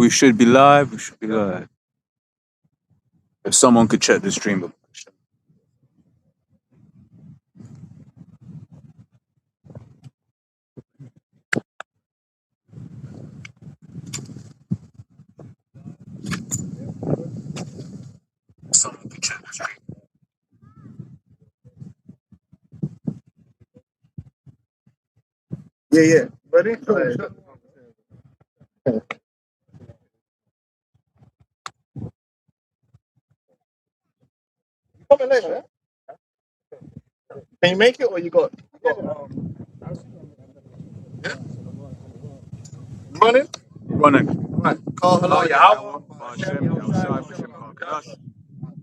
We should be live. We should be live. If someone could check the stream. Someone could check the stream. Yeah. Ready? Coming later, yeah? Can you make it or you got running? Running. Right. Call hello, Yahweh. Hashem, Yahushua, Hashem, Hakadosh.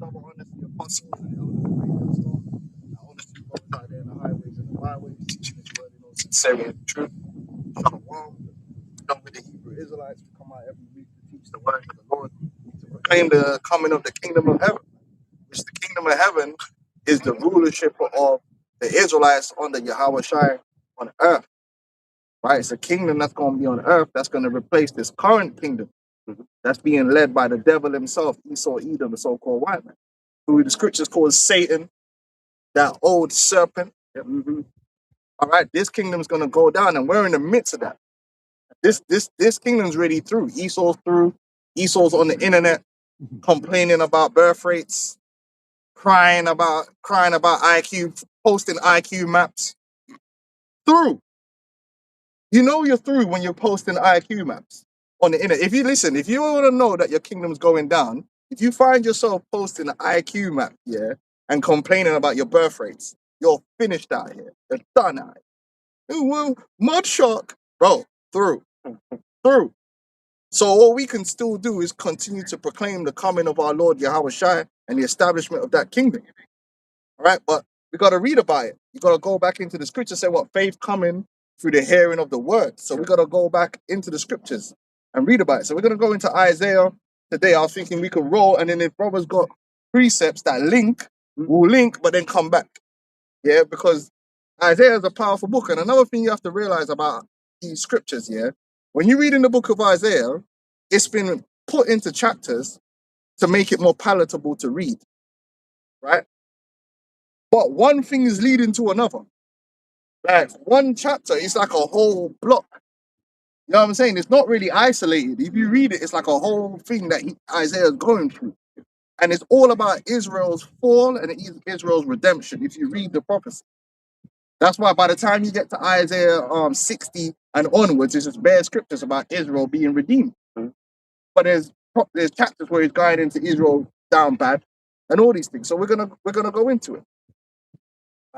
Double honor to the apostles and the elders of the great honor to those out there in the highways and the byways, teaching His word in all sincerity and truth. Shalom. Done with the Hebrew Israelites to come out every week to teach the word of the Lord, to proclaim the coming of the kingdom of heaven, which the kingdom of heaven is the rulership of the Israelites under Yahweh Shai on earth. Right? It's a kingdom that's going to be on earth that's going to replace this current kingdom that's being led by the devil himself, Esau, Edom, the so-called white man, who the scriptures call Satan, that old serpent. All right, this kingdom's going to go down, and we're in the midst of that. This kingdom's already through. Esau's through. Esau's on the internet complaining about birth rates, crying about IQ, posting IQ maps. Through. You know you're through when you're posting IQ maps on the internet. If you want to know that your kingdom's going down, if you find yourself posting an IQ map, yeah, and complaining about your birth rates, you're finished out here. You're done out here. Well, mud shock, bro, through. So all we can still do is continue to proclaim the coming of our Lord Yahweh Shai and the establishment of that kingdom. All right, but we got to read about it. You got to go back into the scriptures, say what faith coming through the hearing of the word. So we got to go back into the scriptures and read about it. So we're going to go into Isaiah today. I was thinking we could roll, and then if brothers got precepts that link, we'll link, but then come back. Yeah, because Isaiah is a powerful book. And another thing you have to realize about these scriptures, yeah, when you read in the book of Isaiah, it's been put into chapters to make it more palatable to read, right? But one thing is leading to another. Like one chapter is like a whole block. You know what I'm saying? It's not really isolated. If you read it, it's like a whole thing that Isaiah is going through. And it's all about Israel's fall and Israel's redemption if you read the prophecy. That's why by the time you get to Isaiah 60 and onwards, it's just bare scriptures about Israel being redeemed. But there's chapters where he's going into Israel down bad and all these things. So we're gonna go into it.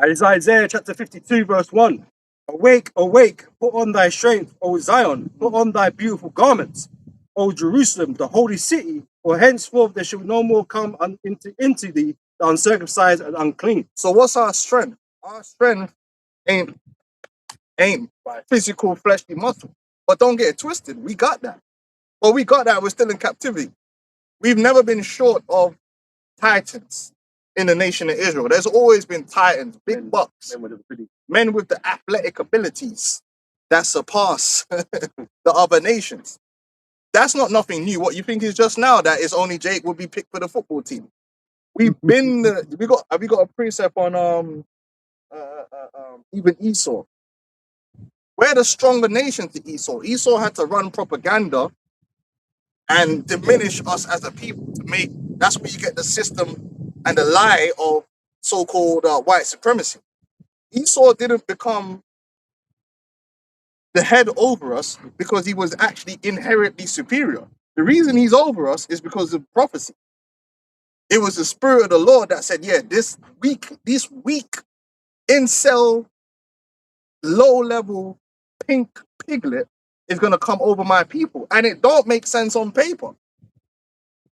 It's Isaiah chapter 52, verse 1. Awake, awake, put on thy strength, O Zion, put on thy beautiful garments, O Jerusalem, the holy city, for henceforth there shall no more come into thee the uncircumcised and unclean. So what's our strength? Our strength ain't physical fleshly muscle. But don't get it twisted. We got that. But we got that. We're still in captivity. We've never been short of titans in the nation of Israel. There's always been titans, big bucks, men with the athletic abilities that surpass the other nations. That's not nothing new. What you think is just now that it's only Jake would be picked for the football team. We've been have we got a precept on even Esau. We're the stronger nation to Esau. Esau had to run propaganda and diminish us as a people to make. That's where you get the system and the lie of so-called white supremacy. Esau didn't become the head over us because he was actually inherently superior. The reason he's over us is because of prophecy. It was the spirit of the Lord that said, yeah, this weak incel, low-level pink piglet is going to come over my people. And it don't make sense on paper.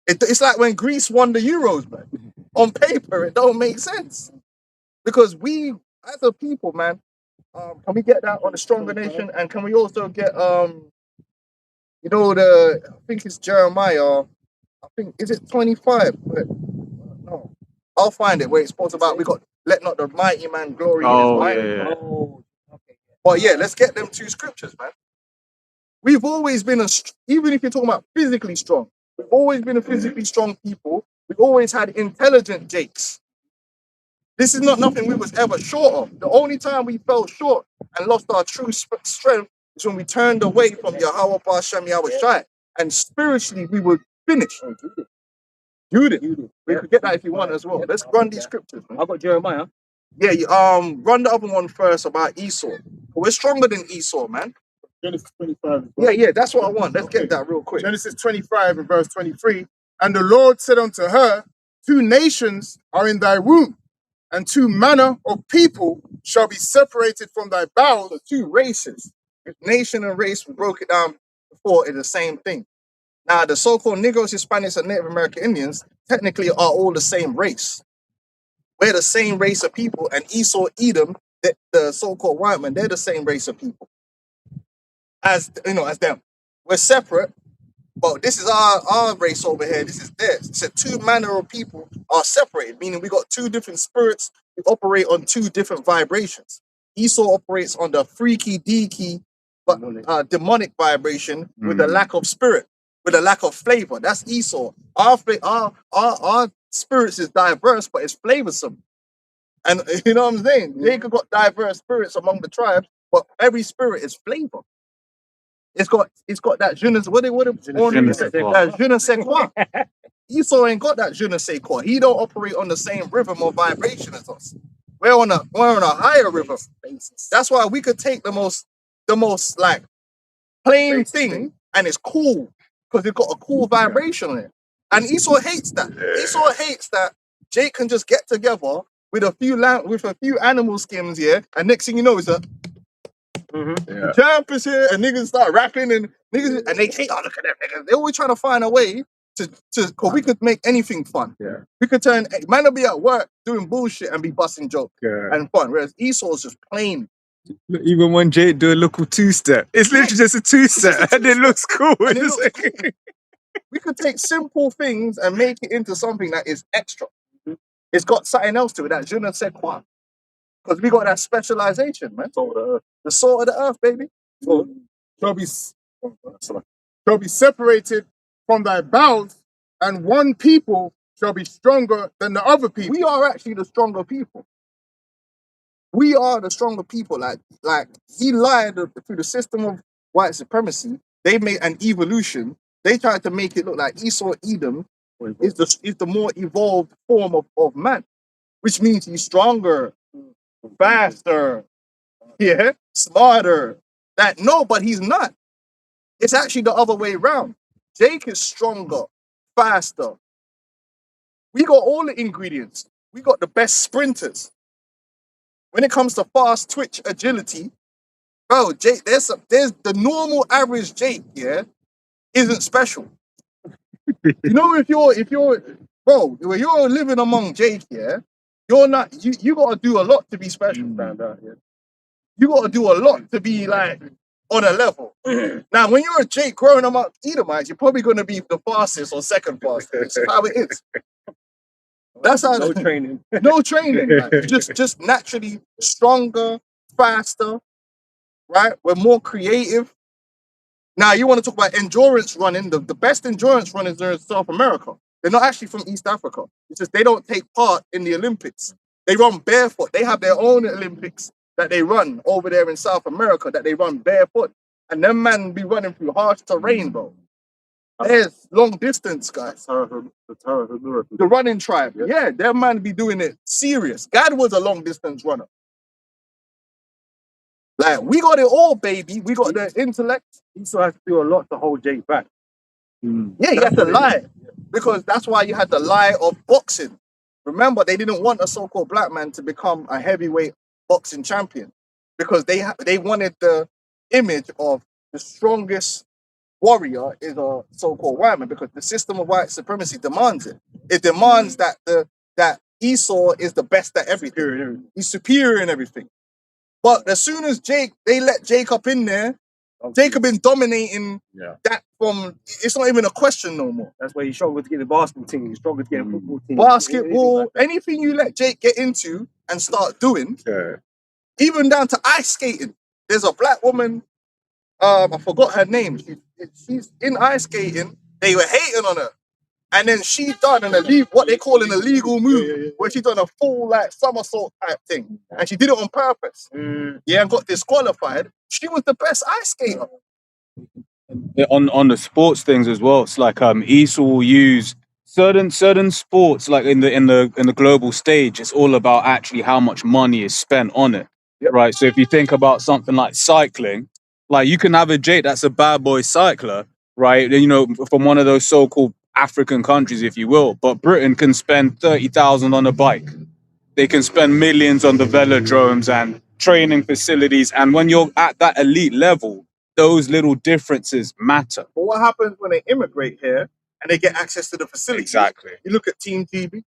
It's like when Greece won the Euros, man. On paper, it don't make sense. Because we, as a people, man, can we get that on the stronger nation? And can we also get, I think it's Jeremiah, I think, is it 25? No, I'll find it where it's supposed about, we got, let not the mighty man glory in his might. Yeah. But yeah, let's get them two scriptures, man. We've always been even if you're talking about physically strong, we've always been a physically strong people. We've always had intelligent Jakes. This is not nothing we was ever short of. The only time we fell short and lost our true strength is when we turned away from Yahweh Ba'Shem Yahweh Shai. And spiritually, we were finished. Judith. We could get that if you want as well. Let's run these scriptures, man. I got Jeremiah. Yeah, run the other one first about Esau. We're stronger than Esau, man. Genesis 25. Yeah, that's what I want. Let's get that real quick. Genesis 25 and verse 23. And the Lord said unto her, 2 nations are in thy womb, and 2 manner of people shall be separated from thy bowels. So 2 races. If nation and race, we broke it down before, is the same thing. Now, the so-called Negroes, Hispanics, and Native American Indians technically are all the same race. We're the same race of people, and Esau, Edom, the so-called white man, they're the same race of people as them. We're separate, but this is our race over here. This is theirs. So 2 manner of people are separated, meaning we got 2 different spirits who operate on 2 different vibrations. Esau operates on the freaky, deaky, but demonic vibration with a lack of spirit, with a lack of flavor. That's Esau. Our spirits is diverse, but it's flavorsome. And you know what I'm saying? Jacob got diverse spirits among the tribes, but every spirit is flavor. It's got that je ne sais quoi. Esau ain't got that je ne sais quoi. He don't operate on the same rhythm or vibration as us. We're on a higher rhythm. That's why we could take the most like plain thing and it's cool because it's got a cool vibration on it. And Esau hates that. Esau hates that Jake can just get together with a few animal skins here, and next thing you know is a champ is here, and niggas start rapping and they hate. Oh, look at them niggas. They're always trying to find a way to cause we could make anything fun. Yeah. We could turn man will be at work doing bullshit and be busting jokes and fun, whereas Esau's just plain. Even when Jake do a little 2-step, it's literally just a 2-step, and it looks cool. And it looks cool. We could take simple things and make it into something that is extra. It's got something else to it, that je ne sais quoi. Because we got that specialization, man. The salt of the earth, baby. Shall be separated from thy bowels, and one people shall be stronger than the other people. We are actually the stronger people. We are the stronger people. Like he lied through the system of white supremacy. They made an evolution. They tried to make it look like Esau, Edom is the more evolved form of man, which means he's stronger, faster, smarter. But he's not. It's actually the other way around. Jake is stronger, faster. We got all the ingredients. We got the best sprinters. When it comes to fast twitch agility, bro, Jake, there's the normal average Jake, isn't special. You know, if you're bro, when you're living among Jake, you're not you gotta do a lot to be special. You gotta do a lot to be like on a level. Now, when you're a Jake growing among Edomites, you're probably gonna be the fastest or second fastest. That's how it is. That's how No training. no training. Like, just naturally stronger, faster, right? We're more creative. Now, you want to talk about endurance running. The best endurance runners are in South America. They're not actually from East Africa. It's just they don't take part in the Olympics. They run barefoot. They have their own Olympics that they run over there in South America that they run barefoot. And them man be running through harsh terrain, bro. There's long distance, guys. The running tribe. Yeah, their man be doing it serious. God was a long distance runner. Like, we got it all, baby. We got the intellect. Esau has to do a lot to hold Jake back. Yeah, you have to lie. Because that's why you had the lie of boxing. Remember, they didn't want a so-called black man to become a heavyweight boxing champion. Because they wanted the image of the strongest warrior is a so-called white man, because the system of white supremacy demands it. It demands that that Esau is the best at everything. He's superior in everything. But as soon as they let Jacob in there, Jacob been dominating that from, it's not even a question no more. That's why he's stronger to get the basketball team. He's stronger to get a football team. Basketball, anything you let Jake get into and start doing, even down to ice skating. There's a black woman I forgot her name. She's in ice skating. They were hating on her. And then she done an illegal, what they call an illegal move, where she done a full like somersault type thing, and she did it on purpose. Yeah, and got disqualified. She was the best ice skater. Yeah, on the sports things as well. It's like ESA will use certain sports, like in the global stage. It's all about actually how much money is spent on it, Yep. right? So if you think about something like cycling, like you can have a Jake that's a bad boy cycler, right? You know, from one of those so-called African countries, if you will. But Britain can spend 30,000 on a bike. They can spend millions on the velodromes and training facilities. And when you're at that elite level, those little differences matter. But what happens when they immigrate here and they get access to the facilities? Exactly. You look at Team GB.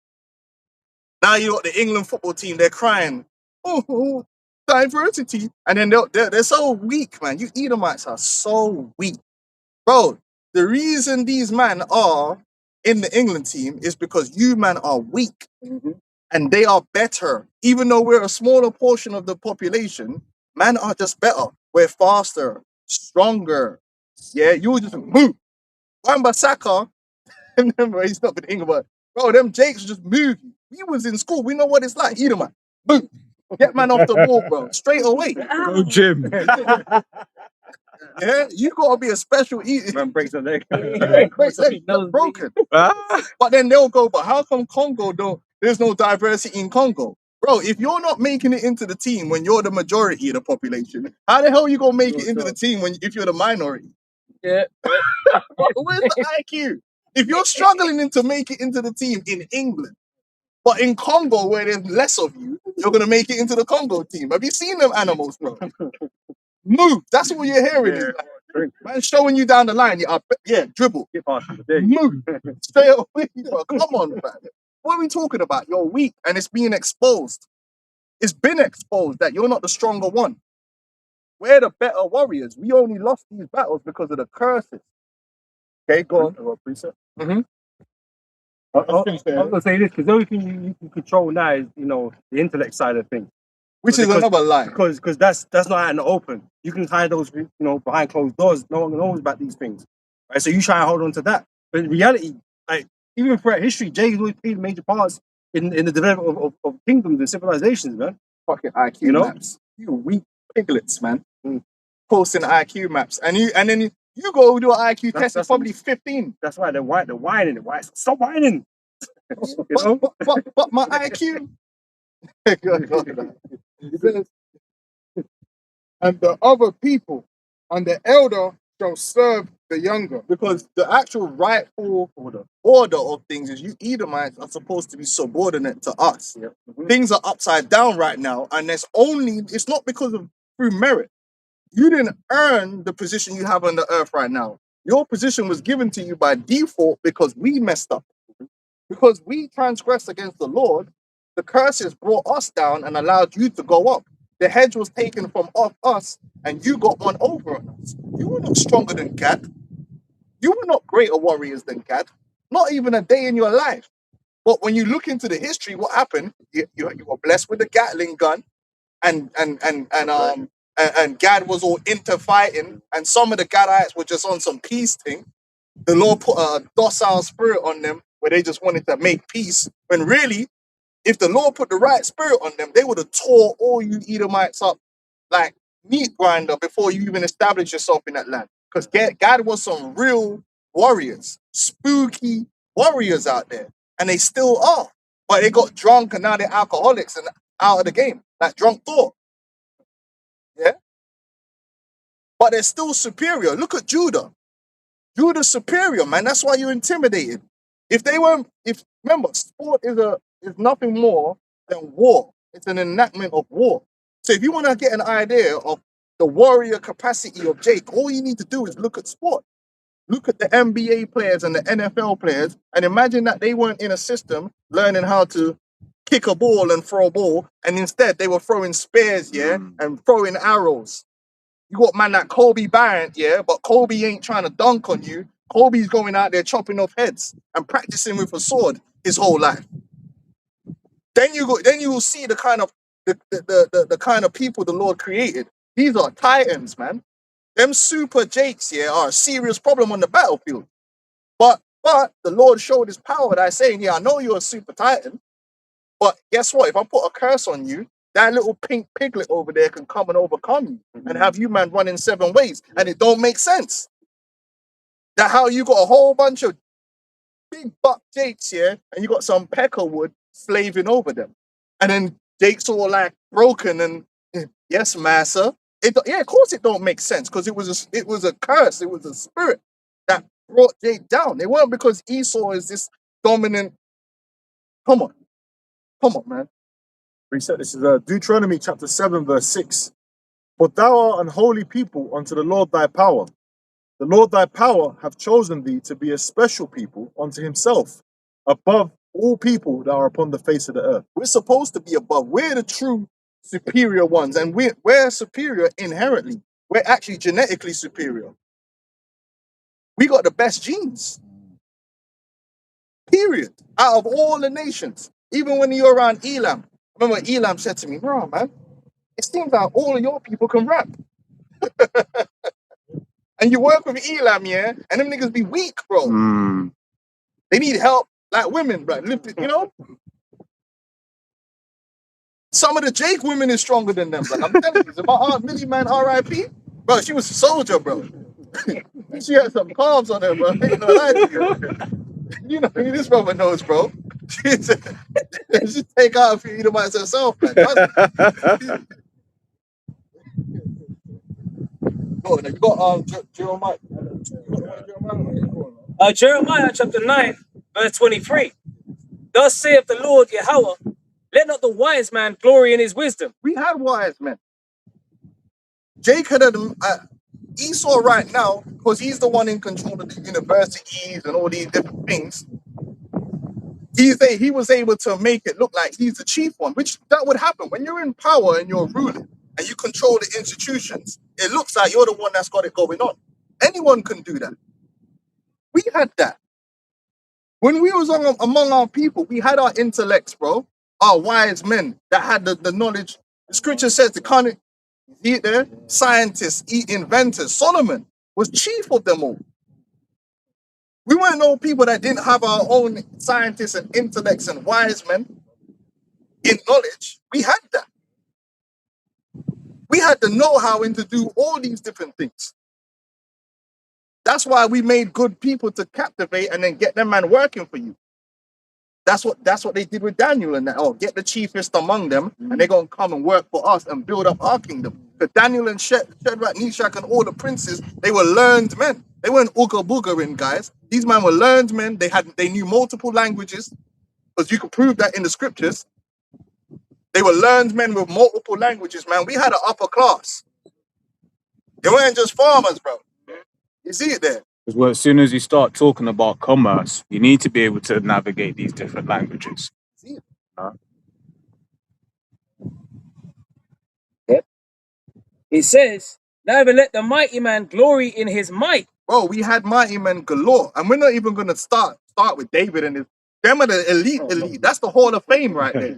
Now you got the England football team. They're crying, oh, diversity, and then they're so weak, man. You Edomites are so weak, bro. The reason these men are in the England team is because you man are weak, and they are better. Even though we're a smaller portion of the population, men are just better. We're faster, stronger. Yeah, you just move. Wan-Bissaka, remember he's not been England, but bro, them Jakes just move. We was in school. We know what it's like. Eat 'em, man. Boom. Get man off the ball, bro. Straight away. Go gym. Yeah, you gotta be a special eater. Man breaks a leg. Breaks leg, broken. But then they'll go, but how come Congo don't? There's no diversity in Congo. Bro, if you're not making it into the team when you're the majority of the population, how the hell are you gonna make it into the team if you're the minority? Yeah. Where's the IQ? If you're struggling to make it into the team in England, but in Congo where there's less of you, you're gonna make it into the Congo team. Have you seen them animals, bro? Move. That's what you're hearing. Yeah. Man showing you down the line. Yeah, dribble. Get past the day. Move. Stay away. Bro. Come on, man. What are we talking about? You're weak and it's being exposed. It's been exposed that you're not the stronger one. We're the better warriors. We only lost these battles because of the curses. Okay, go on. I was gonna say this because the only thing you can control now is the intellect side of things. Which is Because- another lie. Because that's not out in the open. You can hide those behind closed doors. No one knows about these things, right? So you try and hold on to that. But in reality, like even throughout history, Jay has always played major parts in the development of kingdoms and civilizations, man. Fucking IQ You know? maps. You weak piglets, man. Posting IQ maps. And then you go do an IQ test, it's that's- probably 15. That's why they're whining. Why? Stop whining. You know? But my IQ. It says, and the other people and the elder shall serve the younger. Because the actual rightful order of things is you Edomites are supposed to be subordinate to us. Things are upside down right now, and it's not because of through merit. You didn't earn the position you have on the earth right now. Your position was given to you by default because we messed up. Because we transgressed against the Lord, the curses brought us down and allowed you to go up. The hedge was taken from off us, and you got one over on us. You were not stronger than Gad. You were not greater warriors than Gad. Not even a day in your life. But when you look into the history, what happened? You were blessed with the Gatling gun, and Gad was all into fighting, and some of the Gadites were just on some peace thing. The Lord put a docile spirit on them where they just wanted to make peace. When really, if the Lord put the right spirit on them, they would have tore all you Edomites up like meat grinder before you even established yourself in that land. Because God was some real warriors, spooky warriors out there, and they still are. But they got drunk and now they're alcoholics and out of the game, like drunk Thor. Yeah? But they're still superior. Look at Judah. Judah's superior, man. That's why you're intimidated. Remember, sport is nothing more than war. It's an enactment of war. So if you want to get an idea of the warrior capacity of Jake, all you need to do is look at sport. Look at the NBA players and the NFL players, and imagine that they weren't in a system learning how to kick a ball and throw a ball, and instead they were throwing spears, and throwing arrows. You got man like Kobe Bryant, but Kobe ain't trying to dunk on you. Kobe's going out there chopping off heads and practicing with a sword his whole life. Then you will see the kind of the kind of people the Lord created. These are titans, man. Them super Jakes here are a serious problem on the battlefield. But the Lord showed his power by saying, yeah, I know you're a super titan, but guess what? If I put a curse on you, that little pink piglet over there can come and overcome you and have you man running 7 ways. And it don't make sense. That how you got a whole bunch of big buck Jakes here and you got some peckerwood slaving over them. And then Jake's all like broken and yes, massa. Yeah, of course it don't make sense because it was a curse. It was a spirit that brought Jake down. It weren't because Esau is this dominant. Come on, man. Reset. This is Deuteronomy chapter 7, verse 6. But thou art an holy people unto the Lord thy power. The Lord thy power hath chosen thee to be a special people unto himself, above all people that are upon the face of the earth. We're supposed to be above. We're the true superior ones, and we're superior inherently. We're actually genetically superior. We got the best genes. Period. Out of all the nations. Even when you're around Elam. Remember Elam said to me, bro, man, it seems like all of your people can rap. And you work with Elam, yeah, and them niggas be weak, bro. They need help like women, bro. You know? Some of the Jake women is stronger than them, bro. I'm telling you, my Aunt Millie, man, R.I.P. Bro, she was a soldier, bro. She had some calves on her, bro. You know, this brother knows, bro. She take out a few Edomites herself, man. Oh, you got Jeremiah. Jeremiah chapter 9, verse 23. Thus saith the Lord Yahweh, let not the wise man glory in his wisdom. We had wise men. Jake had Esau right now, because he's the one in control of the universities and all these different things. He was able to make it look like he's the chief one, which that would happen when you're in power and you're ruling and you control the institutions. It looks like you're the one that's got it going on. Anyone can do that. We had that. When we was among our people, we had our intellects, bro. Our wise men that had the knowledge. The scripture says the kind of scientists, inventors. Solomon was chief of them all. We weren't no people that didn't have our own scientists and intellects and wise men in knowledge. We had that. We had the know-how to do all these different things. That's why we made good people to captivate and then get them man working for you. That's what they did with Daniel and that. Oh, get the chiefest among them and they're going to come and work for us and build up our kingdom. Because Daniel and Shadrach, Meshach and all the princes, they were learned men. They weren't ooga boogering guys. These men were learned men. They knew multiple languages, because you can prove that in the scriptures. They were learned men with multiple languages, man. We had an upper class. They weren't just farmers, bro. You see it there. Because as soon as you start talking about commerce, you need to be able to navigate these different languages. See it. It says, neither let the mighty man glory in his might. Bro, we had mighty men galore. And we're not even going to start with David and his. Them are the elite. That's the Hall of Fame right there.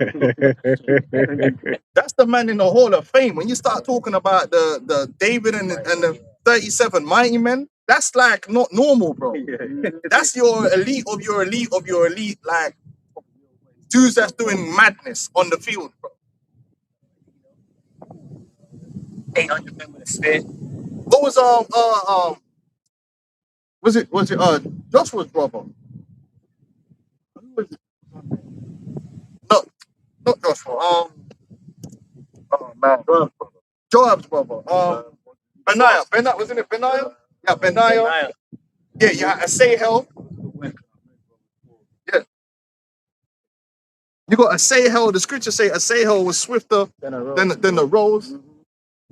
That's the man in the Hall of Fame. When you start talking about the David and the 37 mighty men, that's like not normal, bro. That's your elite of your elite of your elite, like dudes that's doing madness on the field, bro. 800 men with a spear. What was it Joshua's brother? Who was it? No, not Joshua. Oh man, Joab's brother. Benaiah. Wasn't it Benaiah? Yeah, Benaiah. Yeah, Asahel. Yeah. You got Asahel. The scriptures say Asahel was swifter than the rose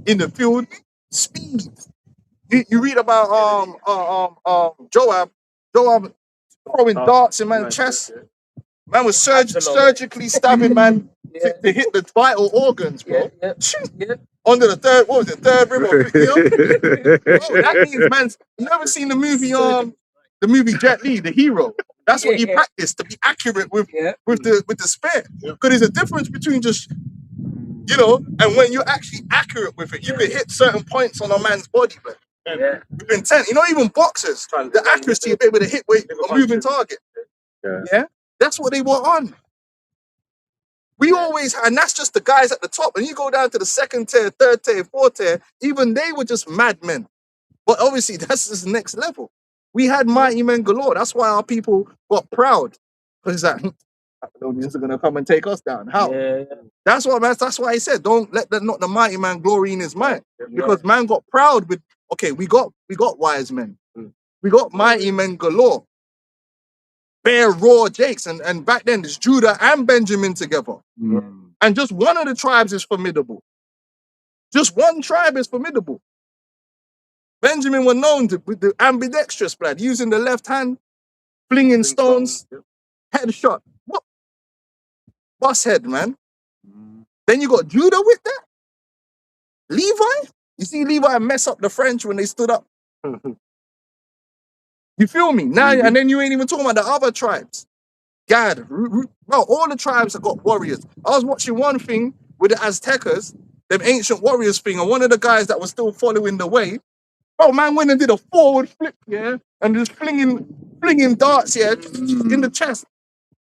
in the field. Speed. You read about Joab throwing darts in man's chest. Man was surgically stabbing man to hit the vital organs, bro. Yeah. Under the third rib or fifth rib? Bro, that means man's. You ever seen the movie Jet Li, The Hero? That's what he practiced to be accurate with the spear. Because there's a difference between just, and when you're actually accurate with it, you can hit certain points on a man's body, man. Yeah. with intent. You know, even boxers, the accuracy of able to hit with a moving target. Yeah. That's what they were on. We always, and that's just the guys at the top. And you go down to the second tier, third tier, fourth tier, even they were just madmen. But obviously, that's just next level. We had mighty men galore. That's why our people got proud. Because it's like, Babylonians are going to come and take us down. How? Yeah. That's what, man. That's why he said, don't let not the mighty man glory in his might. Because man got proud with, okay, we got wise men. We got mighty men galore. Bare raw Jakes. And back then, it's Judah and Benjamin together. And just one of the tribes is formidable. Just one tribe is formidable. Benjamin were known to, with the ambidextrous, blood, using the left hand, flinging stones, headshot. What? Boss head, man. Then you got Judah with that. Levi? You see Levi mess up the French when they stood up. You feel me? Now, and then you ain't even talking about the other tribes. Gad, bro, all the tribes have got warriors. I was watching one thing with the Aztecas, them ancient warriors thing, and one of the guys that was still following the way, bro, man went and did a forward flip, yeah, and just flinging darts, yeah, in the chest.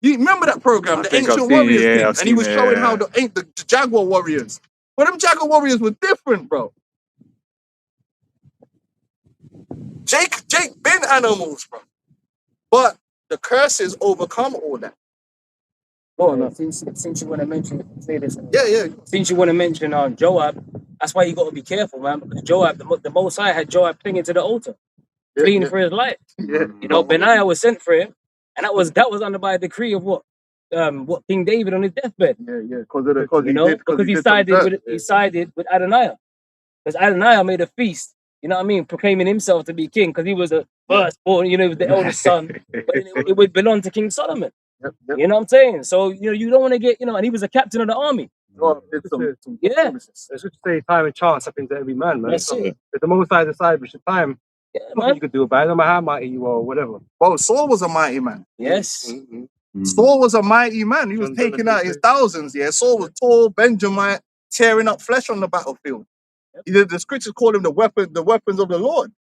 You remember that program, I the think I've ancient seen it, warriors yeah, thing, I've and he was seen it, showing yeah. how the Jaguar warriors. But them Jaguar warriors were different, bro. Jake been animals, bro. But the curses overcome all that. Since you want to mention, say this. Yeah. Since you want to mention Joab, that's why you got to be careful, man. Because Joab, the Most High had Joab clinging to the altar, fleeing for his life. Yeah. You know, Benaiah was sent for him, and that was under by a decree of what King David on his deathbed. Yeah. Because he sided with Adoniah, because Adoniah made a feast. You know what I mean, proclaiming himself to be king because he was the firstborn. You know, he was the eldest son, but it would belong to King Solomon. Yep. You know what I'm saying? So you don't want to get and he was a captain of the army. Yeah. It's just to say time and chance happens to every man, man. That's it. If the Most High decides which time, Yeah, nothing man. you could do about it, no matter how mighty you are or whatever. Bro, Saul was a mighty man. Yes. Saul was a mighty man. He was taking out his thousands, yeah. Saul was tall, Benjamin, tearing up flesh on the battlefield. The scriptures call him the weapons of the Lord.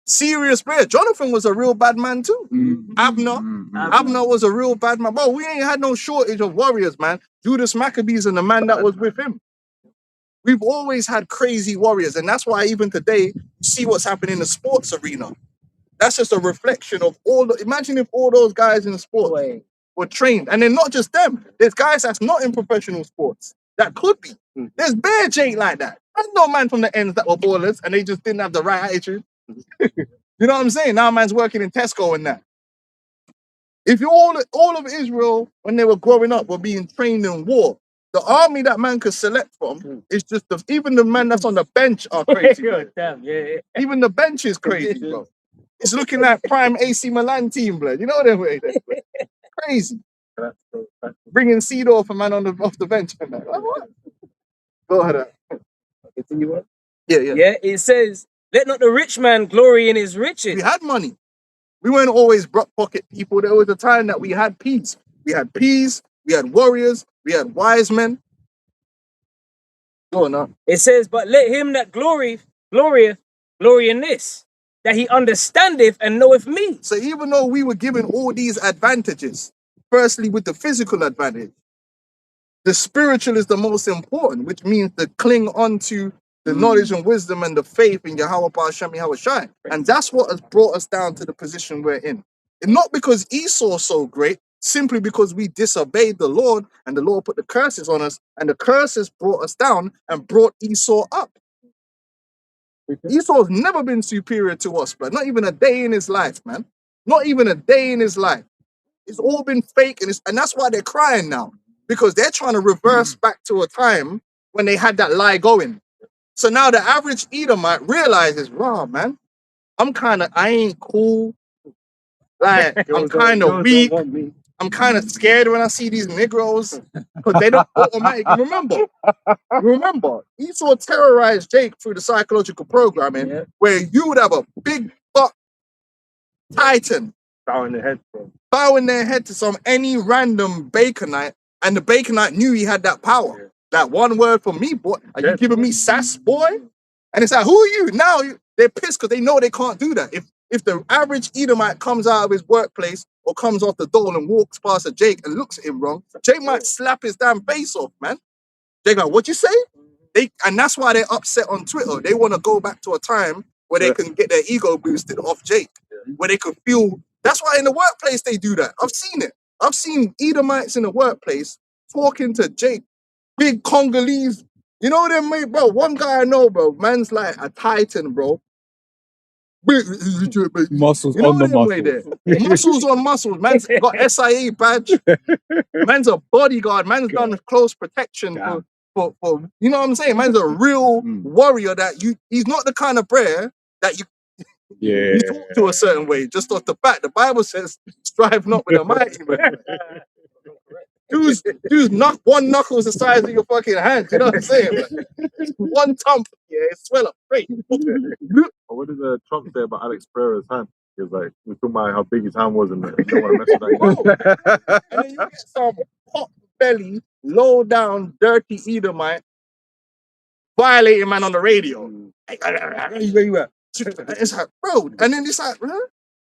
Serious prayer. Jonathan was a real bad man too. Abner was a real bad man. Bro, we ain't had no shortage of warriors, man. Judas Maccabees and the man that was with him. We've always had crazy warriors, and that's why even today, you see what's happening in the sports arena. That's just a reflection of imagine if all those guys in the sports were trained. And then not just them. There's guys that's not in professional sports that could be. There's bare Jake like that. There's no man from the ends that were ballers and they just didn't have the right attitude. You know what I'm saying? Now man's working in Tesco and that. If you all of Israel, when they were growing up, were being trained in war, the army that man could select from is just even the man that's on the bench are crazy. Damn, yeah. Even the bench is crazy, bro. It's looking like prime AC Milan team, blood. You know what I mean? Crazy. Bringing Seedorf, a man off the bench. And that. Like, what? Go ahead. Continue on. Yeah. Yeah, it says, let not the rich man glory in his riches. We had money. We weren't always broke pocket people. There was a time that we had peace. We had peace. We had warriors. We had wise men. Go on now. It says, but let him that glorieth, glory in this, that he understandeth and knoweth me. So even though we were given all these advantages, firstly with the physical advantage, the spiritual is the most important, which means to cling on to the knowledge and wisdom and the faith in Yahweh Ba'ashem Yahweh Shai. And that's what has brought us down to the position we're in. And not because Esau's so great, simply because we disobeyed the Lord and the Lord put the curses on us, and the curses brought us down and brought Esau up. Esau's never been superior to us, but not even a day in his life, man. Not even a day in his life. It's all been fake, and that's why they're crying now, because they're trying to reverse back to a time when they had that lie going. So now the average Edomite realizes, wow, man, I ain't cool. Like, I'm kind of weak. I'm kind of scared when I see these Negroes because they don't automatically remember, Esau terrorized Jake through the psychological programming where you would have a big buck titan Bowing their head to any random Baconite, and the Baconite knew he had that power. That one word for me, boy. Are you giving me sass, boy? And it's like, who are you? Now they're pissed because they know they can't do that. If the average Edomite comes out of his workplace or comes off the door and walks past a Jake and looks at him wrong, Jake might slap his damn face off, man. Jake like, what you say? And that's why they're upset on Twitter. They want to go back to a time where they can get their ego boosted off Jake, where they can feel. That's why in the workplace they do that. I've seen it. I've seen Edomites in the workplace talking to Jake, big Congolese. You know them, mate, bro. One guy I know, bro. Man's like a titan, bro. Muscles You know on the them way there. muscles. Muscles on muscles. Man's got SIA badge. Man's a bodyguard. Man's done close protection Damn. for you know what I'm saying? Man's a real warrior that he's not the kind of prayer that you Yeah. talk to a certain way just off the bat. The Bible says, strive not with a mighty man. Dude's one knuckle's the size of your fucking hand. You know what I'm saying? Like, one thump, yeah, it swell up. Great. What did Trump say about Alex Pereira's hand? He was like, we talking about how big his hand was and you don't want to mess with that. And then you get some pot belly, low down, dirty Edomite violating man on the radio. It's like, bro, and then it's like, huh?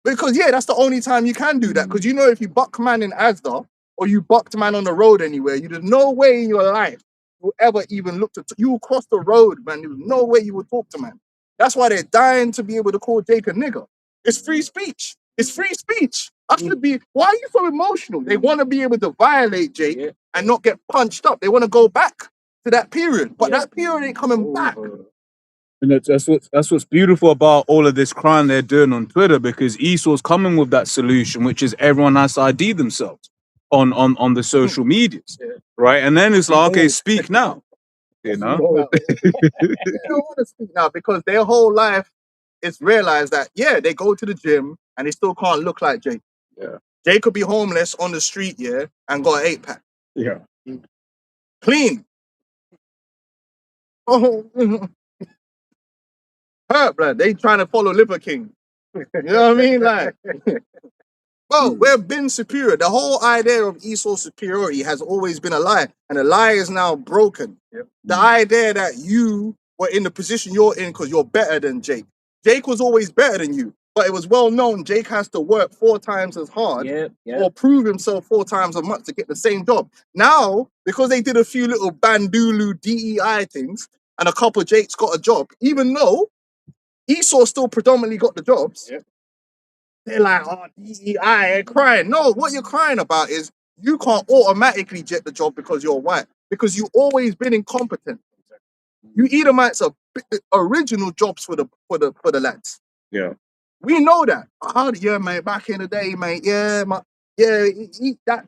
Because yeah, that's the only time you can do that. Because you know, if you buck man in Asda or you bucked man on the road anywhere, there's no way in your life you will ever even look to. You will cross the road, man. There's no way you would talk to man. That's why they're dying to be able to call Jake a nigger. It's free speech. It's free speech. I should be. Why are you so emotional? They want to be able to violate Jake and not get punched up. They want to go back to that period, but that period ain't coming back. And that's what's beautiful about all of this crime they're doing on Twitter, because Esau's coming with that solution, which is everyone has to ID themselves on the social medias, right? And then it's like, okay, speak now, you know. They don't want to speak now because their whole life is realized that they go to the gym and they still can't look like Jake. Yeah. Jake could be homeless on the street, and got an 8-pack. Yeah. Clean. Oh, hurt, blood. They trying to follow Liver King. You know what I mean? Like, bro, we've been superior. The whole idea of Esau's superiority has always been a lie, and the lie is now broken. The idea that you were in the position you're in because you're better than Jake. Jake was always better than you, but it was well known Jake has to work 4 times as hard or prove himself 4 times as much to get the same job. Now, because they did a few little Bandulu DEI things and a couple of Jakes got a job, even though Esau still predominantly got the jobs, they're like, oh, DEI, crying. No, what you're crying about is you can't automatically get the job because you're white, because you've always been incompetent. You Edomites are original jobs for the lads. Yeah. We know that. Mate, back in the day, mate, that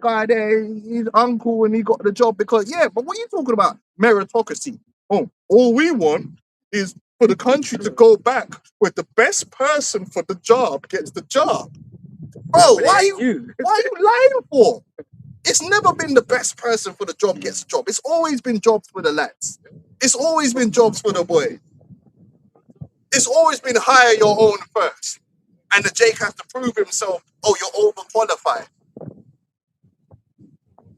guy there, his uncle, and he got the job because, but what are you talking about? Meritocracy. Oh, all we want is for the country to go back with the best person for the job gets the job. Bro, why are you lying for? It's never been the best person for the job gets the job. It's always been jobs for the lads. It's always been jobs for the boy. It's always been hire your own first. And the Jake has to prove himself, you're overqualified.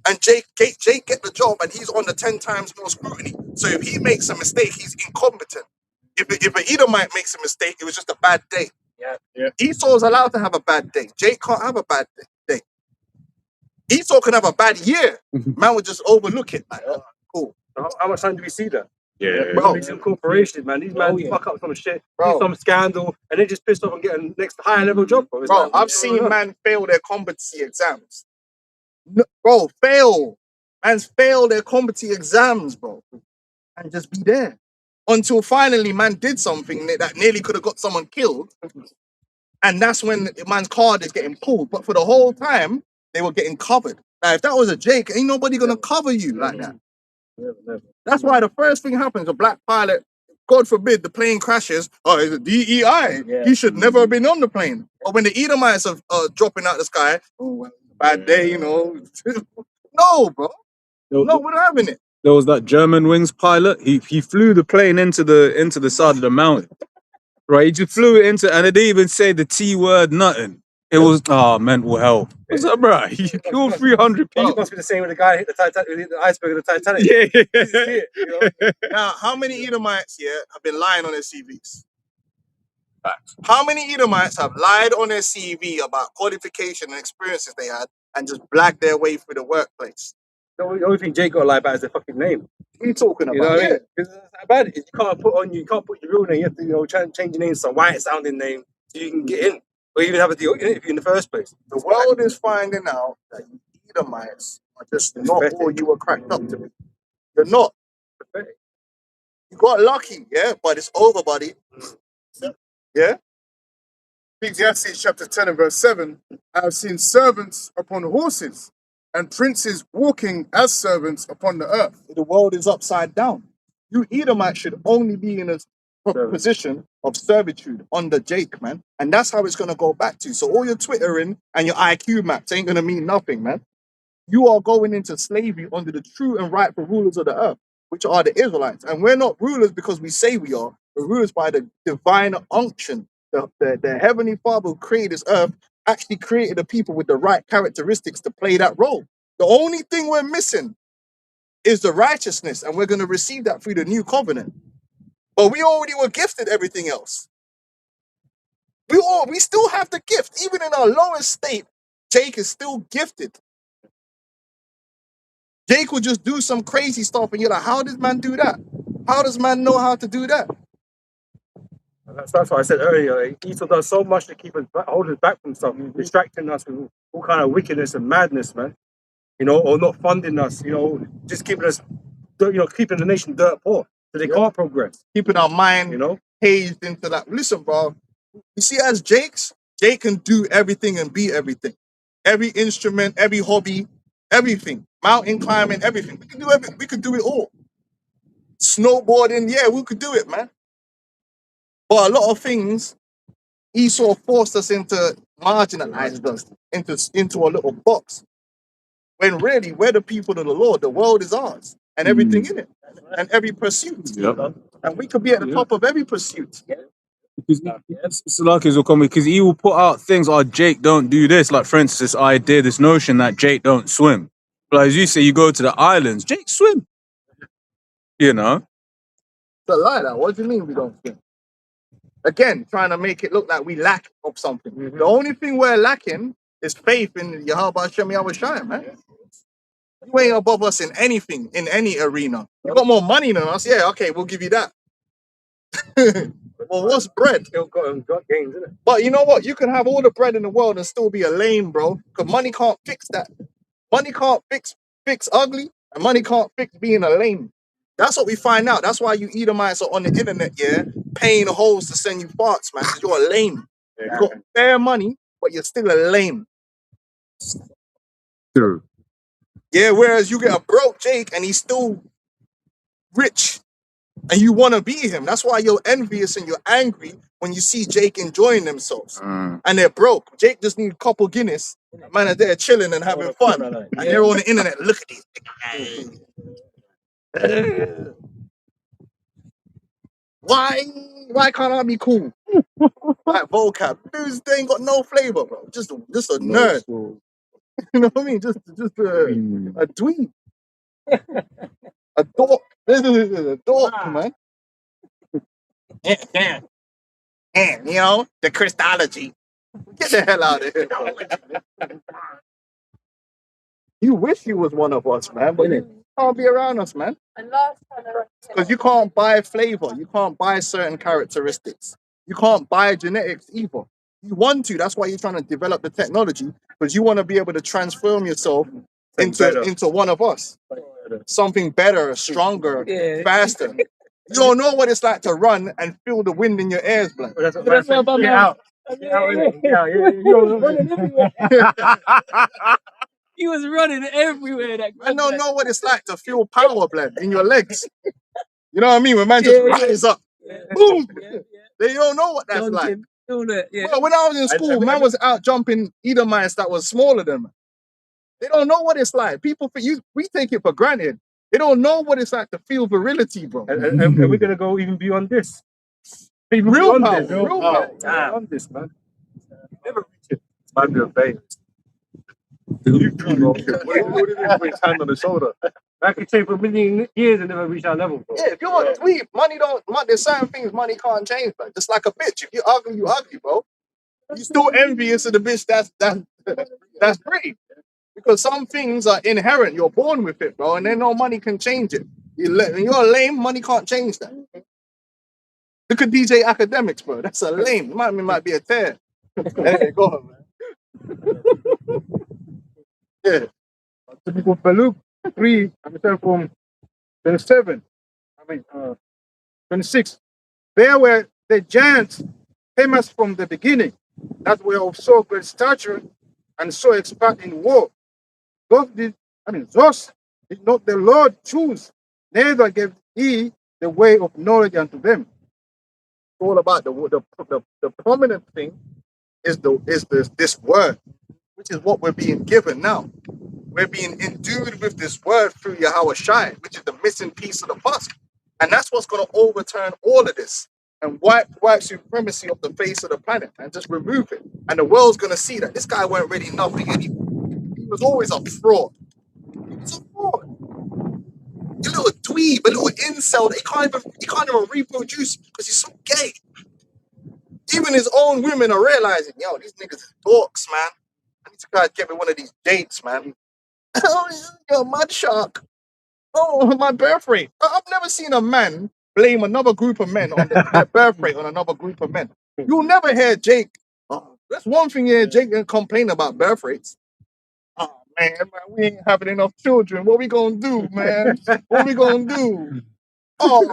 And Jake get the job and he's on the 10 times more scrutiny. So if he makes a mistake, he's incompetent. If an Edomite makes a mistake, it was just a bad day. Esau's allowed to have a bad day. Jake can't have a bad day. Esau can have a bad year. Man would just overlook it. Like, cool. How much time do we see that? Yeah. Bro. These corporations, man. These men fuck up some shit, Bro. do some scandal, and they just pissed off and get a next higher level job. Bro, It's Bro, like, I've seen man fail their competency exams. No, bro, fail. Man's fail their competency exams, bro. And just be there. Until finally man did something that nearly could have got someone killed. And that's when man's card is getting pulled. But for the whole time, they were getting covered. Now, if that was a Jake, ain't nobody gonna cover you like that. Never. That's why the first thing happens, a black pilot, God forbid, the plane crashes. Oh, it's a DEI. Yeah. He should never have been on the plane. Or when the Edomites are dropping out the sky, bad day, No, bro. No, we're not having it. There was that German wings pilot. He flew the plane into the side of the mountain. Right? He just flew it into, and it didn't even say the T word, nothing. It was mental health. What's up, bro? You killed 300 It people. must be the same with the guy who hit the Titanic, who hit the iceberg of the Titanic. Yeah. You see it, you know? Now, how many Edomites here have been lying on their CVs? How many Edomites have lied on their CV about qualification and experiences they had and just blagged their way through the workplace? The only thing Jake got to lie about is the fucking name. What are you talking about? You know what I Yeah. mean? Because that's how bad it is. You can't put your real name. You have to, try and change your name to some white sounding name so you can get in, or even have a deal interview in the first place. The world is finding out that you Edomites are just not Pathetic. all you were cracked up to be. You're not. You got lucky, yeah, but it's over, buddy. Yeah? Ecclesiastes chapter 10 and verse 7, I have seen servants upon horses and princes walking as servants upon the earth. The world is upside down. You Edomites should only be in a position of servitude under Jake, man. And that's how it's going to go back to. So all your Twittering and your IQ maps ain't going to mean nothing, man. You are going into slavery under the true and rightful rulers of the earth, which are the Israelites. And we're not rulers because we say we are. We're rulers by the divine unction. The Heavenly Father who created this earth actually created the people with the right characteristics to play that role. The only thing we're missing is the righteousness, and we're going to receive that through the new covenant. But we already were gifted everything else. We still have the gift. Even in our lowest state, Jake is still gifted. Jake will just do some crazy stuff, and you're like, how does man do that? How does man know how to do that? That's what I said earlier. Esau does so much to keep us hold us back from stuff, distracting us with all kind of wickedness and madness, man. Or not funding us. Just keeping us, keeping the nation dirt poor, so they can't progress. Keeping our mind, hazed into that. Listen, bro. You see, as Jake can do everything and be everything. Every instrument, every hobby, everything. Mountain climbing, everything. We can do everything. We could do it all. Snowboarding, yeah, we could do it, man. But a lot of things, Esau forced us into marginalized us into a little box. When really, we're the people of the Lord. The world is ours. And everything in it. And every pursuit. Yep. And we could be at the top of every pursuit. It's like he's coming because he will put out things like Jake don't do this. Like for instance, this idea, this notion that Jake don't swim. But as you say, you go to the islands, Jake swim. It's a lie. That. What do you mean we don't swim? Again, trying to make it look like we lack of something. The only thing we're lacking is faith in Yahweh Hashem Yahweh Shai, man. You ain't above us in anything, in any arena. You got more money than us, yeah, okay, we'll give you that. Well, what's bread? Still got gains, isn't it? But you know what? You can have all the bread in the world and still be a lame, bro. Because money can't fix that. Money can't fix ugly, and money can't fix being a lame. That's what we find out. That's why you Edomites are on the internet, yeah, paying hoes to send you farts, man. Because you're a lame. You got fair money, but you're still a lame. True. Yeah, whereas you get a broke Jake and he's still rich and you want to be him. That's why you're envious and you're angry when you see Jake enjoying themselves. And they're broke. Jake just needs a couple Guinness. Man are there chilling and having fun. And they're on the internet. Look at these. Why can't I be cool? Like vocab. Dudes, they ain't got no flavor, bro. Just a nerd. You know what I mean? Just a dweeb. A dork. This is a dork, man. And, the Christology. Get the hell out of here. You wish you was one of us, man, but you can't be around us, man. Because you can't buy flavor. You can't buy certain characteristics. You can't buy genetics either. You want to. That's why you're trying to develop the technology, because you want to be able to transform yourself into one of us. Something better, stronger, faster. You don't know what it's like to run and feel the wind in your ears, blood. That's what I'm get out. Get out, innit? He was running everywhere. I don't know what it's like to feel power, blood, in your legs. You know what I mean? When man just rise up, boom. They don't know what that's like. Well, when I was in school, man was out jumping Edomites that was smaller than me. They don't know what it's like. People, we take it for granted. They don't know what it's like to feel virility, bro. And we're gonna go even beyond this. Real power, real power. Beyond this, man. Never reach it. Man, you're bait. You bro. What do you mean with his hand on the shoulder? I could say for a million years and never reach our level, bro. Yeah, if you're a dweeb, there's certain things money can't change, man. Just like a bitch. If you're ugly, you ugly, bro. You still envious of the bitch that's pretty. Because some things are inherent. You're born with it, bro, and then no money can change it. When you're lame, money can't change that. Look at DJ Academics, bro. That's a lame. Might be a tear. Hey, go on, man. Yeah. The book of Baruch 3, from 27, 26. There were the giants famous from the beginning, that were of so great stature and so expert in war. Thus did not the Lord choose, neither gave he the way of knowledge unto them. It's all about the prominent thing is this word, which is what we're being given now. We're being endued with this word through Yahweh Shai, which is the missing piece of the puzzle. And that's what's going to overturn all of this and wipe supremacy off the face of the planet and just remove it. And the world's going to see that this guy weren't really nothing anymore. He was always a fraud. He was a fraud. A little dweeb, a little incel. He can't even reproduce because he's so gay. Even his own women are realizing, yo, these niggas is dorks, man. I need to go and get me one of these dates, man. Oh, you're a mud shark. Oh, my birth rate. I've never seen a man blame another group of men on their birth rate on another group of men. You'll never hear Jake. That's one thing here, Jake didn't complain about birth rates. Oh, man, we ain't having enough children. What we gonna do, man? What we gonna do? Oh,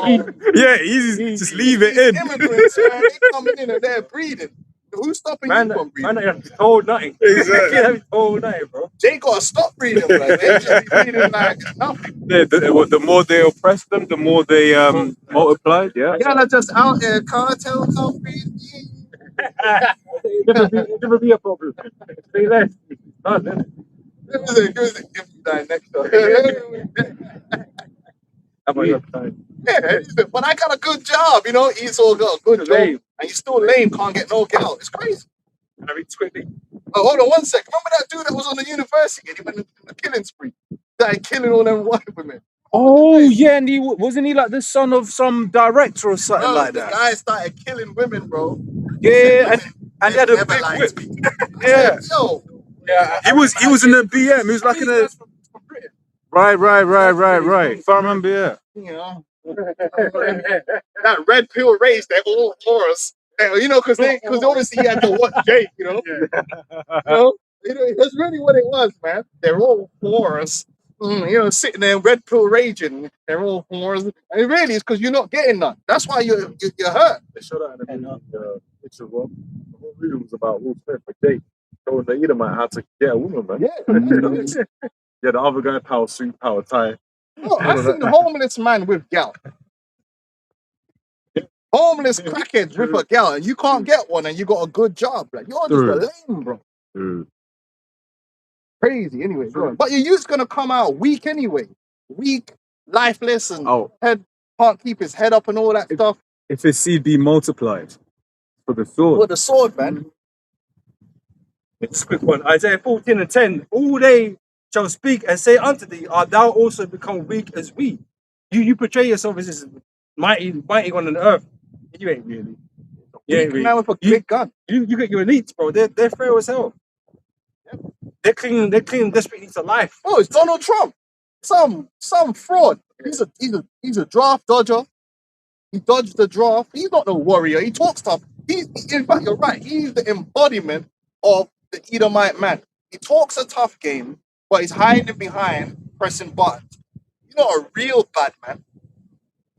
Yeah, easy. Just leave it in. immigrants, man, they coming in and they're breeding. Who's stopping you from breeding? Man, you have to be told nothing. Exactly. You have to be told nothing, bro. Jake gotta stop breeding, man. They just be breeding like nothing. The more they oppress them, the more they multiply. Yeah. Y'all are just out here, cartel, come breed. Never be a problem. Say less. Give me that next door. How about your time? Yeah, but I got a good job, you know. Esau got a good job, and you still lame, can't get no girl. It's crazy. Can I read this quickly? Oh, hold on 1 second. Remember that dude that was on the university and he went in the killing spree? Started killing all them white women. Oh yeah, and wasn't he like the son of some director or something Bro, like the that? guy started killing women, bro. Yeah, and he had a Never big lied whip. to me. Yeah, Yo, Yeah. he was in the BM. He was like in a from Britain, right. If I remember, yeah. you know. That red pill race, they're all horrors. You know, because obviously he had to watch Jake, you know. That's really what it was, man. They're all whores. You know, sitting there red pill raging. They're all whores. And really, it's because you're not getting none. That's why you're hurt. They showed that in the movie, picture, well. The whole movie was about Will Smith and Jake showing the Edomite how to get a woman, man. Yeah. Yeah, the other guy, power suit, power tie. No, I've seen a homeless man with gal. Homeless crackheads with a gal, and you can't get one, and you got a good job. Like you're just a lame, bro. Crazy. Anyway, go on. But your youth's gonna come out weak anyway. Weak, lifeless, and head can't keep his head up and all that stuff. If his seed be multiplied for the sword. With the sword, man. It's a quick one. Isaiah 14:10. All they shall speak and say unto thee, art thou also become weak as we? You portray yourself as this mighty one on the earth. You ain't really. You ain't really. Man with a big gun. You get your elites, bro. They're frail as hell. They're clinging desperately to life. Oh, it's Donald Trump. Some fraud. He's a draft dodger. He dodged the draft. He's not no warrior. He talks tough. In fact, you're right. He's the embodiment of the Edomite man. He talks a tough game, but he's hiding behind pressing buttons. He's not a real bad man.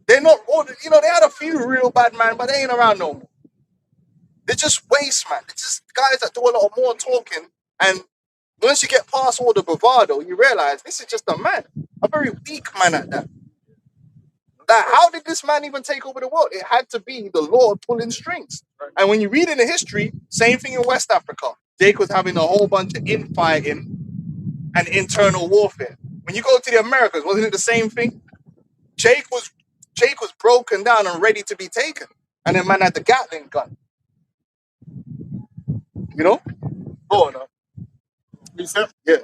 They're not all, you know, they had a few real bad men, but they ain't around no more. They're just waste, man. They're just guys that do a lot more talking. And once you get past all the bravado, you realize this is just a man, a very weak man at that. How did this man even take over the world? It had to be the Lord pulling strings. And when you read in the history, same thing in West Africa. Jake was having a whole bunch of infighting and internal warfare. When you go to the Americas, wasn't it the same thing? Jake was broken down and ready to be taken. And then man had the Gatling gun. You know? Go on now. Precept? Yeah.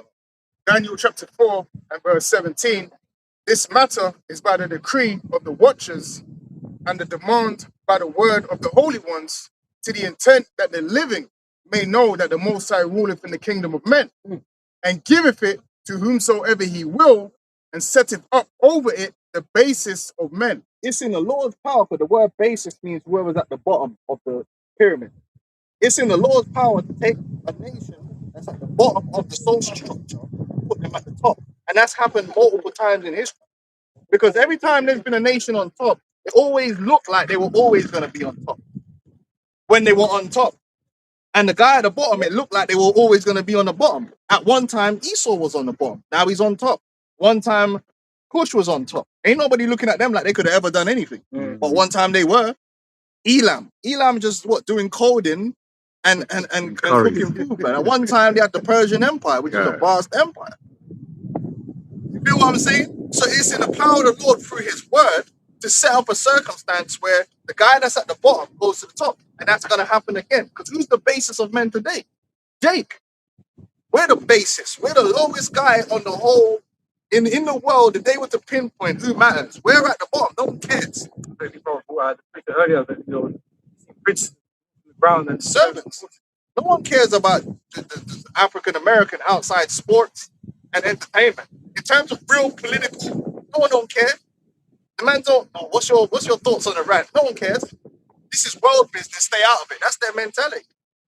Daniel chapter 4 and verse 17. This matter is by the decree of the watchers and the demand by the word of the holy ones, to the intent that the living may know that the Most High ruleth in the kingdom of men, and giveth it to whomsoever he will, and setteth up over it the basis of men. It's in the Lord's power, but the word basis means whoever's at the bottom of the pyramid. It's in the Lord's power to take a nation that's at the bottom of the social structure, put them at the top. And that's happened multiple times in history. Because every time there's been a nation on top, it always looked like they were always going to be on top when they were on top. And the guy at the bottom, it looked like they were always going to be on the bottom. At one time, Esau was on the bottom. Now he's on top. One time, Cush was on top. Ain't nobody looking at them like they could have ever done anything. But one time they were. Elam just doing coding and Curry. cooking food. Man. At one time they had the Persian Empire, which is a vast empire. You feel what I'm saying? So it's in the power of the Lord through his word to set up a circumstance where the guy that's at the bottom goes to the top. And that's going to happen again. Because who's the basis of men today? Jake. We're the basis. We're the lowest guy on the whole in the world. If they were to pinpoint who matters, we're at the bottom. No one cares. Earlier, that, you know, Prince Brown and Servants. No one cares about the African American outside sports and entertainment. In terms of real political, no one don't care. The man don't. Oh, what's your thoughts on Iran? No one cares. This is world business. Stay out of it. That's their mentality.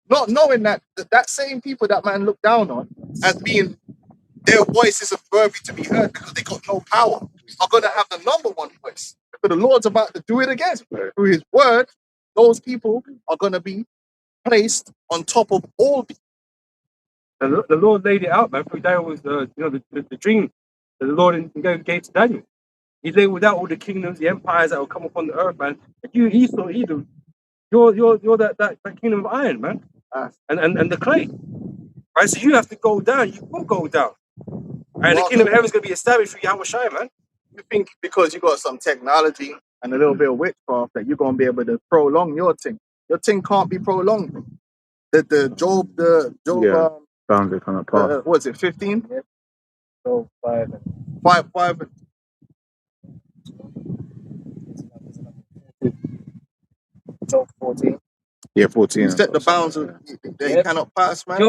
Not knowing that same people that man looked down on as being their voices are worthy to be heard because they got no power are going to have the number one voice. But the Lord's about to do it again through His word. Those people are going to be placed on top of all people. the Lord laid it out, man. Through Daniel was the dream that the Lord gave to Daniel. He laid out all the kingdoms, the empires that will come upon the earth, man. You, Esau, Edom, you're that kingdom of iron, man, and the clay. Right, so you have to go down. You will go down. And the kingdom of heaven is going to be established through Yahweh Shai, man. You think because you got some technology and a little bit of witchcraft that you're going to be able to prolong your thing. Your thing can't be prolonged, bro. The Job, Yeah. Found it on that path. what's it, 15? So 5 5. Job 14. Yeah, 14. Set the bounds of they cannot pass, man.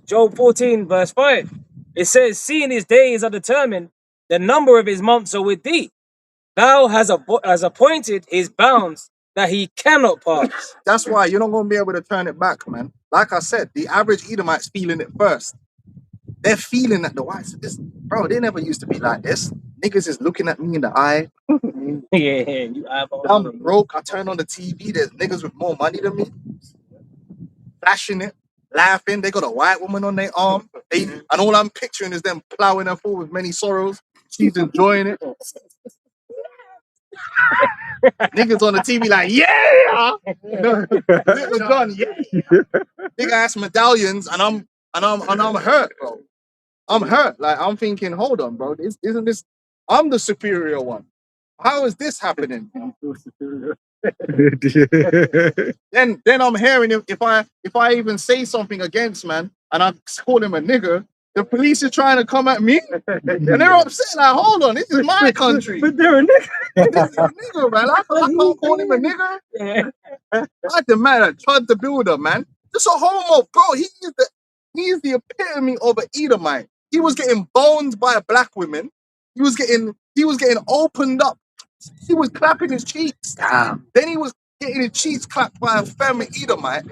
Job 14, verse 5. It says, seeing his days are determined, the number of his months are with thee. Thou has appointed his bounds that he cannot pass. That's why you're not going to be able to turn it back, man. Like I said, the average Edomite's feeling it first. They're feeling that the whites, bro, they never used to be like this. Niggas is looking at me in the eye. Yeah, you eyeball. I'm broke. I turn on the TV. There's niggas with more money than me. Flashing it, laughing. They got a white woman on their arm. And all I'm picturing is them plowing her full with many sorrows. She's enjoying it. Niggas on the TV like, yeah! Little John, yeah! Big ass medallions, and I'm hurt, bro. I'm hurt. Like, I'm thinking, hold on, bro. Isn't this? I'm the superior one. How is this happening? Then I'm hearing if I even say something against man and I call him a nigger, the police are trying to come at me and they're upset. Like, hold on, this is my country. But they're a nigga. This is a nigger, man. I can't call him a nigger. Yeah. Like the man that tried to build up, man. Just a homo, bro. He's the epitome of an Edomite. He was getting boned by black women. He was getting opened up. He was clapping his cheeks. Damn. Then he was getting his cheeks clapped by a feminine Edomite.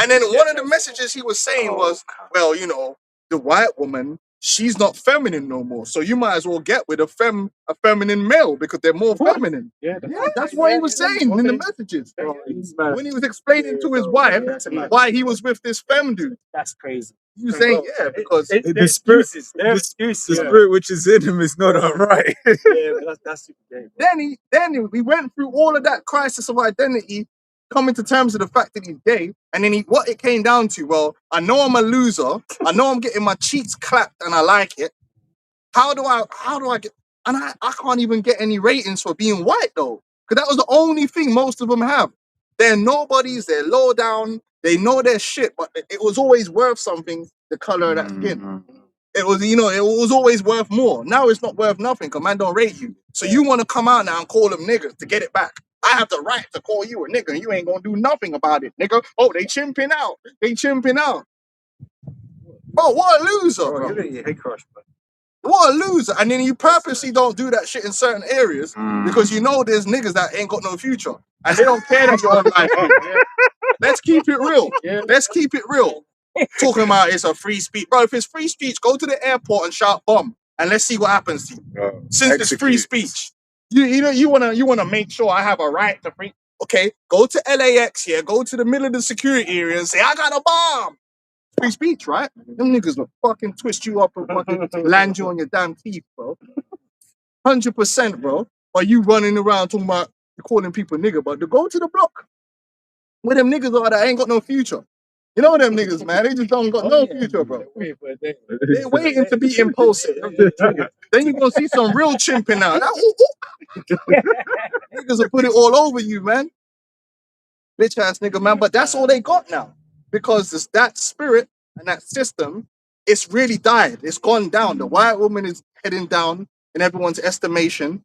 And then one of the messages he was saying was, well, you know, the white woman, she's not feminine no more. So you might as well get with a feminine male because they're more feminine. Yeah, That's what he was saying in the messages. When he was explaining to his wife why he was with this femme dude. That's crazy. He was saying, yeah, because The spirit, They're the excuses. spirit which is in him is not alright. Yeah, that's super gay. then we went through all of that crisis of identity, coming to terms with the fact that he's gay, and then what it came down to, well, I know I'm a loser, I know I'm getting my cheeks clapped and I like it. How do I get, and I can't even get any ratings for being white though, because that was the only thing most of them have. They're nobodies, they're low down, They know their shit, but it was always worth something, the color of that skin. Mm-hmm. It was, you know, it was always worth more. Now it's not worth nothing because man don't rate you. So you want to come out now and call them niggas to get it back. I have the right to call you a nigga and you ain't gonna do nothing about it, nigga. Oh, they chimping out. They chimping out. Bro, what a loser, Bro, bro. you're gonna get head crushed, man. What a loser. And then you purposely don't do that shit in certain areas Mm. because you know there's niggas that ain't got no future. And they don't care that you're on live. Let's keep it real. Let's keep it real. Talking about it's a free speech. Bro, if it's free speech, go to the airport and shout bomb and let's see what happens to you. Since it's free speech. You wanna make sure I have a right to free. Okay, go to LAX here, go to the middle of the security area and say, I got a bomb. Free speech, right? Them niggas will fucking twist you up and fucking land you on your damn teeth, bro. 100%, bro. Or you running around talking about calling people nigga, but to go to the block where them niggas are that ain't got no future. You know them niggas, man. They just don't got no future, bro. They're waiting to be impulsive. Then you're gonna see some real chimping now. Niggas will put it all over you, man. Bitch ass nigga, man. But that's all they got now. Because it's that spirit and that system, it's really died. It's gone down. The white woman is heading down in everyone's estimation.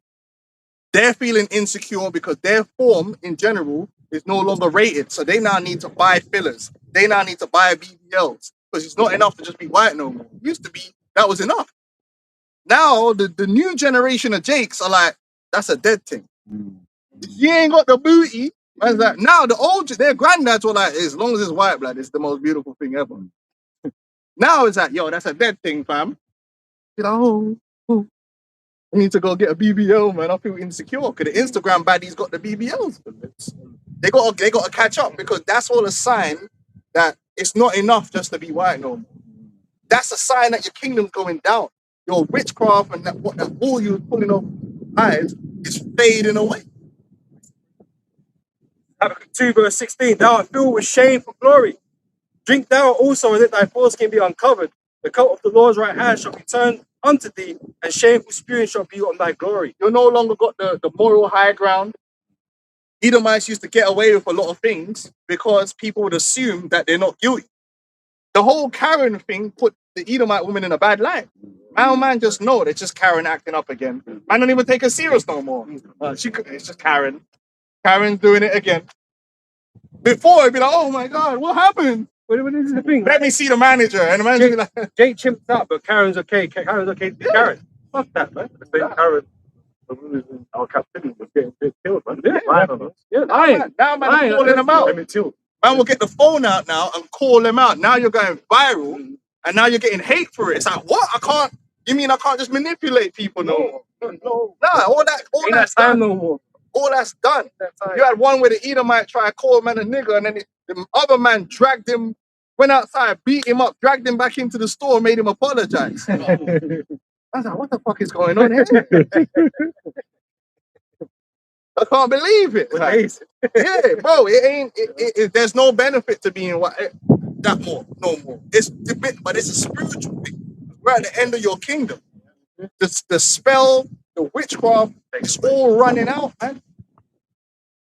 They're feeling insecure because their form in general is no longer rated. So they now need to buy fillers. They now need to buy BBLs. Because it's not enough to just be white no more. It used to be, that was enough. Now, the new generation of Jakes are like, that's a dead thing. You ain't got the booty. Man's like, now the old, their granddads were like, as long as it's white blood, it's the most beautiful thing ever. Now it's like, yo, that's a dead thing, fam. You know, I need to go get a BBL, man. I feel insecure because the Instagram baddies got the BBLs. They got to catch up because that's all a sign that it's not enough just to be white no more. That's a sign that your kingdom's going down. Your witchcraft and that all you pulling off eyes is fading away. Habakkuk 2 verse 16, thou art filled with shame for glory. Drink thou also, and let thy foreskin be uncovered. The coat of the Lord's right hand shall be turned unto thee, and shameful spewing shall be on thy glory. You no longer got the moral high ground. Edomites used to get away with a lot of things because people would assume that they're not guilty. The whole Karen thing put the Edomite woman in a bad light. Man just know they're just Karen acting up again. Man don't even take her serious no more. It's just Karen. Karen's doing it again. Before it'd be like, oh my God, what happened? But this is the thing. Let me see the manager. And the manager be like, Jake chimped out, but Karen's okay. Karen's okay to be Karen. Fuck that, man. The same Karen who was in our captivity was getting killed, man. Yeah. Lying on us. Yeah, now man is calling them out. Emmett Till. Man will get the phone out now and call them out. Now you're going viral and now you're getting hate for it. It's like, what? You mean I can't just manipulate people no more? No. Nah, all that's time done. no more. All that's done. You had one where the Edomite tried to call man a nigga and then the other man dragged him, went outside, beat him up, dragged him back into the store and made him apologize. I was like, what the fuck is going on here? I can't believe it. Like, yeah, bro, there's no benefit to being that more, no more. It's a bit, but it's a spiritual thing. We're at the end of your kingdom. The spell, the witchcraft, it's all running out, man.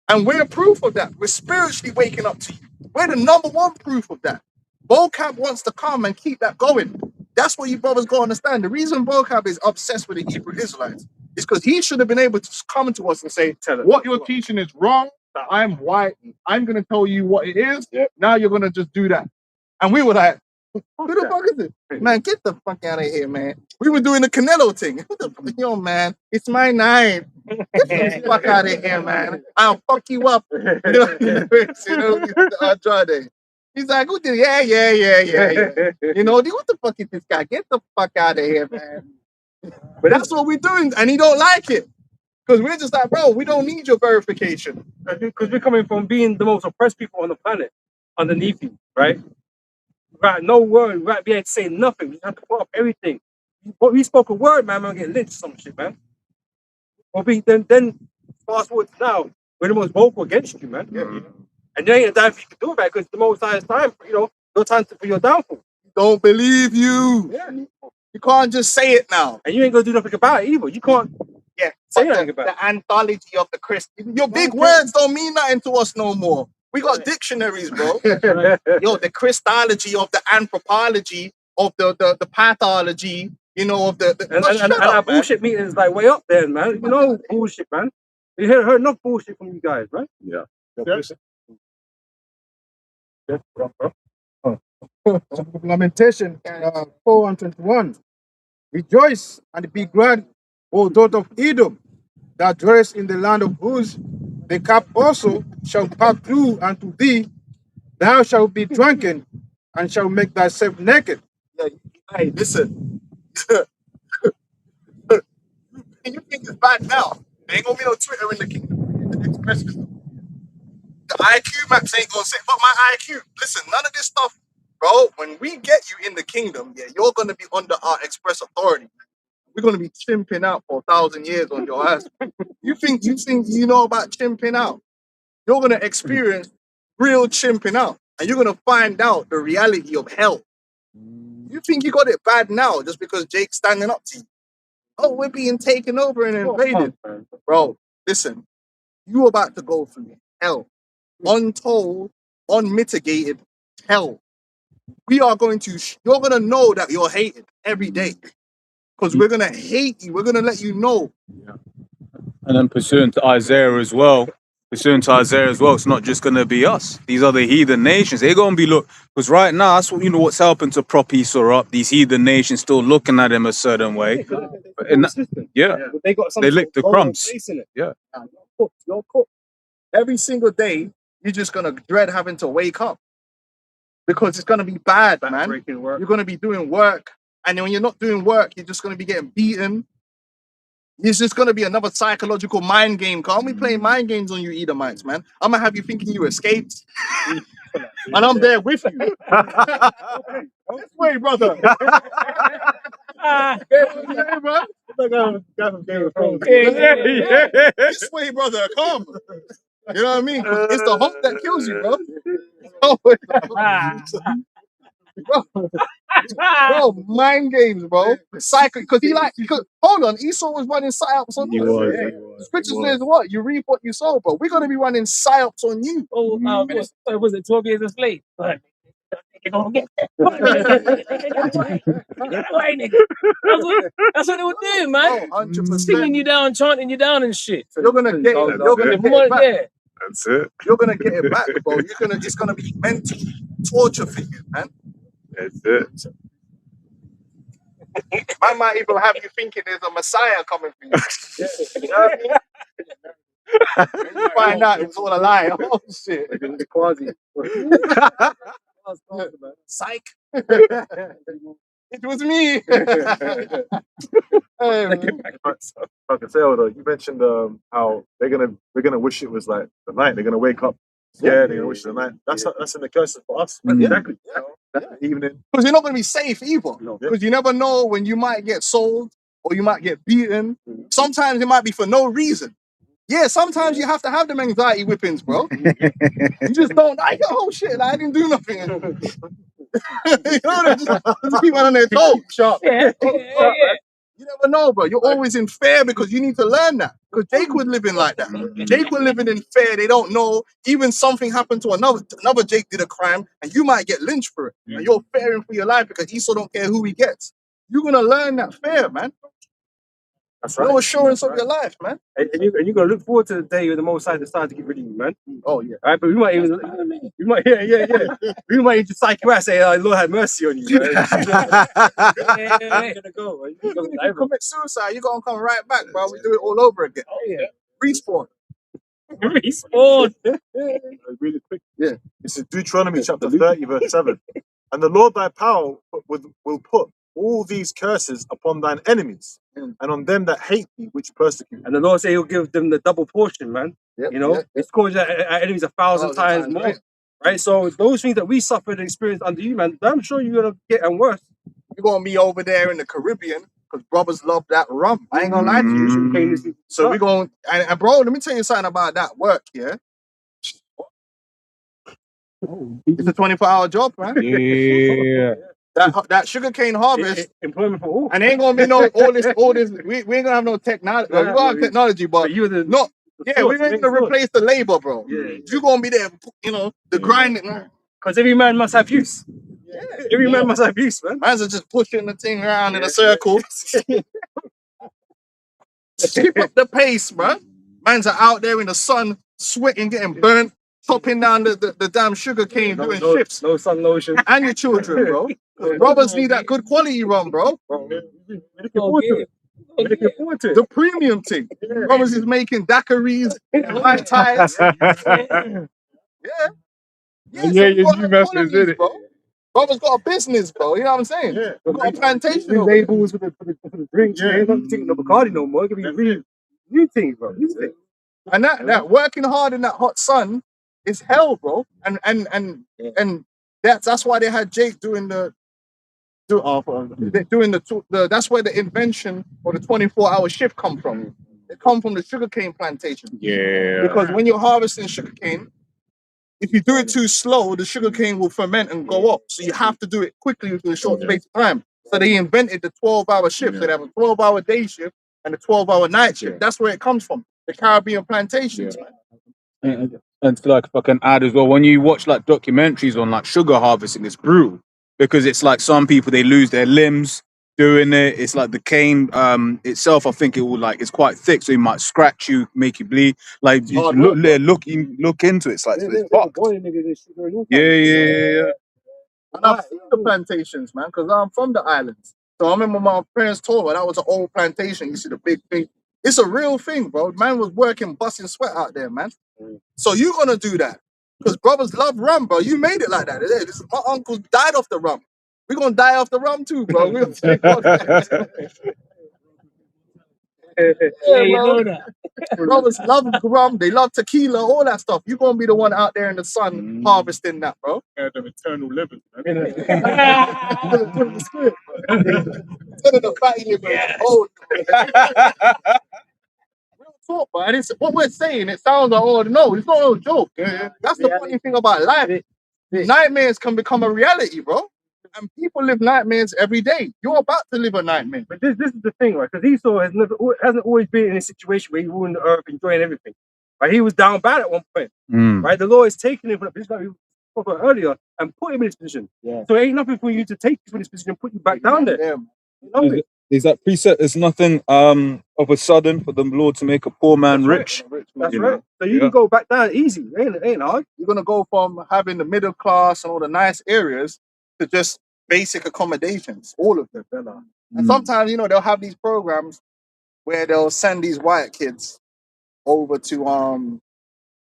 And we're proof of that. We're spiritually waking up to you. We're the number one proof of that. Vocab wants to come and keep that going. That's what you brothers got to understand. The reason Vocab is obsessed with the Hebrew Israelites is because he should have been able to come to us and say, what you're teaching is wrong, that I'm white, I'm going to tell you what it is, now you're going to just do that. And we were like, who the fuck is it? Man, get the fuck out of here, man. We were doing the Canelo thing. Who the fuck, yo, man, it's my night. Get the fuck out of here, man. I'll fuck you up. Andrade. He's like, who did? Yeah. You know, what the fuck is this guy? Get the fuck out of here, man. But that's what we're doing, and he don't like it. Because we're just like, bro, we don't need your verification. Because we're coming from being the most oppressed people on the planet underneath you, right? Right, no word, we right be able to say nothing. We have to put up everything. But we spoke a word, man, we're getting lynched or some shit, man. Or then fast forward to now, we're the most vocal against you, man. And there ain't a damn thing you can do about it because the most highest time, your time for your downfall. Don't believe you. Yeah. You can't just say it now. And you ain't gonna do nothing about it either. You can't say nothing about it. The anthology of the Christian. Your big words don't mean nothing to us no more. We got dictionaries, bro. Yo, the Christology of the anthropology of the pathology, you know, of the And shut our up, man. bullshit meeting is like way up there, man. You know, bullshit, man. You heard enough bullshit from you guys, right? Yeah. Lamentation 4:21. Rejoice and be glad, O daughter of Edom, that dwellest in the land of Uz. The cup also shall pass through unto thee. Thou shalt be drunken and shalt make thyself naked. Yeah, hey, listen. You think it's bad now? There ain't gonna be no Twitter in the kingdom. Express yourself. The IQ maps ain't gonna say, but my IQ. Listen, none of this stuff, bro. When we get you in the kingdom, yeah, you're gonna be under our express authority. We're gonna be chimping out for 1,000 years on your ass. You think you know about chimping out? You're gonna experience real chimping out, and you're gonna find out the reality of hell. You think you got it bad now just because Jake's standing up to you? Oh, we're being taken over and invaded, bro. Listen, you about to go through hell, untold, unmitigated hell. We are going to. You're gonna know that you're hated every day. Because we're gonna hate you. We're gonna let you know. And then pursuant to Isaiah as well, it's not just going to be us. These other heathen nations, they're going to be because right now, that's what, what's helping to prop Esau up. These heathen nations still looking at him a certain way. They got They lick the crumbs. In it. Yeah. You're cooked. Every single day, you're just gonna dread having to wake up. Because it's gonna be bad, man. You're gonna be doing work, and then when you're not doing work, you're just gonna be getting beaten. It's just gonna be another psychological mind game. Can't we play mind games on you Edomites, man? I'm gonna have you thinking you escaped. And I'm there with you. This way, brother. This way, brother. Come. You know what I mean? It's the hope that kills you, bro. Bro, mind games, bro. Cycle, because hold on, Esau was running psyops on us. Scripture says what? You reap what you sow, bro. We're gonna be running psyops on you. Oh, was it 12 years a slave? You're gonna get that. That's what they were doing, man. 100%. Singing you down, chanting you down and shit. You're gonna get it. You're gonna get it back. Yeah. That's it. You're gonna get it back, bro. It's gonna be mental torture for you, man. That's it. I might even have you thinking there's a Messiah coming for you. You know what I mean? And you find out it was all a lie. Oh shit. Psych. It was me. I can say, though, you mentioned how we're gonna wish it was like the night. They're gonna wake up scared. They're gonna wish the night. That's in the curses for us. Exactly. That's the evening. Because you're not gonna be safe either. Because you never know when you might get sold or you might get beaten. Sometimes it might be for no reason. Yeah, sometimes you have to have them anxiety whippings, bro. You just don't. Oh shit! I didn't do nothing. You know, just keep on their toes. Sharp. You never know, bro. You're always in fear because you need to learn that. Because Jake was living like that. Jake was living in fear. They don't know. Even something happened to another Jake did a crime, and you might get lynched for it. And you're fearing for your life because Esau don't care who he gets. You're gonna learn that fear, man. That's right. No assurance of your life, man. And you're gonna look forward to the day when the Most High decides to get rid of you, man. Oh yeah. All right, but we might even, we might just psych you out and say, Lord have mercy on you. Right? If you commit suicide, you're gonna come right back, bro. We do it all over again. Oh yeah. Respawn. Respawn. Really quick. Yeah. This is Deuteronomy chapter 30, verse 7. And the Lord thy power will put all these curses upon thine enemies and on them that hate thee, which persecute. And the Lord say He'll give them the double portion, man. Yep, You know, yep. it's caused our enemies 1,000 times more. right? Right? So those things that we suffered and experienced under you, man, I'm sure you're gonna get and worse. You're gonna be over there in the Caribbean because brothers love that rum. I ain't gonna lie to you. So we're going and bro, let me tell you something about that work, yeah. It's a 24-hour job, man. Yeah. That sugarcane harvest, Employment for all. and ain't gonna be all this. We ain't gonna have no technology. Well, we gonna have technology, but you're the not Yeah, we're going to replace the labor, bro. Yeah. You're going to be there, you know, the grinding. Because every man must have use. Yeah. Every man must have use, man. Man's are just pushing the thing around in a circle. Keep up the pace, bro. Man's are out there in the sun, sweating, getting burnt, chopping down the damn sugar cane, doing shifts. No sun lotion. And your children, bro. Brothers need that good quality rum, bro. We're looking forward to it. We're looking forward to it. The premium thing. Brothers is making daiquiris, high ties. Yeah. Yeah, so yeah, we got you messed with economies, it. bro. Brother's got a business, bro. You know what I'm saying? Yeah. We've got a plantation. New over labels for the drinks. Yeah. You're not taking the Bacardi no more. It could be really new things, bro. New things. And that working hard in that hot sun is hell, bro. And that's why they had Jake doing that's where the invention or the 24-hour shift come from. It come from the sugarcane plantation. Yeah. Because when you're harvesting sugarcane, if you do it too slow, the sugarcane will ferment and go up. So you have to do it quickly within a short space of time. So they invented the 12-hour shift. So they have a 12-hour day shift and a 12-hour night shift. That's where it comes from. The Caribbean plantations, man. And like, if I can add as well, when you watch like documentaries on like sugar harvesting, it's brutal because it's like some people they lose their limbs doing it. It's like the cane itself. I think it will like it's quite thick, so it might scratch you, make you bleed. Like you Hard look work, look into it. It's like it's fucked. Yeah. Yeah. And I've seen the plantations, man, because I'm from the islands. So I remember my parents told me that was an old plantation. You see the big thing. It's a real thing, bro. Man was working, busting sweat out there, man. So you're gonna do that. Because brothers love rum, bro. You made it like that. My uncle died off the rum. We're gonna die off the rum too, bro. We're gonna take Yeah, you know that. Brothers love rum, they love tequila, all that stuff. You're gonna be the one out there in the sun harvesting that, bro. Yeah, them eternal living. Instead of the fatty liver, old. Real talk, man. It's what we're saying. It sounds like, oh no, it's not no joke. That's the funny thing about life. Nightmares can become a reality, bro. And people live nightmares every day. You're about to live a nightmare. But this is the thing, right? Because Esau hasn't always been in a situation where he ruling the earth, enjoying everything. Right? He was down bad at one point. Right? The Lord is taking him from the position that we spoke about earlier and put him in this position. Yeah. So it ain't nothing for you to take you from this position and put you back down there. Yeah. Nothing. Is that preset? There's nothing of a sudden for the Lord to make a poor man rich. That's You right. know? So you can go back down easy. It ain't hard. You're gonna go from having the middle class and all the nice areas to just basic accommodations, all of them. And sometimes, you know, they'll have these programs where they'll send these white kids over to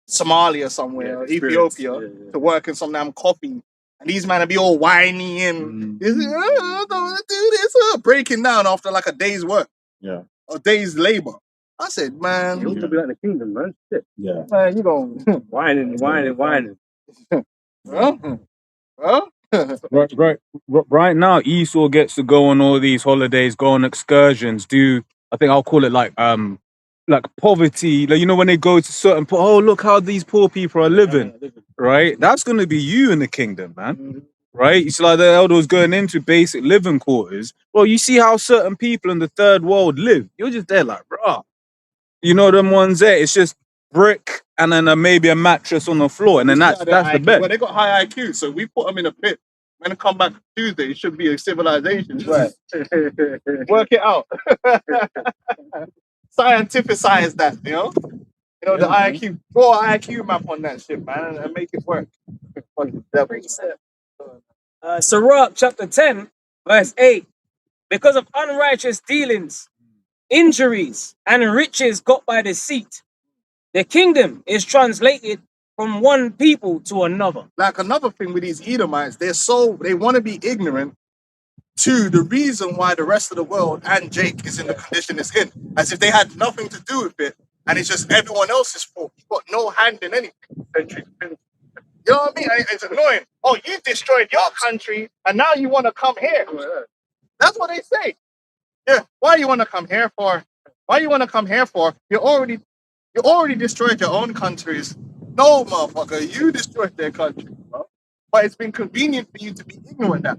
Somalia somewhere, or Ethiopia, to work in some damn coffee. And these men will be all whiny and I don't want to do this, breaking down after like a day's work. Yeah. A day's labor. I said, You man, want to be like the kingdom, man. Shit. Yeah. man, you going Whining. huh? Right now, Esau gets to go on all these holidays, go on excursions, do I think I'll call it like poverty. Like, you know, when they go to certain oh, look how these poor people are living. Right? That's gonna be you in the kingdom, man. Right? It's like the elders going into basic living quarters. Well, you see how certain people in the third world live. You're just there like, bruh. You know them ones there, it's just brick and then maybe a mattress on the floor, and then that's the IQ. bed. Well, they got high IQ, so we put them in a pit. When they come back Tuesday, it should be a civilization. Right. Work it out. Scientificize that, you know? You know, the IQ, draw an IQ map on that shit, man, and make it work. Fucking devils. Sirach chapter 10, verse 8. Because of unrighteous dealings, injuries, and riches got by deceit, the kingdom is translated from one people to another. Like another thing with these Edomites, they want to be ignorant to the reason why the rest of the world and Jake is in the condition it's in, as if they had nothing to do with it, and it's just everyone else's fault. You've got no hand in anything. You know what I mean? It's annoying. Oh, you destroyed your country, and now you want to come here. That's what they say. Yeah, why you want to come here for? Why you want to come here for? You already destroyed your own countries. No, motherfucker, you destroyed their country, bro. But it's been convenient for you to be ignorant of that.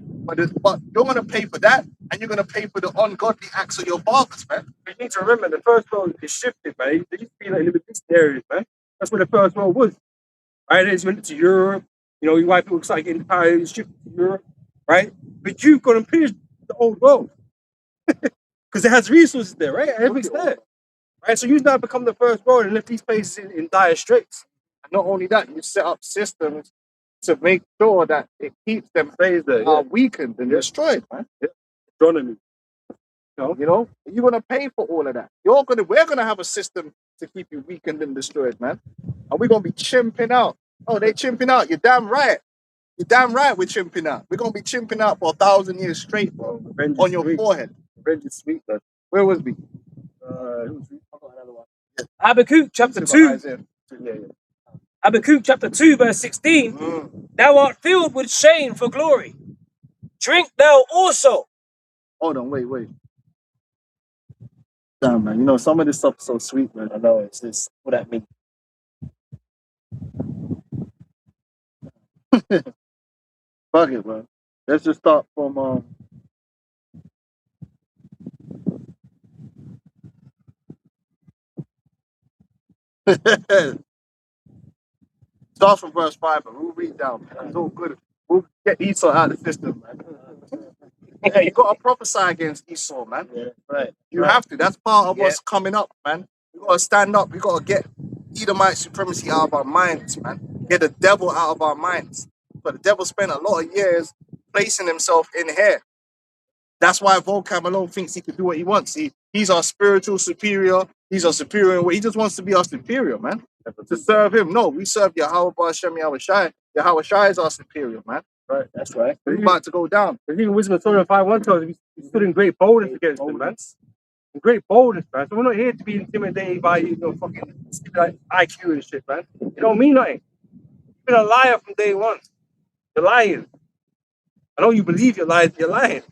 But you're gonna pay for that and you're gonna pay for the ungodly acts of your fathers, man. You need to remember the first world is shifted, man. There used to be like little distant areas, man. That's where the first world was. Right? Then it's went to Europe. You know, white people started getting power, it's shifted to Europe, right? But you've got to pillage the old world because it has resources there, right? Everything's there, right? So you now become the first world and left these places in dire straits. And not only that, you set up systems to make sure that it keeps them Stays there, weakened and destroyed, man. Astronomy. You know, you're gonna pay for all of that. We're gonna have a system to keep you weakened and destroyed, man. And we're gonna be chimping out. Oh, they chimping out. You're damn right. You're damn right. We're chimping out. We're gonna be chimping out for 1,000 years straight, bro. Revenge is On your sweet. forehead. Revenge is sweet, man. Where was we? Habakkuk chapter 2. Habakkuk chapter 2, verse 16. Thou art filled with shame for glory. Drink thou also. Hold on, wait. Damn, man. You know, some of this stuff is so sweet, man. I know, it's this. What that mean? Fuck it, bro. Let's just start from start from verse 5, but we'll read down, man. It's all good. We'll get Esau out of the system, man. Yeah, you gotta prophesy against Esau, man. Yeah, right. You have to. That's part of what's coming up, man. We gotta stand up. We gotta get Edomite supremacy out of our minds, man. Get the devil out of our minds. But the devil spent a lot of years placing himself in here. That's why Volcam alone thinks he can do what he wants. He's our spiritual superior. He's our superior in what he just wants to be our superior, man. To serve him. No, we serve Yahweh Hashem Yahweh Shai. Yahweh Shai is our superior, man. Right, that's right. We're about to go down. There's even Wisdom of Torah 5:1 tells us we stood in great boldness against them, man. In great boldness, man. So we're not here to be intimidated by fucking like IQ and shit, man. It don't mean nothing. You've been a liar from day one. You're lying. I know you believe you're lying. You're lying.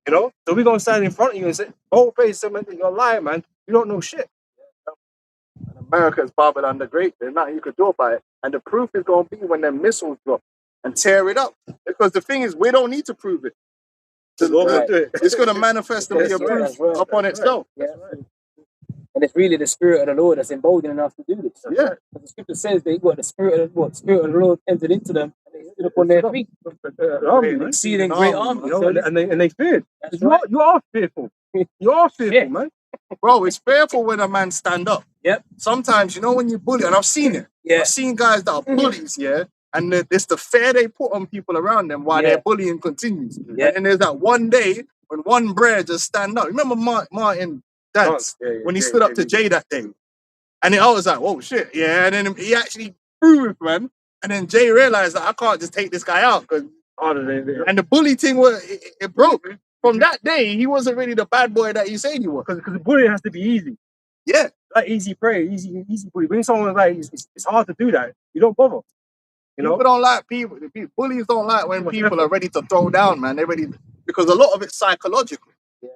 You know, so we're gonna stand in front of you and say, "Bold face, someone, you're lying, man. You don't know shit." America is Babylon the Great. There's nothing you could do about it. And the proof is going to be when them missiles drop and tear it up. Because the thing is, we don't need to prove it. It's going to manifest and be a proof upon itself. Yeah. And it's really the Spirit of the Lord that's emboldened enough to do this. Yeah. But the scripture says they got the Spirit of the Lord entered into them and they stood upon their feet. Exceeding great army. You know, and they feared. That's right. You are fearful. You are fearful, man. Bro, it's fearful when a man stand up. Yep. Sometimes, you know, when you bully, and I've seen it. Yeah. I've seen guys that are bullies, yeah, and it's the fear they put on people around them while their bullying continues. Yeah. And then there's that one day when one brer just stand up. Remember Martin Dance when he stood up to Jay that day? And then I was like, whoa, shit, yeah. And then he actually proved, man. And then Jay realized that I can't just take this guy out. And the bully thing, it broke. From that day, he wasn't really the bad boy that he said he was. Because the bullying has to be easy. Yeah. Like easy prey, easy bully. When someone's like, it's hard to do that. You don't bother. You know? People don't like people. Bullies don't like when people are ready to throw down, man. They're ready because a lot of it's psychological. Yeah.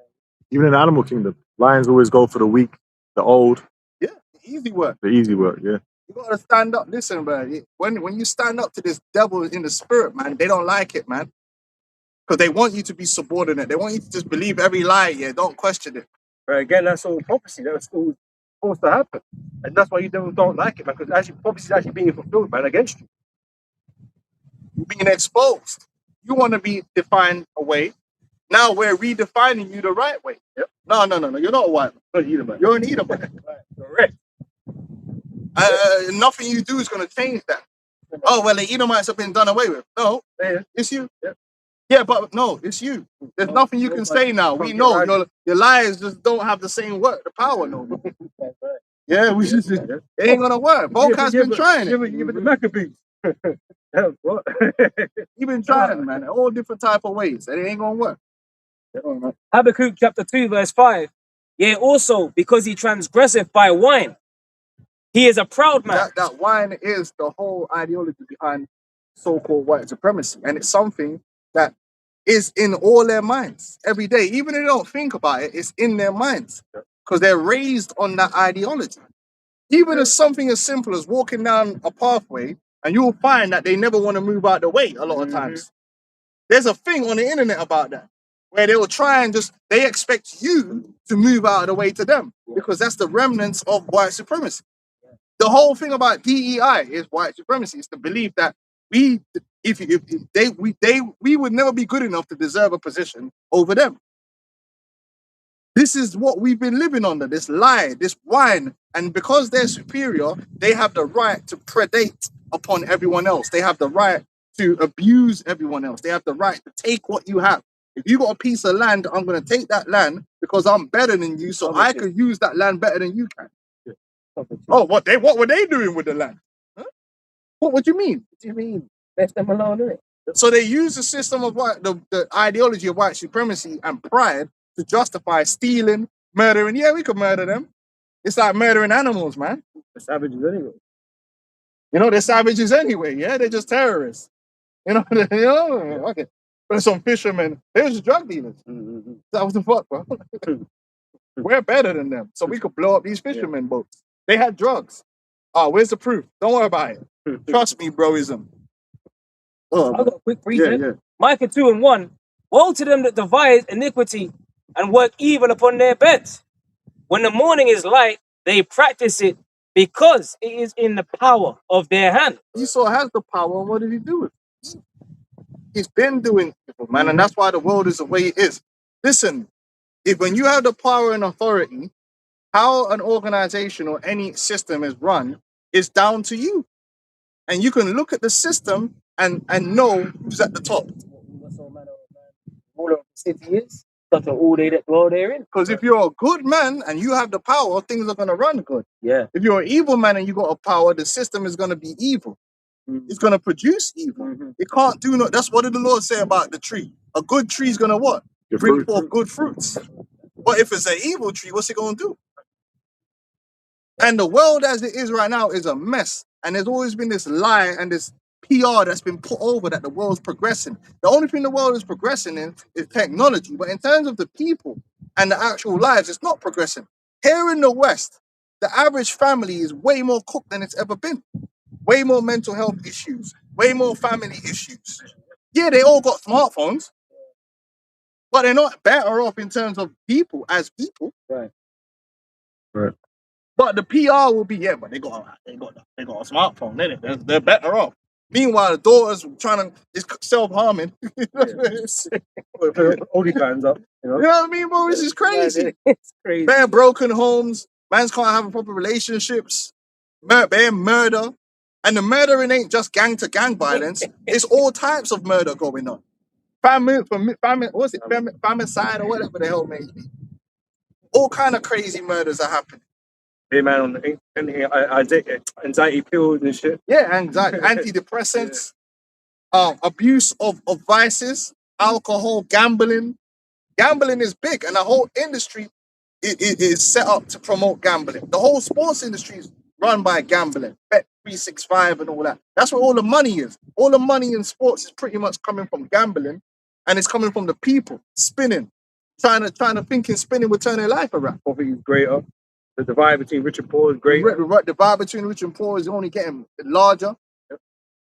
Even in the animal kingdom, lions always go for the weak, the old. Yeah, the easy work. The easy work, yeah. You gotta stand up. Listen, man. When you stand up to this devil in the spirit, man, they don't like it, man. Because they want you to be subordinate. They want you to just believe every lie, yeah. Don't question it. But again, that's all prophecy. That's all supposed to happen. And that's why you don't like it, man. Because actually prophecy is actually being fulfilled, man, against you. You're being exposed. You want to be defined a way. Now we're redefining you the right way. Yep. No. You're not a white man. You're an Edomite. Right. Correct. Nothing you do is going to change that. Oh, well, the Edomites have been done away with. No, it's you. Yeah, but no, it's you. There's nothing you can say now. We know your lies just don't have the same work, the power no more. Yeah, it ain't going to work. Volcan's been trying it. Give it the Maccabees. What? You've been trying, man, in all different type of ways, and it ain't going to work. Habakkuk chapter 2, verse 5. Yea, also, because he transgresseth by wine, he is a proud man. That wine is the whole ideology behind so-called white supremacy, and it's something that is in all their minds every day. Even if they don't think about it, it's in their minds because they're raised on that ideology. Even as something as simple as walking down a pathway, and you'll find that they never want to move out the way a lot of times. There's a thing on the internet about that. where they will try and they expect you to move out of the way to them because that's the remnants of white supremacy. The whole thing about DEI is white supremacy. It's the belief that we would never be good enough to deserve a position over them. This is what we've been living under, this lie, this whine. And because they're superior, they have the right to predate upon everyone else. They have the right to abuse everyone else. They have the right to take what you have. If you got a piece of land, I'm going to take that land because I'm better than you, so I can use that land better than you can. Oh, what were they doing with the land? Huh? What do you mean? What do you mean? Left them alone, innit? So they use the system of the ideology of white supremacy and pride to justify stealing, murdering. Yeah, we could murder them. It's like murdering animals, man. The savages anyway. You know, they're savages anyway. Yeah, they're just terrorists. You know, okay. But some fishermen, they're just drug dealers. Mm-hmm. That was the fuck, bro. We're better than them, so we could blow up these fishermen boats. They had drugs. Oh, where's the proof? Don't worry about it. Trust me, broism. I've got a quick reason. Yeah. Micah 2:1. Woe to them that devise iniquity and work evil upon their beds. When the morning is light, they practice it because it is in the power of their hand. Esau has the power, and what did he do with it? He's been doing evil, man, and that's why the world is the way it is. Listen, when you have the power and authority, how an organization or any system is run is down to you. And you can look at the system and know who's at the top. All of the city is. That's all they that dwell therein. Because if you're a good man and you have the power, things are going to run good. Yeah. If you're an evil man and you got a power, the system is going to be evil. It's going to produce evil. It can't do no. That's what did the Lord say about the tree? A good tree is going to what? Bring forth good fruits. But if it's an evil tree, what's it going to do? And the world as it is right now is a mess. And there's always been this lie and this PR that's been put over that the world's progressing. The only thing the world is progressing in is technology. But in terms of the people and the actual lives, it's not progressing. Here in the West, the average family is way more cooked than it's ever been. Way more mental health issues. Way more family issues. Yeah, they all got smartphones. But they're not better off in terms of people as people. Right. But the PR will be, but they got a smartphone, innit? They're better off. Meanwhile, the daughters trying to self-harming. OnlyFans up, you know? You know what I mean, bro? This is crazy. It's crazy. Bare broken homes. Mans can't have proper relationships. Bare murder. And the murdering ain't just gang-to-gang violence. It's all types of murder going on. Famicide or whatever the hell it may be. All kind of crazy murders are happening. Hey man, on anxiety pills and shit. Yeah, anxiety, antidepressants, abuse of vices, alcohol, gambling. Gambling is big, and the whole industry is set up to promote gambling. The whole sports industry is run by gambling, Bet365 and all that. That's where all the money is. All the money in sports is pretty much coming from gambling, and it's coming from the people spinning, trying to think and spinning will turn their life around. Poverty is greater. The divide between rich and poor is greater. The divide between rich and poor is only getting larger.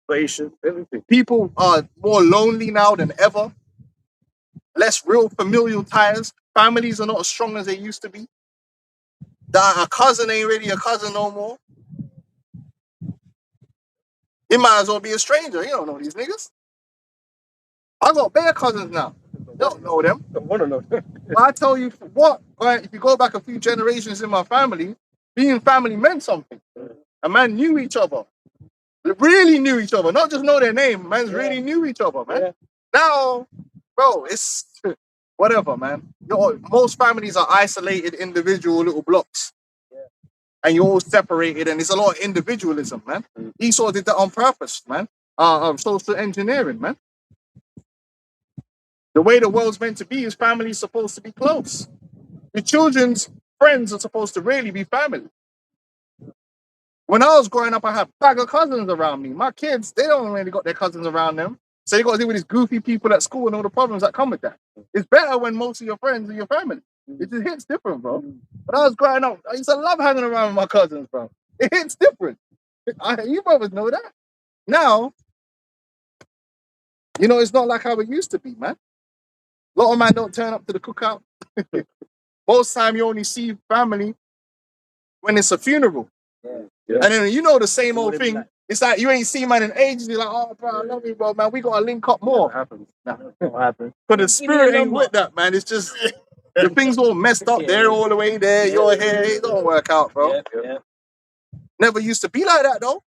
Inflation, everything. People are more lonely now than ever. Less real familial ties. Families are not as strong as they used to be. A cousin ain't really a cousin no more. He might as well be a stranger. You don't know these niggas. I got bare cousins now. Don't know them. Don't want to know. But I tell you what, right, if you go back a few generations in my family, being family meant something. A man knew each other. They really knew each other. Not just know their name. Man really knew each other, man. Yeah. Now, bro, it's whatever, man. Most families are isolated individual little blocks. Yeah. And you're all separated, and it's a lot of individualism, man. Esau did that on purpose, man. Social engineering, man. The way the world's meant to be is family's supposed to be close. The children's friends are supposed to really be family. When I was growing up, I had a bag of cousins around me. My kids, they don't really got their cousins around them. So you got to deal with these goofy people at school and all the problems that come with that. It's better when most of your friends are your family. It just hits different, bro. When I was growing up, I used to love hanging around with my cousins, bro. It hits different. You brothers know that. Now, it's not like how it used to be, man. A lot of man don't turn up to the cookout. Most time you only see family when it's a funeral. Yeah. And then you know the same All old in thing. black. It's like you ain't seen man in ages. You're like, oh bro, I love you, bro, man. We gotta link up more. What happens? What happens? But the Give me spirit your ain't number. with that, man. It's just the things all messed up. Yeah. They're all the way there. Yeah. You're here. It don't work out, bro. Yeah. Never used to be like that though.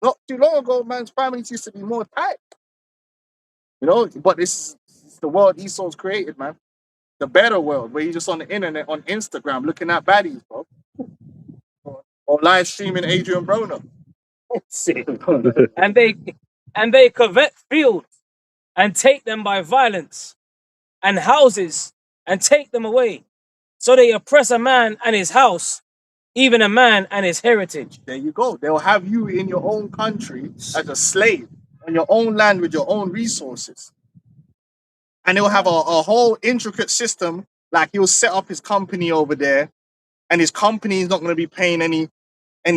Not too long ago, man's families used to be more tight. You know, but this is the world Esau's created, man. The better world where you're just on the internet, on Instagram, looking at baddies, bro. Or live streaming Adrian Broner. and they covet fields and take them by violence, and houses and take them away. So they oppress a man and his house, even a man and his heritage. There you go. They'll have you in your own country as a slave, on your own land with your own resources. And they'll have a whole intricate system. Like he'll set up his company over there, and his company is not going to be paying any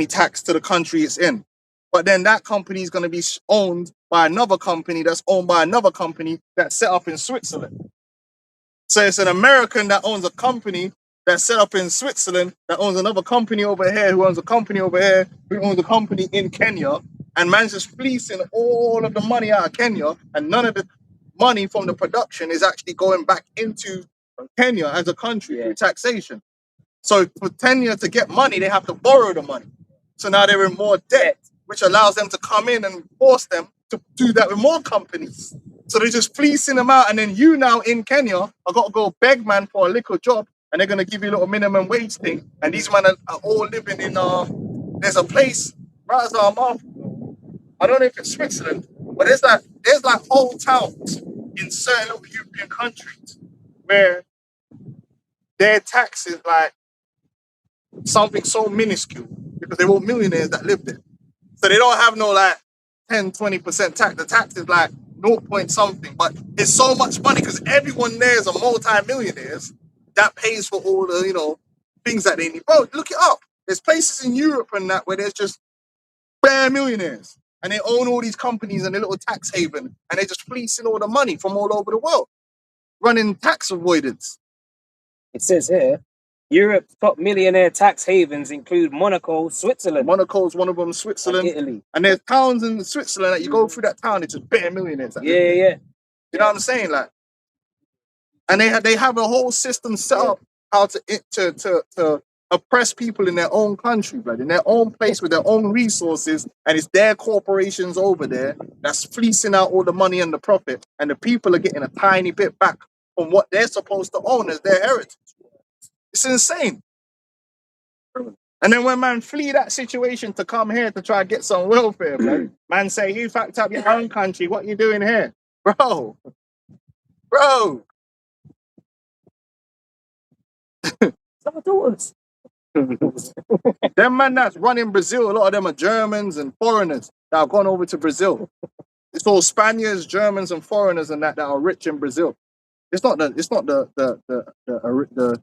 tax to the country it's in. But then that company is going to be owned by another company that's owned by another company that's set up in Switzerland. So it's an American that owns a company that's set up in Switzerland that owns another company over here who owns a company over here who owns a company in Kenya. And man's just fleecing all of the money out of Kenya, and none of the money from the production is actually going back into Kenya as a country through taxation. So for Kenya to get money, they have to borrow the money. So now they're in more debt, which allows them to come in and force them to do that with more companies. So they're just fleecing them out. And then you now in Kenya are got to go beg man for a little job, and they're going to give you a little minimum wage thing. And these men are all living in, there's a place, right as our mouth. I don't know if it's Switzerland, but there's like whole towns in certain little European countries where their tax is like something so minuscule because they're all millionaires that live there. So they don't have no like 10, 20% tax. The tax is like 0 point something, but it's so much money because everyone there is a multi-millionaires that pays for all the, things that they need. Bro, look it up. There's places in Europe and that where there's just bare millionaires and they own all these companies and a little tax haven and they're just fleecing all the money from all over the world, running tax avoidance. It says here, Europe's top millionaire tax havens include Monaco, Switzerland, Monaco's one of them, and Switzerland. Italy. And there's towns in Switzerland that you go through that town, it's just bare millionaires. That live there. Yeah. You know what I'm saying? Like, and they have a whole system set up how to oppress people in their own country, blood, in their own place with their own resources, and it's their corporations over there that's fleecing out all the money and the profit, and the people are getting a tiny bit back from what they're supposed to own as their heritage. It's insane. And then when man flee that situation to come here to try to get some welfare, man say, you fucked up your own country, what you doing here? Bro. Them man that's running Brazil, a lot of them are Germans and foreigners that have gone over to Brazil. It's all Spaniards, Germans, and foreigners and that are rich in Brazil. It's not the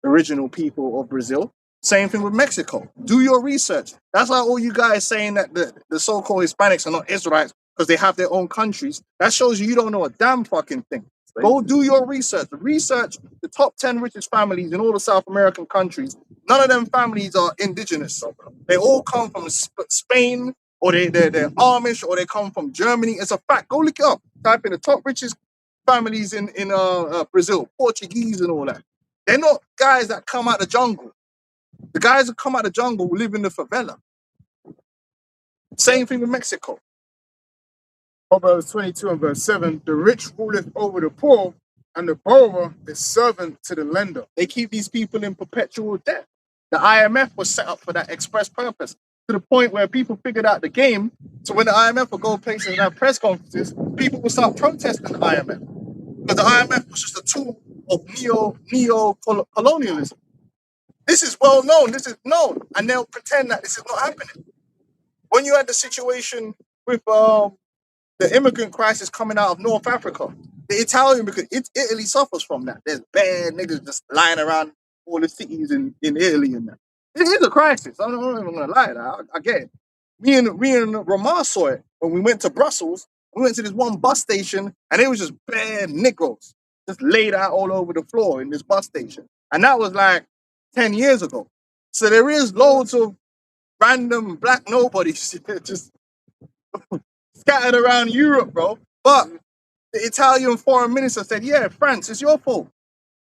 original people of Brazil. Same thing with Mexico. Do your research. That's why all you guys saying that the so-called Hispanics are not Israelites because they have their own countries. That shows you don't know a damn fucking thing. Go do your research. Research the top 10 richest families in all the South American countries. None of them families are indigenous. They all come from Spain, or they're Amish, or they come from Germany. It's a fact. Go look it up. Type in the top richest families in Brazil, Portuguese and all that. They're not guys that come out the jungle. The guys that come out the jungle live in the favela. Same thing with Mexico. Proverbs 22 and verse 7, the rich ruleth over the poor, and the borrower is servant to the lender. They keep these people in perpetual debt. The IMF was set up for that express purpose, to the point where people figured out the game. So when the IMF would go places and have press conferences, people would start protesting the IMF. Because the IMF was just a tool of neo-colonialism. This is well known, this is known, and they'll pretend that this is not happening. When you had the situation with the immigrant crisis coming out of North Africa, the Italian, because Italy suffers from that. There's bad niggas just lying around all the cities in Italy and that. It is a crisis. I'm not even gonna lie. I get it. Me and Ramar saw it when we went to Brussels. We went to this one bus station and it was just bad Negroes. just laid out all over the floor in this bus station. And that was like 10 years ago. So there is loads of random black nobodies just scattered around Europe, bro. But the Italian foreign minister said, yeah, France, it's your fault.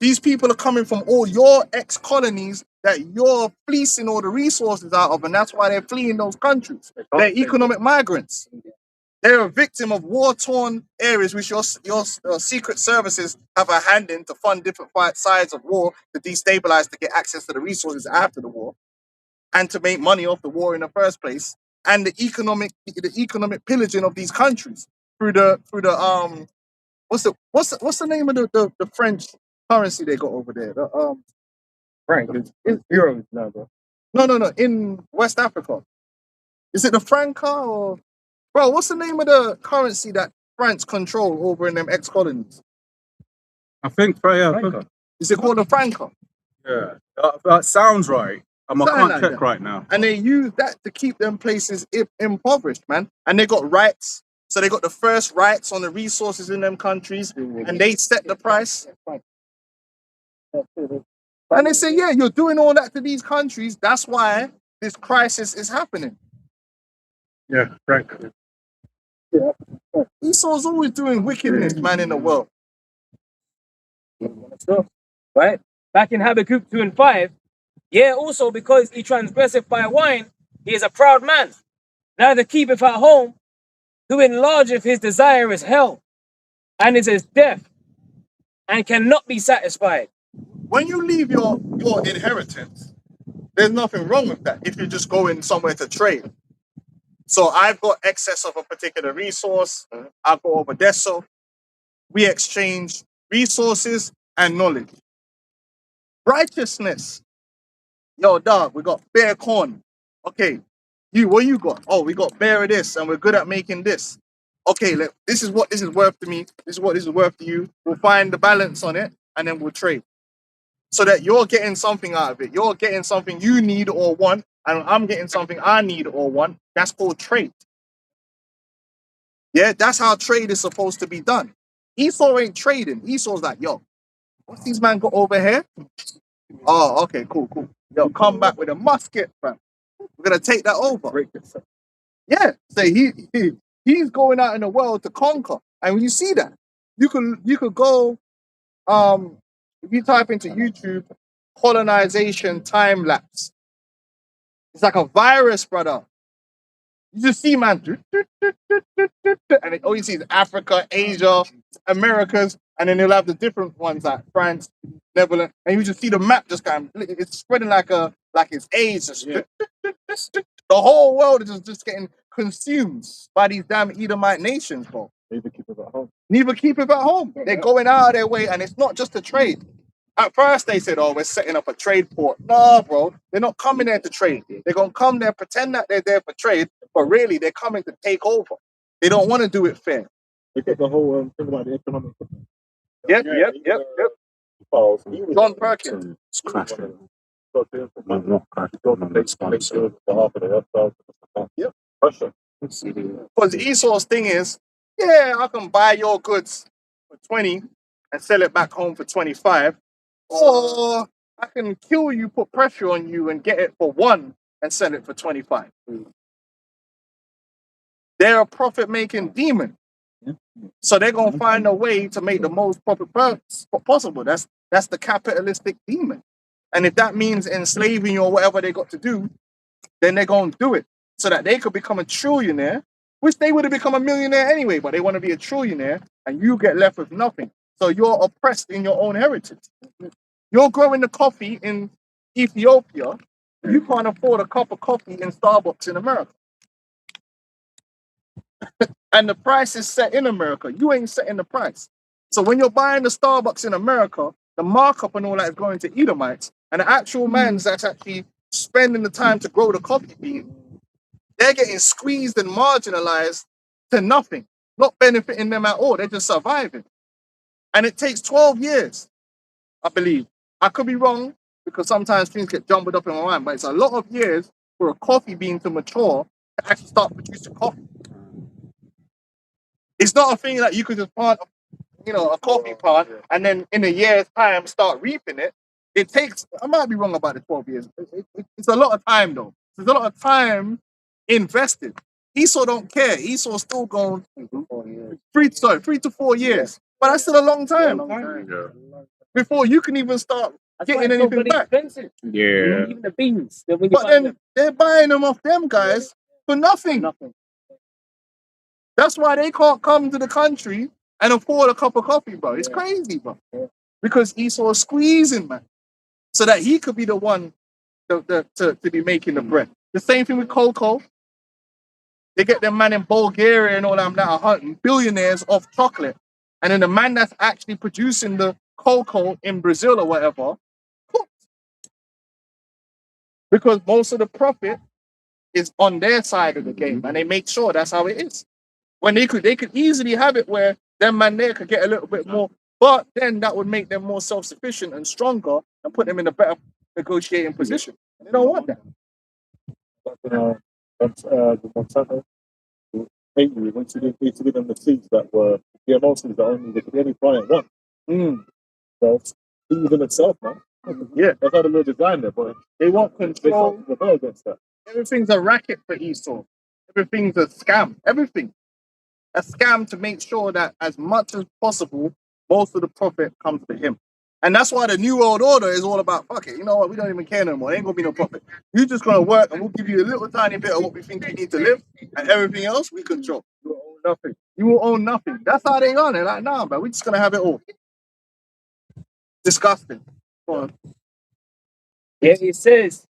These people are coming from all your ex-colonies that you're fleecing all the resources out of, and that's why they're fleeing those countries. They're economic migrants. They're a victim of war-torn areas which your secret services have a hand in to fund different sides of war to destabilize, to get access to the resources after the war, and to make money off the war in the first place, and the economic pillaging of these countries through the what's the name of the French currency they got over there? The Frank, it's euros now, bro. no, in West Africa. Is it the franca or bro? What's the name of the currency that France control over in them ex-colonies? I think, yeah, Franco. Is it called the franca? yeah, that sounds right. I Something can't like check that. right now. And they use that to keep them places impoverished, man. And they got rights. So they got the first rights on the resources in them countries, and they set the price. And they say, yeah, you're doing all that to these countries. That's why this crisis is happening. Yeah, Franco. Esau's always doing wickedness, man, in the world. Right? Back in Habakkuk 2 and 5, yeah, also because he transgresseth by wine, he is a proud man. Neither keepeth at home, who enlargeth his desire is hell, and is as death, and cannot be satisfied. When you leave your inheritance, there's nothing wrong with that if you're just going somewhere to trade. So I've got excess of a particular resource. I go over there, so we exchange resources and knowledge. Righteousness. Yo, dog, we got bare corn. Okay, what you got? Oh, we got bare of this, and we're good at making this. Okay, this is what this is worth to me. This is what this is worth to you. We'll find the balance on it, and then we'll trade. So that you're getting something out of it. You're getting something you need or want, and I'm getting something I need or want. That's called trade. Yeah, that's how trade is supposed to be done. Esau ain't trading. Esau's like, yo, what's these man got over here? Oh, okay, cool. Yo, come back with a musket, fam. We're gonna take that over. Yeah, so he's going out in the world to conquer. And when you see that, you could go if you type into YouTube colonization time lapse. It's like a virus, brother. You just see, man, and all you see is Africa, Asia, Americas, and then they'll have the different ones like France, Netherlands, and you just see the map just kind of, it's spreading like it's AIDS. Just, the whole world is just getting consumed by these damn Edomite nations, bro. Neither keep it at home. Neither keep it at home. They're going out of their way, and it's not just a trade. At first, they said, oh, we're setting up a trade port. No, bro. They're not coming there to trade. They're going to come there, pretend that they're there for trade, but really, they're coming to take over. They don't want to do it fair. They got the whole thing about the economic. Yep. Files. John Perkins. It's crashing. Yep. Pressure. Because Esau's thing is, yeah, I can buy your goods for 20 and sell it back home for 25, or I can kill you, put pressure on you, and get it for 1 and sell it for 25. They're a profit-making demon. So they're going to find a way to make the most profit possible. That's the capitalistic demon. And if that means enslaving you or whatever they got to do, then they're going to do it so that they could become a trillionaire, which they would have become a millionaire anyway, but they want to be a trillionaire and you get left with nothing. So you're oppressed in your own heritage. You're growing the coffee in Ethiopia. You can't afford a cup of coffee in Starbucks in America. And the price is set in America. You ain't setting the price. So when you're buying the Starbucks in America, the markup and all that is going to Edomites. And the actual man's that's actually spending the time to grow the coffee bean, they're getting squeezed and marginalized to nothing, not benefiting them at all. They're just surviving. And it takes 12 years, I believe. I could be wrong because sometimes things get jumbled up in my mind, but it's a lot of years for a coffee bean to mature to actually start producing coffee. It's not a thing that you could just plant a coffee plant, and then in a year's time start reaping it. It takes. I might be wrong about the 12 years. It's a lot of time though. There's a lot of time invested. Esau don't care. Esau's still going 3 to 4 years, but that's still a long time before you can even start That's why getting it's so anything bloody back. expensive. Yeah. Even the beans. When you But buy then them, they're buying them off them guys for nothing. nothing. That's why they can't come to the country and afford a cup of coffee, bro. It's crazy, bro. Because Esau is squeezing, man, so that he could be the one to be making the bread. The same thing with cocoa. They get them man in Bulgaria and all them that are hunting billionaires off chocolate. And then the man that's actually producing the cocoa in Brazil or whatever, cooked. Because most of the profit is on their side of the game, and they make sure that's how it is. When they could easily have it where them man there could get a little bit more, but then that would make them more self-sufficient and stronger and put them in a better negotiating position. And they don't want that. The Monsanto, once you give them the seeds that were GMO seeds that the only client want. So even itself, man. Yeah, That's how the Lord designed it, but they want they control. can't rebel against that. Everything's a racket for Esau. Everything's a scam. Everything. A scam to make sure that as much as possible, most of the profit comes to him. And that's why the New World Order is all about, fuck it, you know what, we don't even care no more. There ain't gonna be no profit. You're just gonna work and we'll give you a little tiny bit of what we think you need to live, and everything else we control. You will own nothing. You will own nothing. That's how they are. They're like, nah, man, we're just gonna have it all. Disgusting. Go on. Yeah, it says,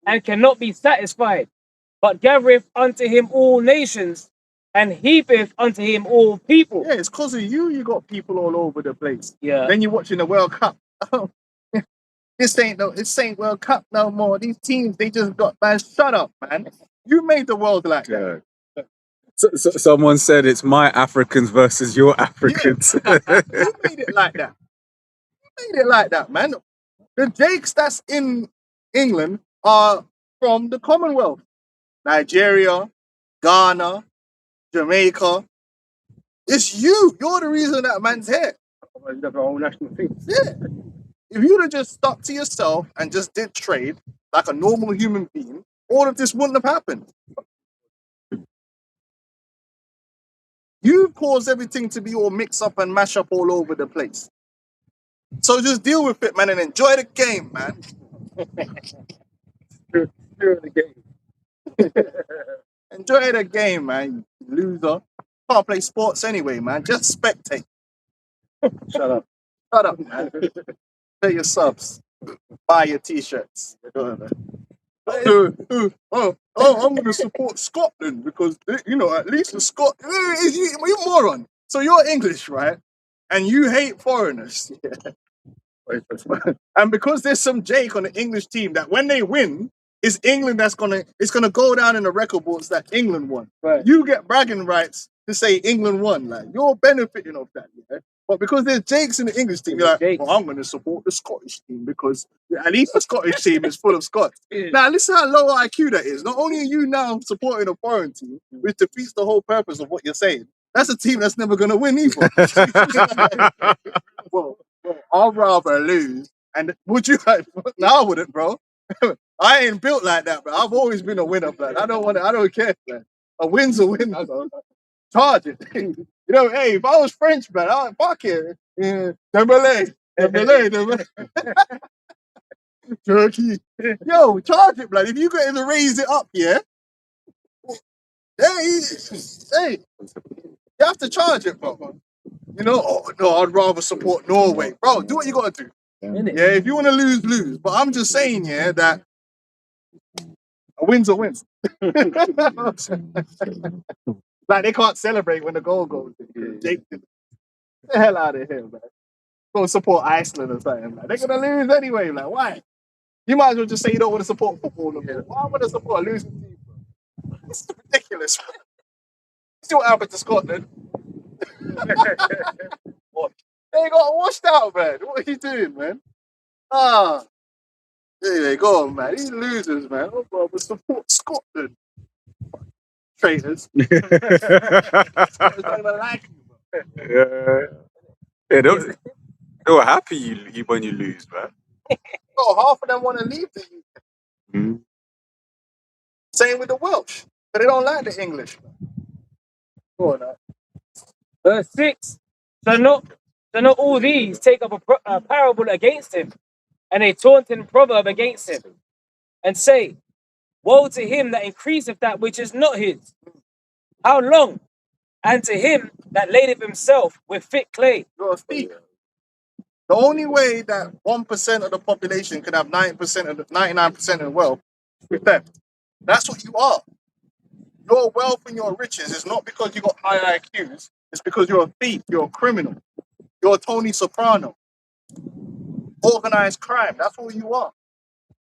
and cannot be satisfied, but gathereth unto him all nations, and heapeth unto him all people. Yeah, it's because of you got people all over the place. Yeah. Then you're watching the World Cup. Oh, this ain't World Cup no more. These teams, they just got, man, shut up, man. You made the world like that. So someone said it's my Africans versus your Africans. You made it like that. You made it like that, man. The Jakes that's in England are from the Commonwealth. Nigeria, Ghana, Jamaica. It's you. You're the reason that man's here. The whole national thing. Yeah. If you'd have just stuck to yourself and just did trade like a normal human being, all of this wouldn't have happened. You caused everything to be all mixed up and mash up all over the place. So just deal with it, man, and enjoy the game, man. During the game. Enjoy the game, man, you loser. Can't play sports anyway, man. Just spectate. Shut up. Shut up, man. Pay your subs. Buy your t-shirts. I'm going to support Scotland because, at least the you're a moron. So you're English, right? And you hate foreigners. And because there's some Jake on the English team that when they win, it's England it's gonna go down in the record books that England won. Right. You get bragging rights to say England won. Like you're benefiting off that, yeah. But because there's Jakes in the English team, you're like, well, I'm gonna support the Scottish team because at least the Scottish team is full of Scots. Now listen how low IQ that is. Not only are you now supporting a foreign team, which defeats the whole purpose of what you're saying, that's a team that's never gonna win either. well, I'd rather lose. And would you like? No, I wouldn't, bro. I ain't built like that, bro. I've always been a winner, man. I don't care, man. A win's a win. Charge it. Hey, if I was French, man, I'd fuck it. Dembele. Turkey. Yo, charge it, man. If you got to raise it up, yeah. Hey, you have to charge it, bro. Oh no, I'd rather support Norway, bro. Do what you gotta do. Yeah, if you want to lose. But I'm just saying, yeah, that a win's a win. Like they can't celebrate when the goal goes. Jake did. Get the hell out of here, man. Go support Iceland or something. Man. They're gonna lose anyway. Like why? You might as well just say you don't want to support football. Why would I support a losing team? Bro? This is ridiculous. Man. See what happened to Scotland? They got washed out, man. What are you doing, man? There they go, man. These losers, man. Oh, bro, support Scotland. traitors. yeah. It's not even like you, bro. Yeah, they were happy when you lose, man. Bro, half of them want to leave the UK. Mm. Same with the Welsh, but they don't like the English. Go on, Verse 6. So not all these take up a parable against him, and a taunting proverb against him, and say, woe to him that increaseth that which is not his. How long? And to him that ladeth himself with fit clay. You're a thief. The only way that 1% of the population can have 90% of the 99% of the wealth is with them. That's what you are. Your wealth and your riches is not because you got high IQs. It's because you're a thief. You're a criminal. You're a Tony Soprano. Organized crime. That's what you are.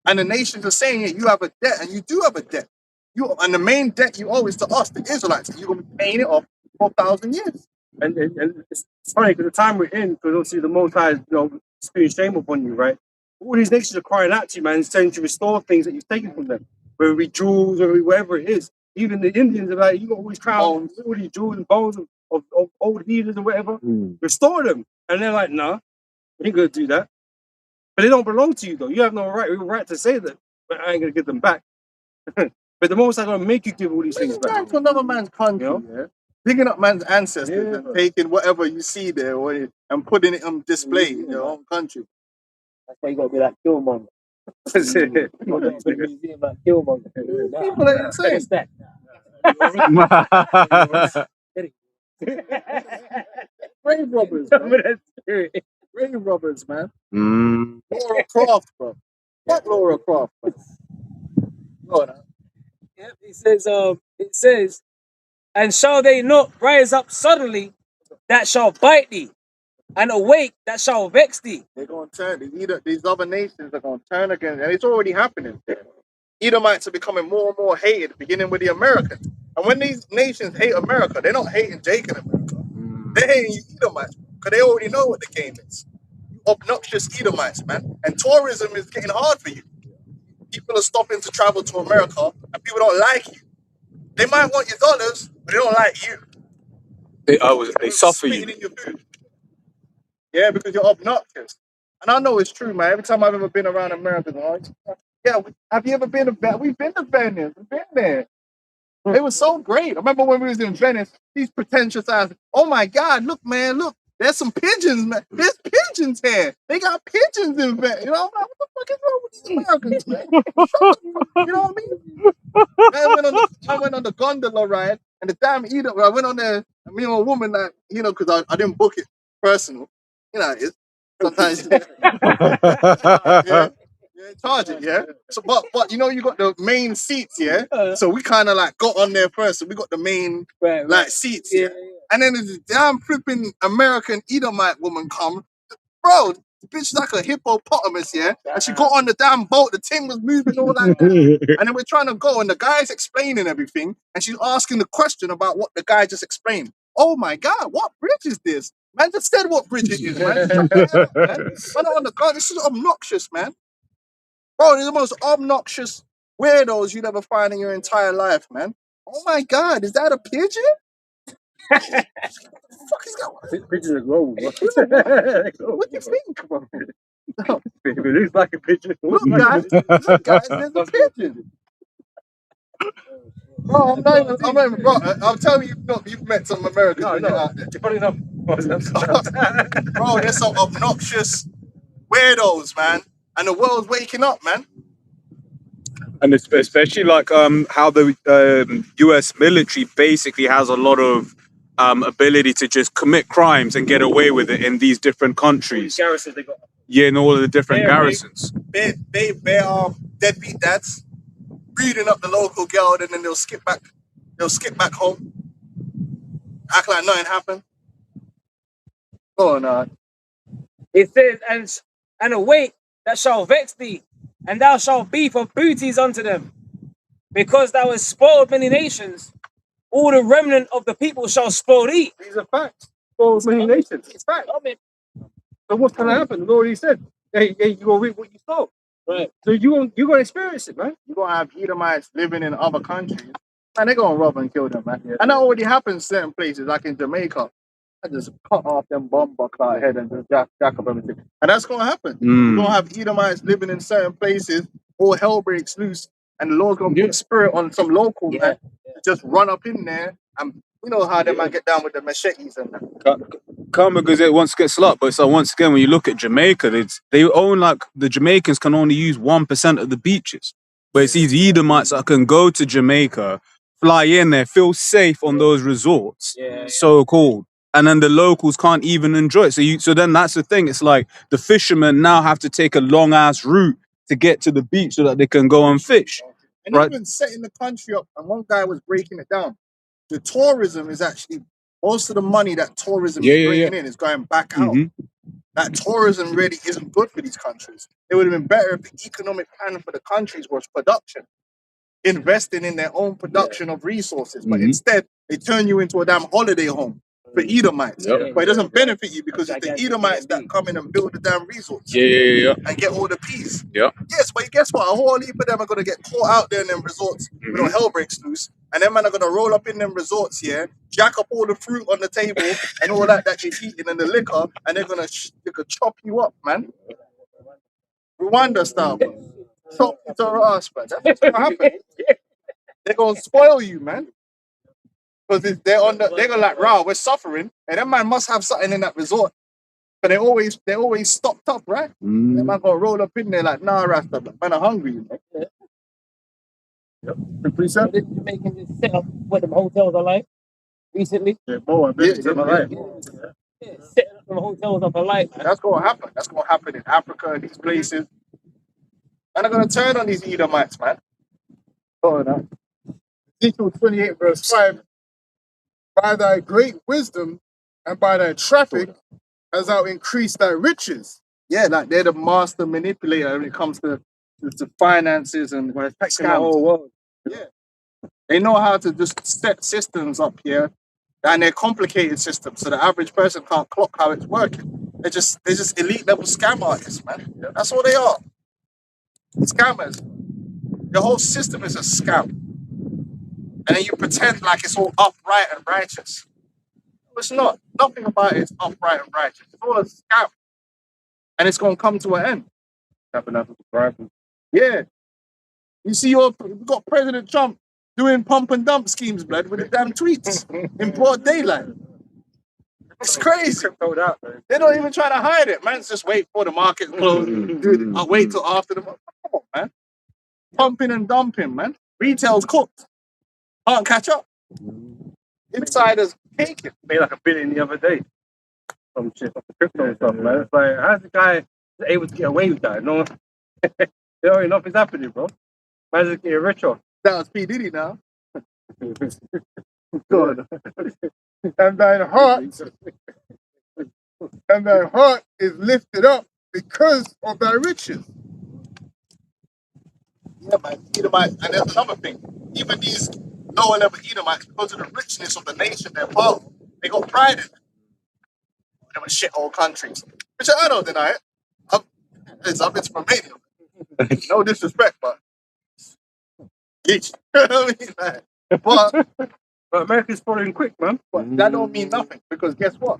And the nations are saying it. You have a debt, and you do have a debt. And the main debt you owe is to us, the Israelites. You're going to be paying it off for 1,000 years. And it's funny because the time we're in, because obviously the Most High is, spewing shame upon you, right? All these nations are crying out to you, man, saying to restore things that you've taken from them, whether it be jewels or whatever it is. Even the Indians are like, you got all these crowns, all these jewels and bones of old heathens or whatever. Restore them, and they're like, nah, we ain't gonna do that. But they don't belong to you, though. You have no right to say that. But I ain't gonna give them back. But the Most High gonna make you give all these things Bringing back. back to another man's country, yeah? Picking up man's ancestors Yeah, and bro. taking whatever you see there and putting it on display in your own country. That's why you gotta be like Killmonger. That's it. You gotta go to the museum like Killmonger. People are insane. It's that. Grave robbers, Some man. of that spirit. Grave robbers, man. Mm. Laura Croft, bro. Fuck Laura Croft, bro. Go on, Yep, it says, and shall they not rise up suddenly that shall bite thee, and awake that shall vex thee? they're going to turn. These other nations are going to turn again, and it's already happening. Edomites are becoming more and more hated, beginning with the Americans. And when these nations hate America, they're not hating Jake in America. They're hating you Edomites because they already know what the game is. You obnoxious Edomites, man. And tourism is getting hard for you. People are stopping to travel to America, and people don't like you. They might want your dollars, but they don't like you. They suffer Spitting you. in your food. Yeah, because you're obnoxious. And I know it's true, man. Every time I've ever been around America, they're like, yeah, have you ever been to Venice? We've been to Venice. We've been there. It was so great. I remember when we was in Venice, these pretentious eyes. Oh my God, look, man, look. There's some pigeons, man. There's pigeons here. They got pigeons in Venice. You know, I'm like, what the fuck is wrong with these Americans, man? Shut the fuck, you know what I mean? I went on the gondola ride, and the damn I went on there, and me and a woman, like, because I didn't book it personal. You know, it's sometimes charge it, yeah. So, but you got the main seats, yeah. So we kind of like got on there first, so we got the main like seats, yeah. And then this damn flipping American Edomite woman come, bro. The bitch is like a hippopotamus, yeah. And she got on the damn boat. The thing was moving all like that. And then we're trying to go, and the guy's explaining everything, and she's asking the question about what the guy just explained. Oh my God, what bridge is this? Man just said what bridge it is, man. Shut the hell up, man. Man, on the God, this is obnoxious, man. Bro, they're the most obnoxious weirdos you'd ever find in your entire life, man. Oh my God, is that a pigeon? What the fuck is that? Pigeons are global, bro. What do you think, bro? If it looks like a pigeon. Look, guys, there's a pigeon. Bro, I'm not even, bro. I'm telling you, you've met some Americans. No, when you're out there. funny enough. Bro, they're some obnoxious weirdos, man. And the world's waking up, man. And especially like how the US military basically has a lot of ability to just commit crimes and get away with it in these different countries. Garrisons they got. Yeah, in all of the different Yeah, garrisons. They are deadbeat dads, breeding up the local girl, and then they'll skip back home, act like nothing happened. Oh no. It says, and awake that shall vex thee, and thou shalt be for booties unto them, because thou hast spoiled many nations. All the remnant of the people shall spoil thee. These are facts. For many nations. It's fact. So what's gonna happen? The Lord already said, hey, you gonna reap what you sow. Right. So you're gonna experience it, man. You're gonna have Edomites living in other countries, And they're gonna rob and kill them, man. Yeah. And that already happens certain places, like in Jamaica. I just cut off them bomber car head and just jack up everything. And that's gonna happen. You're Mm. gonna have Edomites living in certain places, all hell breaks loose, and the Lord's gonna Yeah. put spirit on some local Yeah. man to just run up in there, and you know how them man get down with the machetes and that. Come because it wants to get slapped. But so once again, when you look at Jamaica, they own, like, the Jamaicans can only use 1% of the beaches. But it's these Edomites that can go to Jamaica, fly in there, feel safe on those resorts, Yeah. so called, and then the locals can't even enjoy it. So then that's the thing. It's like the fishermen now have to take a long ass route to get to the beach so that they can go and fish. And Right. even setting the country up, and one guy was breaking it down. The tourism is actually most of the money that tourism Yeah, is yeah, bringing in is going back out. Mhm. That tourism really isn't good for these countries. It would have been better if the economic plan for the countries was production, investing in their own production of resources. But Mhm. instead, they turn you into a damn holiday home for Edomites. Yep. But it doesn't benefit you because it's the Edomites that come in and build the damn resources Yeah. and get all the peace. Yeah. Yes, but guess what? A whole heap of them are going to get caught out there in them resorts with no hell breaks loose. And them man are going to roll up in them resorts here, jack up all the fruit on the table and all that you're eating and the liquor, and they're going to chop you up, man. Rwanda style, bro. Chop you to us, man. That's what's going to happen. They're going to spoil you, man. Because they're going to like, rah, we're suffering. And that man must have something in that resort. But they're always stocked up, right? Mm. That man gonna roll up in there like, nah, Rasta, man, I'm hungry, you know. Yep. So this Jamaican just set up what them hotels are like recently. Yeah, more. Yeah, Yeah, setting up them hotels up alike. That's gonna happen. That's gonna happen in Africa and these places. And they're gonna turn on these Edomites, man. Oh no. Ezekiel 28, verse 5. By thy great wisdom and by thy traffic hast thou increased thy riches. Yeah, like they're the master manipulator when it comes to finances and The scams. whole world. They know how to just set systems up here, and they're complicated systems, so the average person can't clock how it's working. They're just elite level scam artists, man. That's all they are. Scammers. The whole system is a scam. And then you pretend like it's all upright and righteous. It's not. Nothing about it is upright and righteous. It's all a scam. And it's gonna come to an end. Yeah. You see, you've got President Trump doing pump and dump schemes, blood, with the damn tweets in broad daylight. It's crazy. They're not even trying to hide it. Man's just wait for the market to close. Dude, I'll wait till after the market. Come on, man. Pumping and dumping, man. Retail's cooked. Can't catch up. Insiders caking. Made like $1 billion the other day. Some shit off the crypto stuff, man. It's like, how's the guy able to get away with that? No, enough is happening, bro. Man's just getting richer. That was P. Diddy now. God. And thy heart is lifted up because of thy riches. Yeah, man. Edomites. And there's another thing. Even these lower level Edomites, because of the richness of the nation they're part of, they got pride in it. They were shithole countries. Which I don't deny it. It's from Romania. No disrespect, but yeesh. You know what I mean? Like, But America's following quick, man. but that don't mean nothing, because guess what?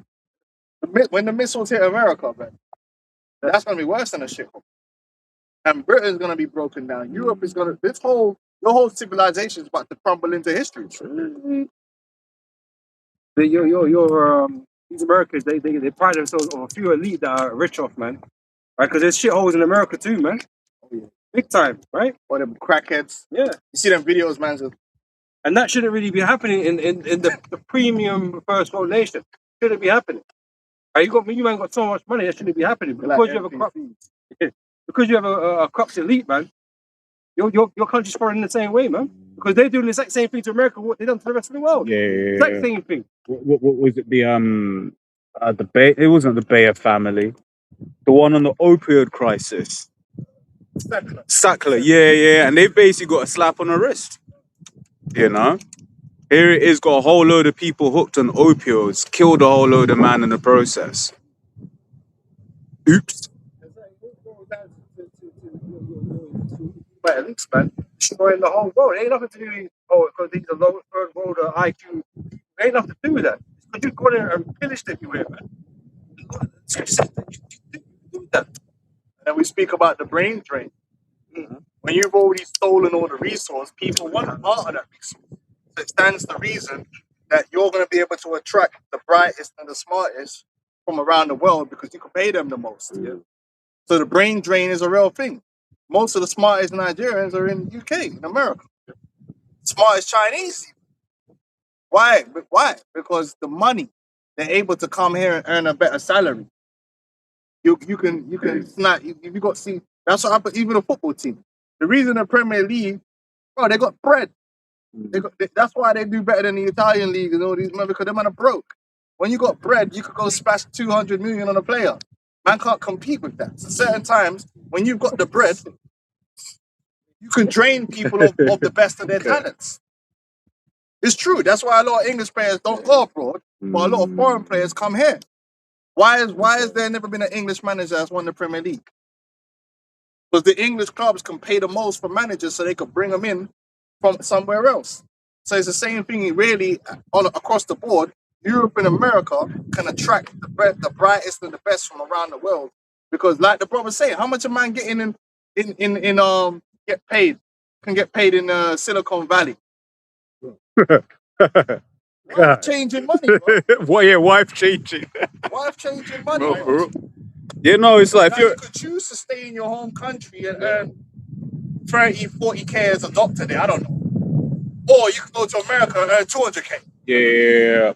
When the missiles hit America, man, that's gonna be worse than a shithole. And Britain's gonna be broken down. Europe is gonna your whole civilization is about to crumble into history. These Americans, they pride themselves on a few elite that are rich off, man. Right? Because there's shitholes in America too, man. Big time, right? Or them crackheads. Yeah. You see them videos, man. And that shouldn't really be happening in the premium first world nation. Shouldn't be happening. Right? You man got so much money, that shouldn't be happening. Because you have a corrupt elite, man. Your country's following the same way, man. Because they're doing the exact same thing to America what they done to the rest of the world. Yeah. Exact same thing. What was it? The Bay. It wasn't the Bayer family. The one on the opioid crisis. Sackler. Yeah. And they basically got a slap on the wrist. You know, here it is. Got a whole load of people hooked on opioids. Killed a whole load of man in the process. Oops. But at least, man, destroying the whole world. It ain't nothing to do with oh, because these are low third world IQ. It ain't nothing to do with that. Because you go there and pillaged everywhere, man. Scripture says that you do that. And then we speak about the brain drain. When you've already stolen all the resource, people want part of that resource. So it stands to reason that you're going to be able to attract the brightest and the smartest from around the world because you can pay them the most. Yeah? So the brain drain is a real thing. Most of the smartest Nigerians are in the UK, in America. Smartest Chinese. Why? Why? Because the money, they're able to come here and earn a better salary. You can snap. You got see. That's what happened. Even a football team. The reason the Premier League, bro, they got bread. That's why they do better than the Italian league and all these men because them man are broke. When you got bread, you could go splash 200 million on a player. Man can't compete with that. So certain times when you've got the bread, you can drain people of the best of their talents. It's true. That's why a lot of English players don't go abroad, but a lot of foreign players come here. Why is there never been an English manager that's won the Premier League? Because the English clubs can pay the most for managers so they could bring them in from somewhere else. So it's the same thing really across the board. Europe and America can attract the brightest and the best from around the world. Because like the brother say, how much a man getting get paid in Silicon Valley? Life changing money, bro. Well, yeah, wife changing. Life changing money, No, bro. for real. You know, it's like Now if you're you could choose to stay in your home country and earn 30, 40k as a doctor there, I don't know. Or you could go to America and earn 200k. yeah.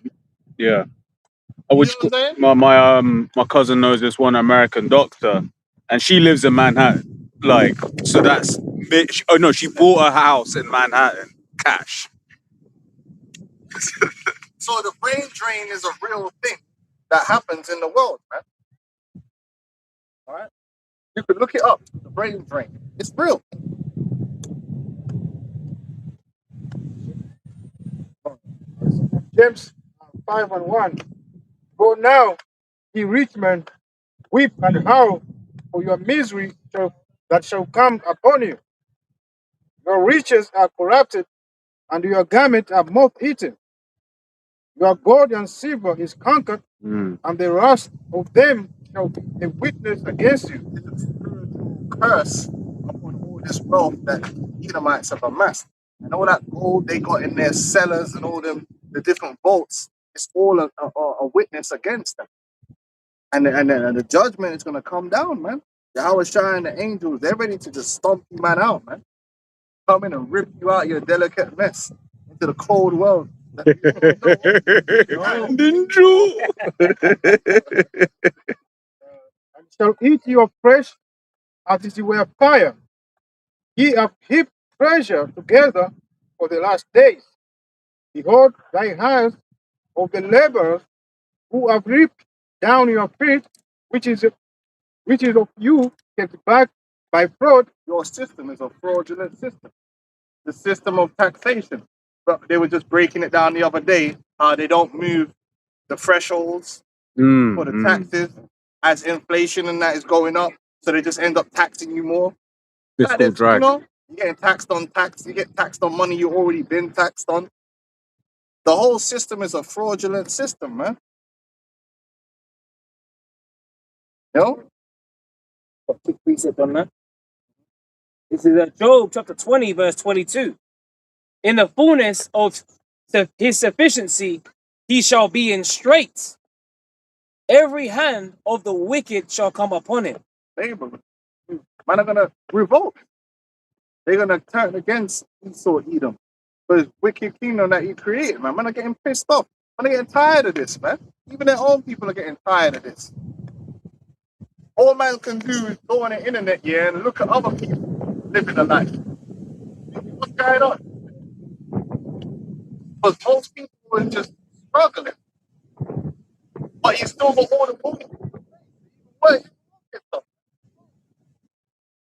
You Which know what I'm saying? my cousin knows this one American doctor, and she lives in Manhattan. Like, so that's oh no, she bought a house in Manhattan, cash. So the brain drain is a real thing that happens in the world, man. All right? You could look it up, the brain drain. It's real. James 5:1. Go now, ye rich men, weep and howl for your misery that shall come upon you. Your riches are corrupted, and your garments are moth-eaten. Your gold and silver is conquered, and the rust of them shall be a witness against you. It's a spiritual curse upon all this wealth that the Edomites have amassed. And all that gold they got in their cellars and all them the different vaults, it's all a witness against them. And the judgment is gonna come down, man. Yahweh Shai and the angels, they're ready to just stomp you man out, man. Come in and rip you out your delicate mess into the cold world. Didn't you? And shall eat your flesh as if it were fire. Ye have heaped treasure together for the last days. Behold, thy hands of the laborers who have reaped down your feet, which is of you kept back by fraud. Your system is a fraudulent system. The system of taxation. But they were just breaking it down the other day. They don't move the thresholds for the taxes as inflation and that is going up. So they just end up taxing you more. Fiscal drag. You know, you're getting taxed on tax. You get taxed on money you already been taxed on. The whole system is a fraudulent system, man. You know? A quick precept on that. This is Job chapter 20, verse 22. In the fullness of his sufficiency, he shall be in straits. Every hand of the wicked shall come upon him. Man are gonna revolt. They're gonna turn against Esau, Edom, for his wicked kingdom that he created, man. Man are getting pissed off. Man are getting tired of this, man. Even their own people are getting tired of this. All man can do is go on the internet, yeah, and look at other people living a life. What's going on? Because most people are just struggling. But you still got all the money. What?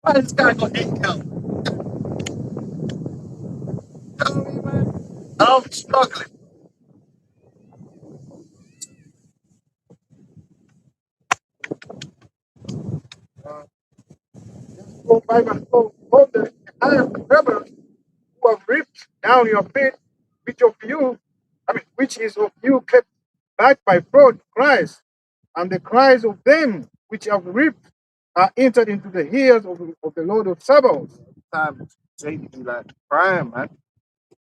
Why this guy got 8 counts? Tell me, man. I'm struggling. Go back and forth. I am the rebels who have ripped down your faith, which is of you kept back by fraud cries, and the cries of them which have ripped are entered into the ears of the Lord of Sabaoth. Time Jake be like crying, man.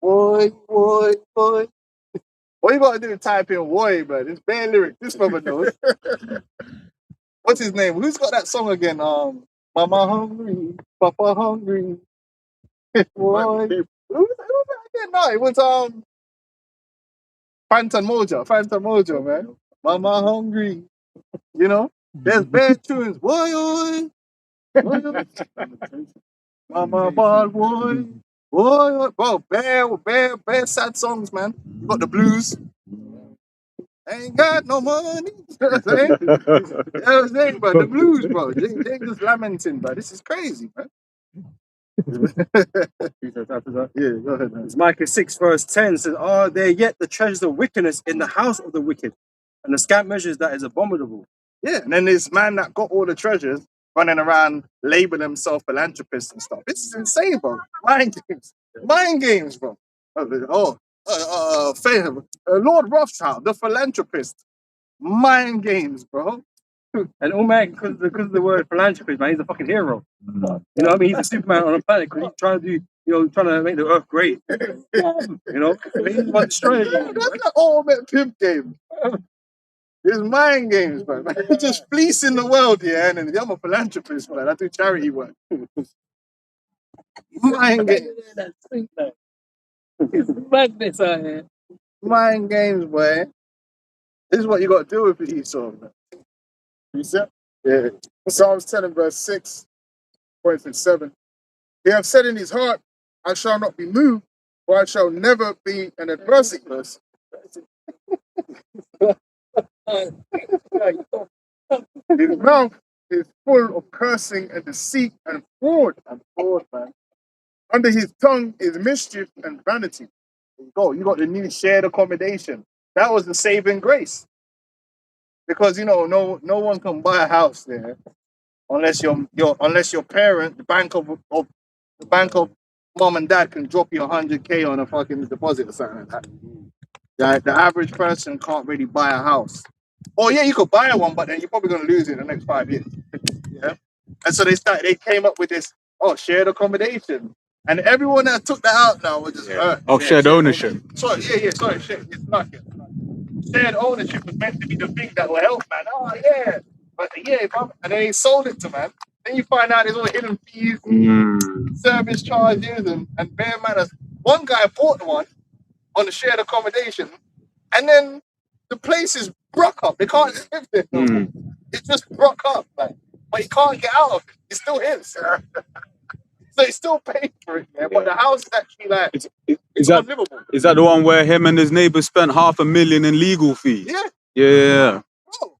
Boy, boy, boy. What you gotta do is type in boy, man. It's bare lyric. This brother knows. What's his name? Who's got that song again? Mama hungry, Papa hungry. Boy. Who's that again? No, it was Phantom Mojo, man. Mama hungry. You know? There's bad tunes. Boy, boy. Mama bad boy. Boy, bro, bare sad songs, man. You got the blues. Ain't got no money. You know what I'm saying? You know what I'm saying, bro? The blues, bro. They just lamenting, bro. This is crazy, man. Yeah, go ahead, man. It's Micah 6 verse 10 says, "Are there yet the treasures of wickedness in the house of the wicked, and the scant measures that is abominable?" Yeah, and then this man that got all the treasures running around labeling himself philanthropist and stuff. This is insane, bro. Mind games, bro. Lord Rothschild, the philanthropist. Mind games, bro. And all man, because of the word philanthropist, man, he's a fucking hero. You know what I mean? He's a Superman on a planet because he's trying to do, trying to make the earth great. You know, I mean, he's about destroying Yeah, it. that's the ultimate pimp game. It's mind games, man. Just fleecing the world, yeah. And then I'm a philanthropist, man. I do charity work. Mind games. It's madness out here. Mind games, boy. This is what you got to do with Esau, man. You said? Yeah. Psalms 10 and verse 6, points in 7. He hath said in his heart, I shall not be moved, for I shall never be an adversity person. His mouth is full of cursing and deceit and fraud, man. Under his tongue is mischief and vanity. There you go. You got the new shared accommodation. That was the saving grace. Because no one can buy a house there unless your parent, the bank of mom and dad can drop you 100K on a fucking deposit or something like that. The average person can't really buy a house. Oh yeah, you could buy one, but then you're probably gonna lose it in the next 5 years. Yeah. And so they came up with this shared accommodation. And everyone that took that out now was just Shared ownership. Sorry, shared ownership was meant to be the thing that will help, man. Oh yeah, but and then they sold it to man. Then you find out there's all hidden fees, service charges, and bare manners. One guy bought one on the shared accommodation, and then the place is broke up. They can't live there no more. It's just broke up, man. But he can't get out of it. It's still his. So he's still paying for it, man. But the house is actually like it's unlivable. Is that the one where him and his neighbor spent $500,000 in legal fees? Yeah. Yeah. Bro,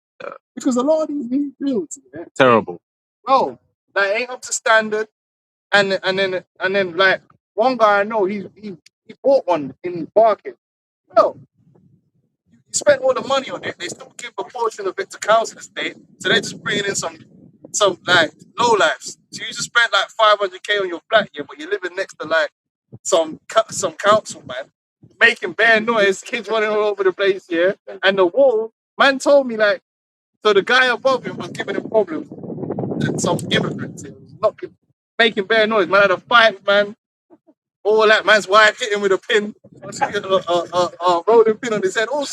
because a lot of these new builds, man, Terrible. bro, like ain't up to standard. And then like one guy I know, he bought one in Barking. Bro, you spent all the money on it. They still give a portion of it to council estate, so they're just bringing in some like low lives. So you just spent like 500K on your flat, yeah, but you're living next to like some council man, making bare noise, kids running all over the place, yeah. And the wall, man told me like, so the guy above him was giving him problems. And some immigrants, it was not making bare noise. Man had a fight, man. All that man's wife hit him with a pin, rolling pin on his head. Oh,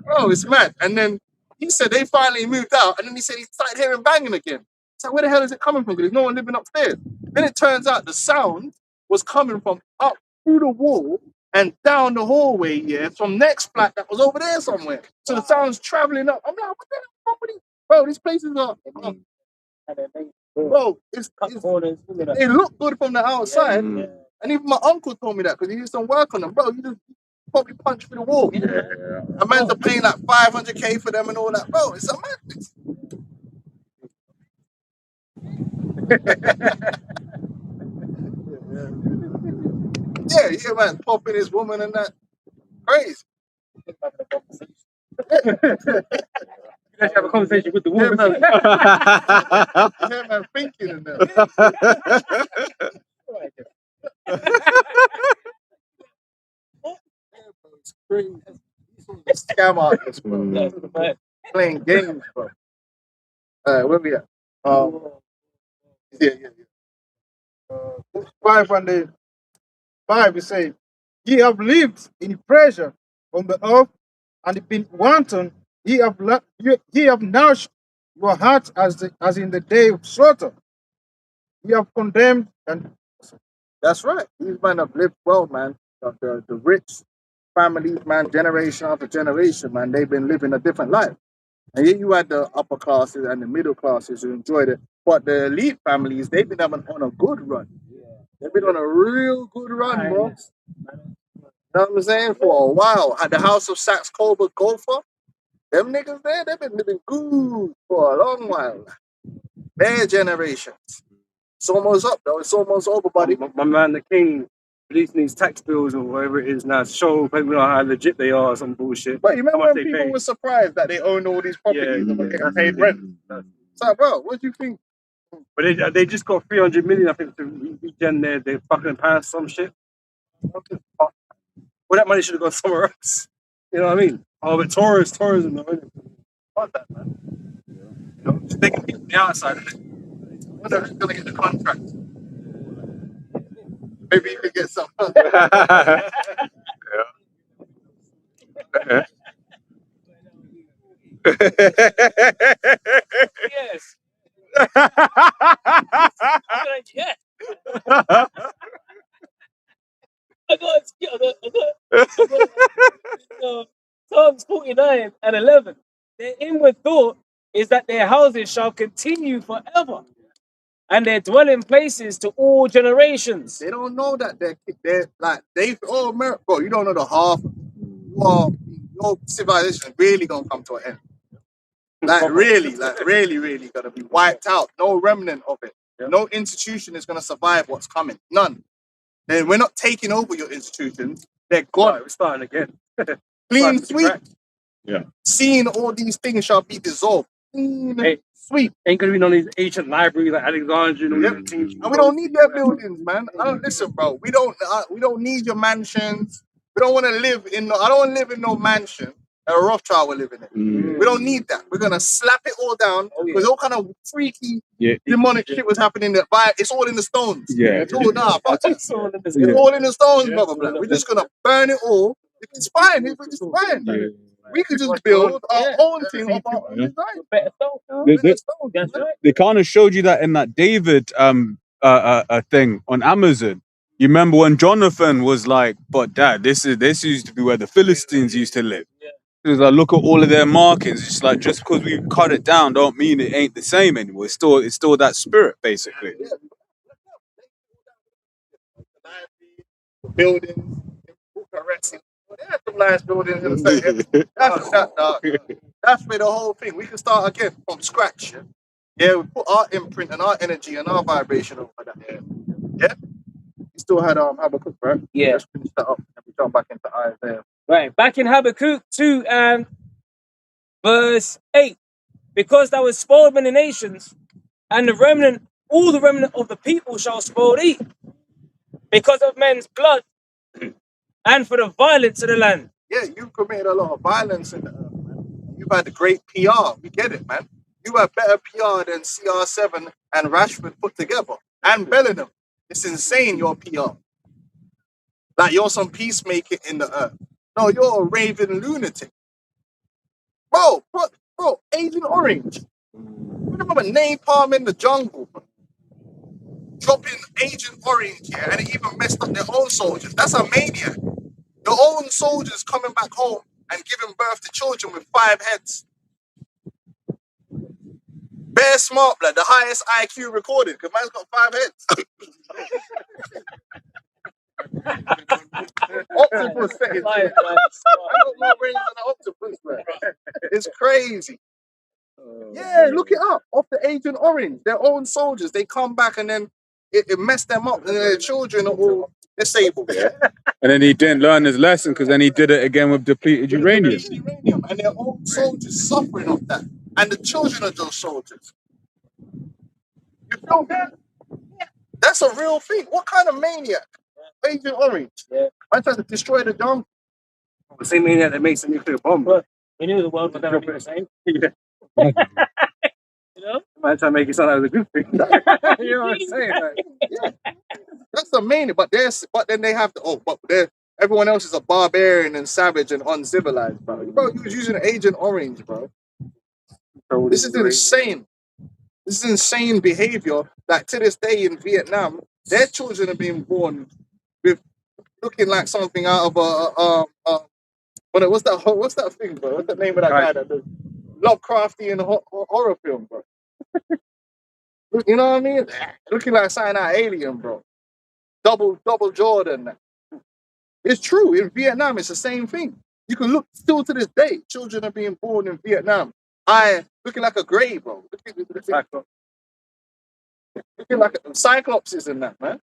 bro, it's mad. And then he said they finally moved out, and then he said he started hearing banging again. So where the hell is it coming from? Because there's no one living upstairs. Then it turns out the sound was coming from up through the wall and down the hallway, yeah, from next flat that was over there somewhere. So the sound's traveling up. I'm like, what the hell is wrong? Bro, these places are. Bro, they look good from the outside. Yeah. And even my uncle told me that because he did some work on them. Bro, you just probably punch through the wall. Yeah. A man's paying like 500K for them and all that. Bro, it's a madness. Yeah, man, popping his woman and that. Crazy. Let's have a conversation with the woman. Yeah, man, thinking in there. scam artists, bro. That's right. Playing games, bro. Where we at? Yeah. 5 and the 5, it says, ye have lived in pleasure on the earth and been wanton. Ye have nourished your heart as in the day of slaughter. Ye have condemned and That's right. These men have lived well, man. The rich families, man, generation after generation, man, they've been living a different life. And yet you had the upper classes and the middle classes who enjoyed it. But the elite families, they've been having on a good run. They've been on a real good run, bro. You know what I'm saying? For a while. At the house of Saxe Colbert Golfer, them niggas there, they've been living good for a long while. Their generations. It's almost up, though. It's almost over, buddy. my man the king releasing these tax bills or whatever it is now to show people how legit they are or some bullshit. But you How remember much when they people pay? were surprised that they owned all these properties and were getting paid rent? It's like, bro, what do you think? But they just got 300 million, I think, to regen their fucking past some shit. Well, that money should have gone somewhere else. You know what I mean? Oh, but tourism, though, innit? Fuck that, man. You know, just taking people from the outside, innit? I wonder who's going to get the contract. Maybe you could get some. Yes. I'm like, yeah. I got Psalms 49 and 11. Their inward thought is that their houses shall continue forever, and their dwelling places to all generations. They don't know that they're like, oh, bro, you don't know the half. Your civilization is really going to come to an end. Like, really going to be wiped out. No remnant of it. No institution is going to survive what's coming. None. Then we're not taking over your institutions. They're gone. Right, we're starting again. Clean Starting to sweep. crack. Yeah. Seeing all these things shall be dissolved. Hey. Sweep. Ain't gonna be none of these ancient libraries like Alexandria and all Yep. these things. And we don't need their buildings, man. Listen, bro. We don't need your mansions. We don't want to live in. I don't want to live in no mansion that a Rothschild will live in it. We don't need that. We're gonna slap it all down because all kind of freaky, demonic shit was happening there. But it's all in the stones. Yeah. It's all fuck that. It's all in this- It's all in the stones, brother. Black. We're just gonna burn it all. It's fine. It's fine. Yeah. We could just build our own thing of our own Yeah. design. Better stuff. They- That's right. They kind of showed you that in that David thing on Amazon. You remember when Jonathan was like, "But Dad, this used to be where the Philistines used to live." It was like, look at all of their markings. It's like just because we cut it down, don't mean it ain't the same anymore. It's still that spirit, basically. Buildings in Bucharest. They had some nice buildings in the state. That's where the whole thing. We can start again from scratch. Yeah, we put our imprint and our energy and our vibration over that. Yeah. You still had Habakkuk, right? Yeah. Let's finish that up and we jump back into Isaiah. Right. Back in Habakkuk 2 and verse 8. Because thou hast spoiled many nations, and all the remnant of the people shall spoil thee, because of men's blood and for the violence of the land. Yeah, you've committed a lot of violence in the earth, man. You've had great PR. We get it, man. You have better PR than CR7 and Rashford put together. And Bellingham. It's insane, your PR. Like, you're some peacemaker in the earth. No, you're a raving lunatic. Bro, Agent Orange. Remember napalm in the jungle, bro? Dropping Agent Orange here, and it even messed up their own soldiers. That's a maniac. Your own soldiers coming back home and giving birth to children with 5 heads. Bare smart, blood, the highest IQ recorded, because man's got 5 heads. Octopus said it. I got more brains than an octopus, man. It's crazy. Yeah, look it up. Off the Agent Orange, their own soldiers, they come back and then it messed them up, and their children are all disabled. Yeah. And then he didn't learn his lesson because then he did it again with depleted uranium. And their own soldiers suffering off that. And the children of those soldiers. You feel that? That's a real thing. What kind of maniac? Agent Orange. Yeah. I tried to destroy the jungle. The same maniac that makes a nuclear bomb. But we knew the world would never be the same. Yeah. You know? Man, trying to make it sound like it was a good thing. You know what I'm saying? Like, That's the main. But then they have to. Oh, but everyone else is a barbarian and savage and uncivilized, bro. Bro, you was using Agent Orange, bro. This is insane. This is insane behavior. That to this day in Vietnam, their children are being born with looking like something out of what's that thing, bro? What's the name of that guy that does Lovecraftian horror film, bro? You know what I mean? Looking like something out of Alien, bro. Double Jordan. It's true. In Vietnam, it's the same thing. You can look still to this day. Children are being born in Vietnam. Looking like a grey, bro. Looking like a Cyclopses in that, man.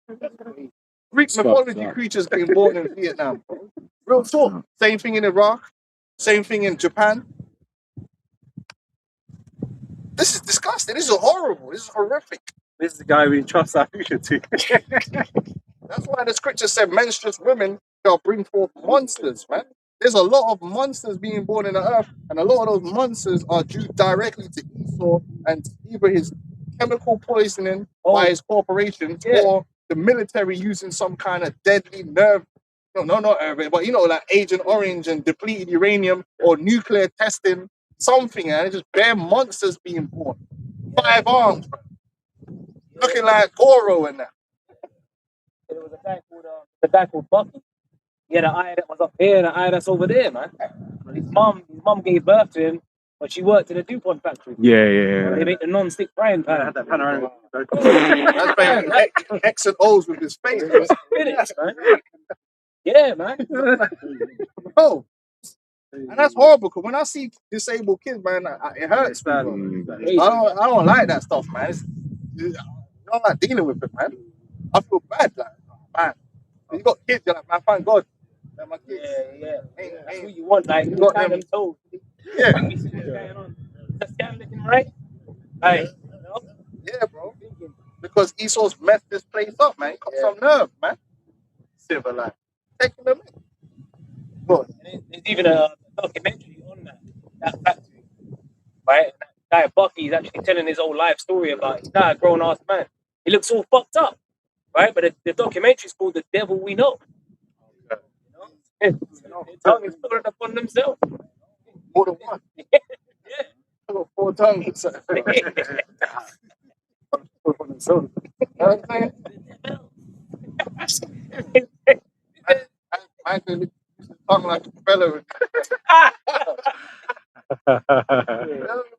Greek mythology creatures being born in Vietnam, bro. Real talk. Same thing in Iraq. Same thing in Japan. This is disgusting. This is horrible. This is horrific. This is the guy we trust our future to. That's why the scripture said menstruous women shall bring forth monsters, man. There's a lot of monsters being born in the earth, and a lot of those monsters are due directly to Esau and either his chemical poisoning by his corporations or the military using some kind of deadly nerve. No, not nerve, but like Agent Orange and depleted uranium or nuclear testing, something, and it's just bare monsters being born. 5 arms, bro. Looking like Goro and that. There was a guy called Bucky. He had an eye that was up here and an eye that's over there, man. His mum gave birth to him, but she worked in a DuPont factory. Yeah. They make the non-stick frying pan. I had that panoramic. That's playing X and O's with his face. Minutes, man. Yeah, man. Bro. And that's horrible, because when I see disabled kids, man, it hurts, man. I don't like that stuff, man. I don't like dealing with it, man. I feel bad, like, man. You got kids, you're like, man, thank God. Like, my kids. Yeah. That's what you want, like, you got them told. Yeah. What's going on? Is that scam looking right? Hey, you know? Yeah, bro. Because Esau's messed this place up, man. Got some nerve, man. Civilized. Taking them in. But there's even a documentary on that factory, right? That guy Bucky is actually telling his whole life story about his dad, grown ass man. He looks all fucked up, right? But the documentary is called The Devil We Know. You know? Their tongue is pulling up on themselves. more than one. Yeah. I got 4 tongues. You know what I'm saying? I can use the tongue like a fella.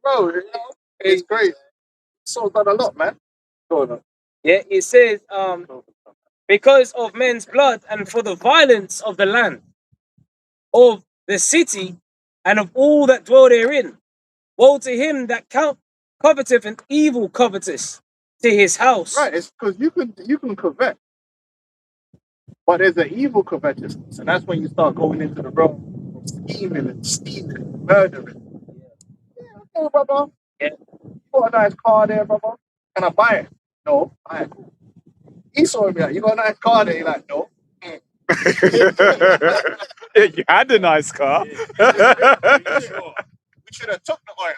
Bro, you know, it's great. So done a lot, man. Yeah, it says, because of men's blood and for the violence of the land, of the city, and of all that dwell therein, woe to him that coveteth an evil covetous to his house. Right, it's because you can covet, but there's an evil covetousness, and that's when you start going into the realm of scheming and stealing and murdering. Yeah, okay, brother. Yeah. You got a nice car there, brother. Can I buy it? No. Alright, cool. Esau would be like, you got a nice car there? You're like, no. You had a nice car. We should have took the oil.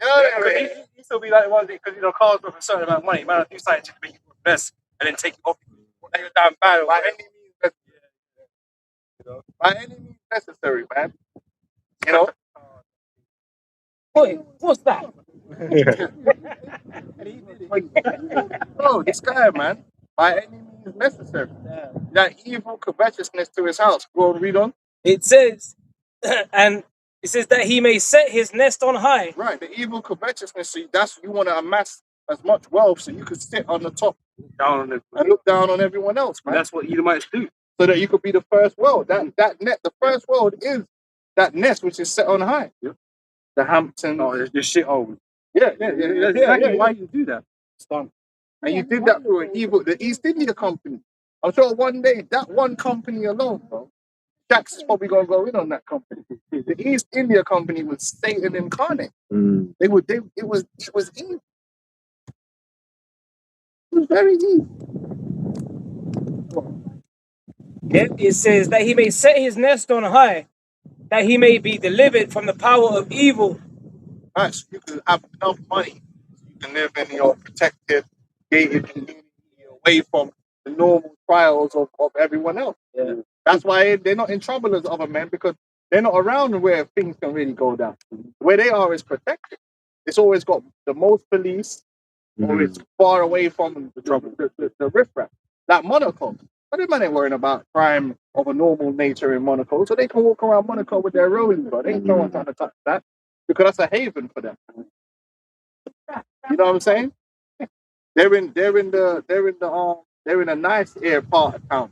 You know what I mean? He still be like one because cars worth a certain amount of money. Man, I do something to make you best and then take it off. Like you're damn bad. By any means necessary. By any means necessary, man. You know? Boy, what's that? Bro, this guy, man, by any means necessary. Yeah. That evil covetousness to his house. Go and read on. It says, and it says that he may set his nest on high. Right, the evil covetousness, so that's you want to amass as much wealth so you could sit on the top Down on it. and look down on everyone else, man. That's what Edomites do. So that you could be the first world. The first world is that nest which is set on high. Yeah. The Hamptons. Oh, it's just shit hole. Yeah. That's exactly why you do that. It's done. And you did that through the East India Company. I'm sure one day that one company alone, bro, Jax is probably gonna go in on that company. The East India Company was Satan incarnate. It was evil. It was very evil. Yeah, it says that he may set his nest on high, that he may be delivered from the power of evil. Right, so you can have enough money, you can live in your protected, gated community away from the normal trials of everyone else. Yeah. That's why they're not in trouble as other men, because they're not around where things can really go down. Where they are is protected. It's always got the most police, or it's far away from the trouble, the riffraff. Like Monaco. But the man ain't worrying about crime of a normal nature in Monaco, so they can walk around Monaco with their rollies, but ain't no one trying to touch that, because that's a haven for them. You know what I'm saying? They're in a nice air part of town.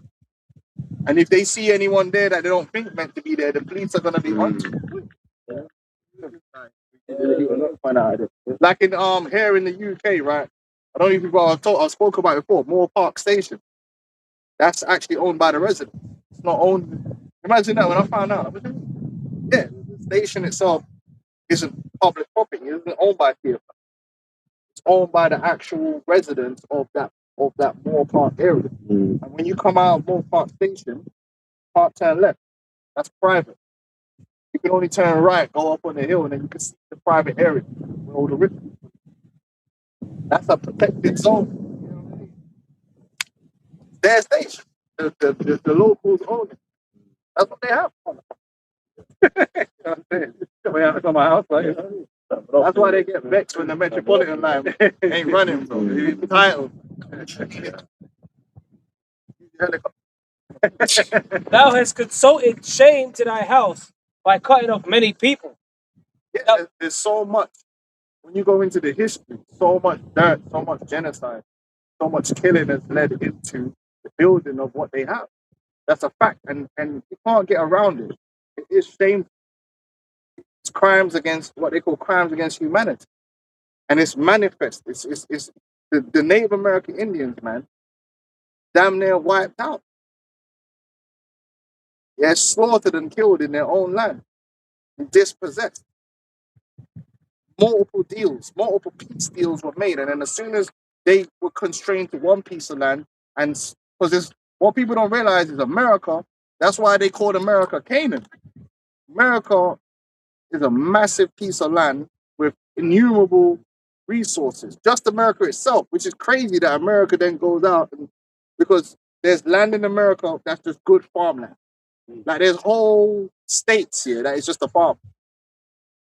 And if they see anyone there that they don't think meant to be there, the police are gonna be on to it. Like in here in the UK, right? I don't know if I spoke about it before. Moore Park Station. That's actually owned by the residents. It's not owned. Imagine that when I found out. Yeah, the station itself isn't public property. It isn't owned by TFL. It's owned by the actual residents of that Moore Park area. And when you come out of Moore Park Station, park turn left. That's private. You can only turn right, go up on the hill, and then you can see the private area where all the rich people. That's a protected zone. You know what I mean? Their station. The locals own it. That's what they have. You know what I'm saying? Coming out of my house, like, you know? That's why they get vexed when the Metropolitan line ain't running, bro. It's titled. Thou hast consulted shame to thy house by cutting off many people. Yeah, there's so much. When you go into the history, so much dirt, so much genocide, so much killing has led into the building of what they have. That's a fact, and you can't get around it. It is shameful. It's crimes against what they call crimes against humanity, and it's manifest. It's the Native American Indians, man, damn near wiped out. They're slaughtered and killed in their own land, and dispossessed. Multiple peace deals were made, and then as soon as they were constrained to one piece of land, and because what people don't realize is America. That's why they called America Canaan. America is a massive piece of land with innumerable resources. Just America itself, which is crazy that America then goes out because there's land in America that's just good farmland. Like there's whole states here that is just a farm.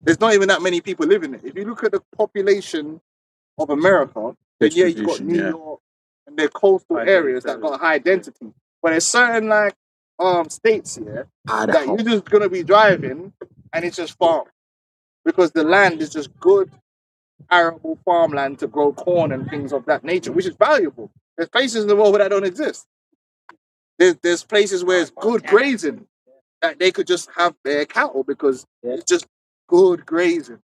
There's not even that many people living in it. If you look at the population of America, then yeah, you've got New York and their coastal areas that got high density. But there's certain like states here that you're just gonna be driving and it's just farm. Because the land is just good arable farmland to grow corn and things of that nature, which is valuable. There's places in the world where that don't exist. There's places where it's good grazing that they could just have their cattle because it's just good grazing.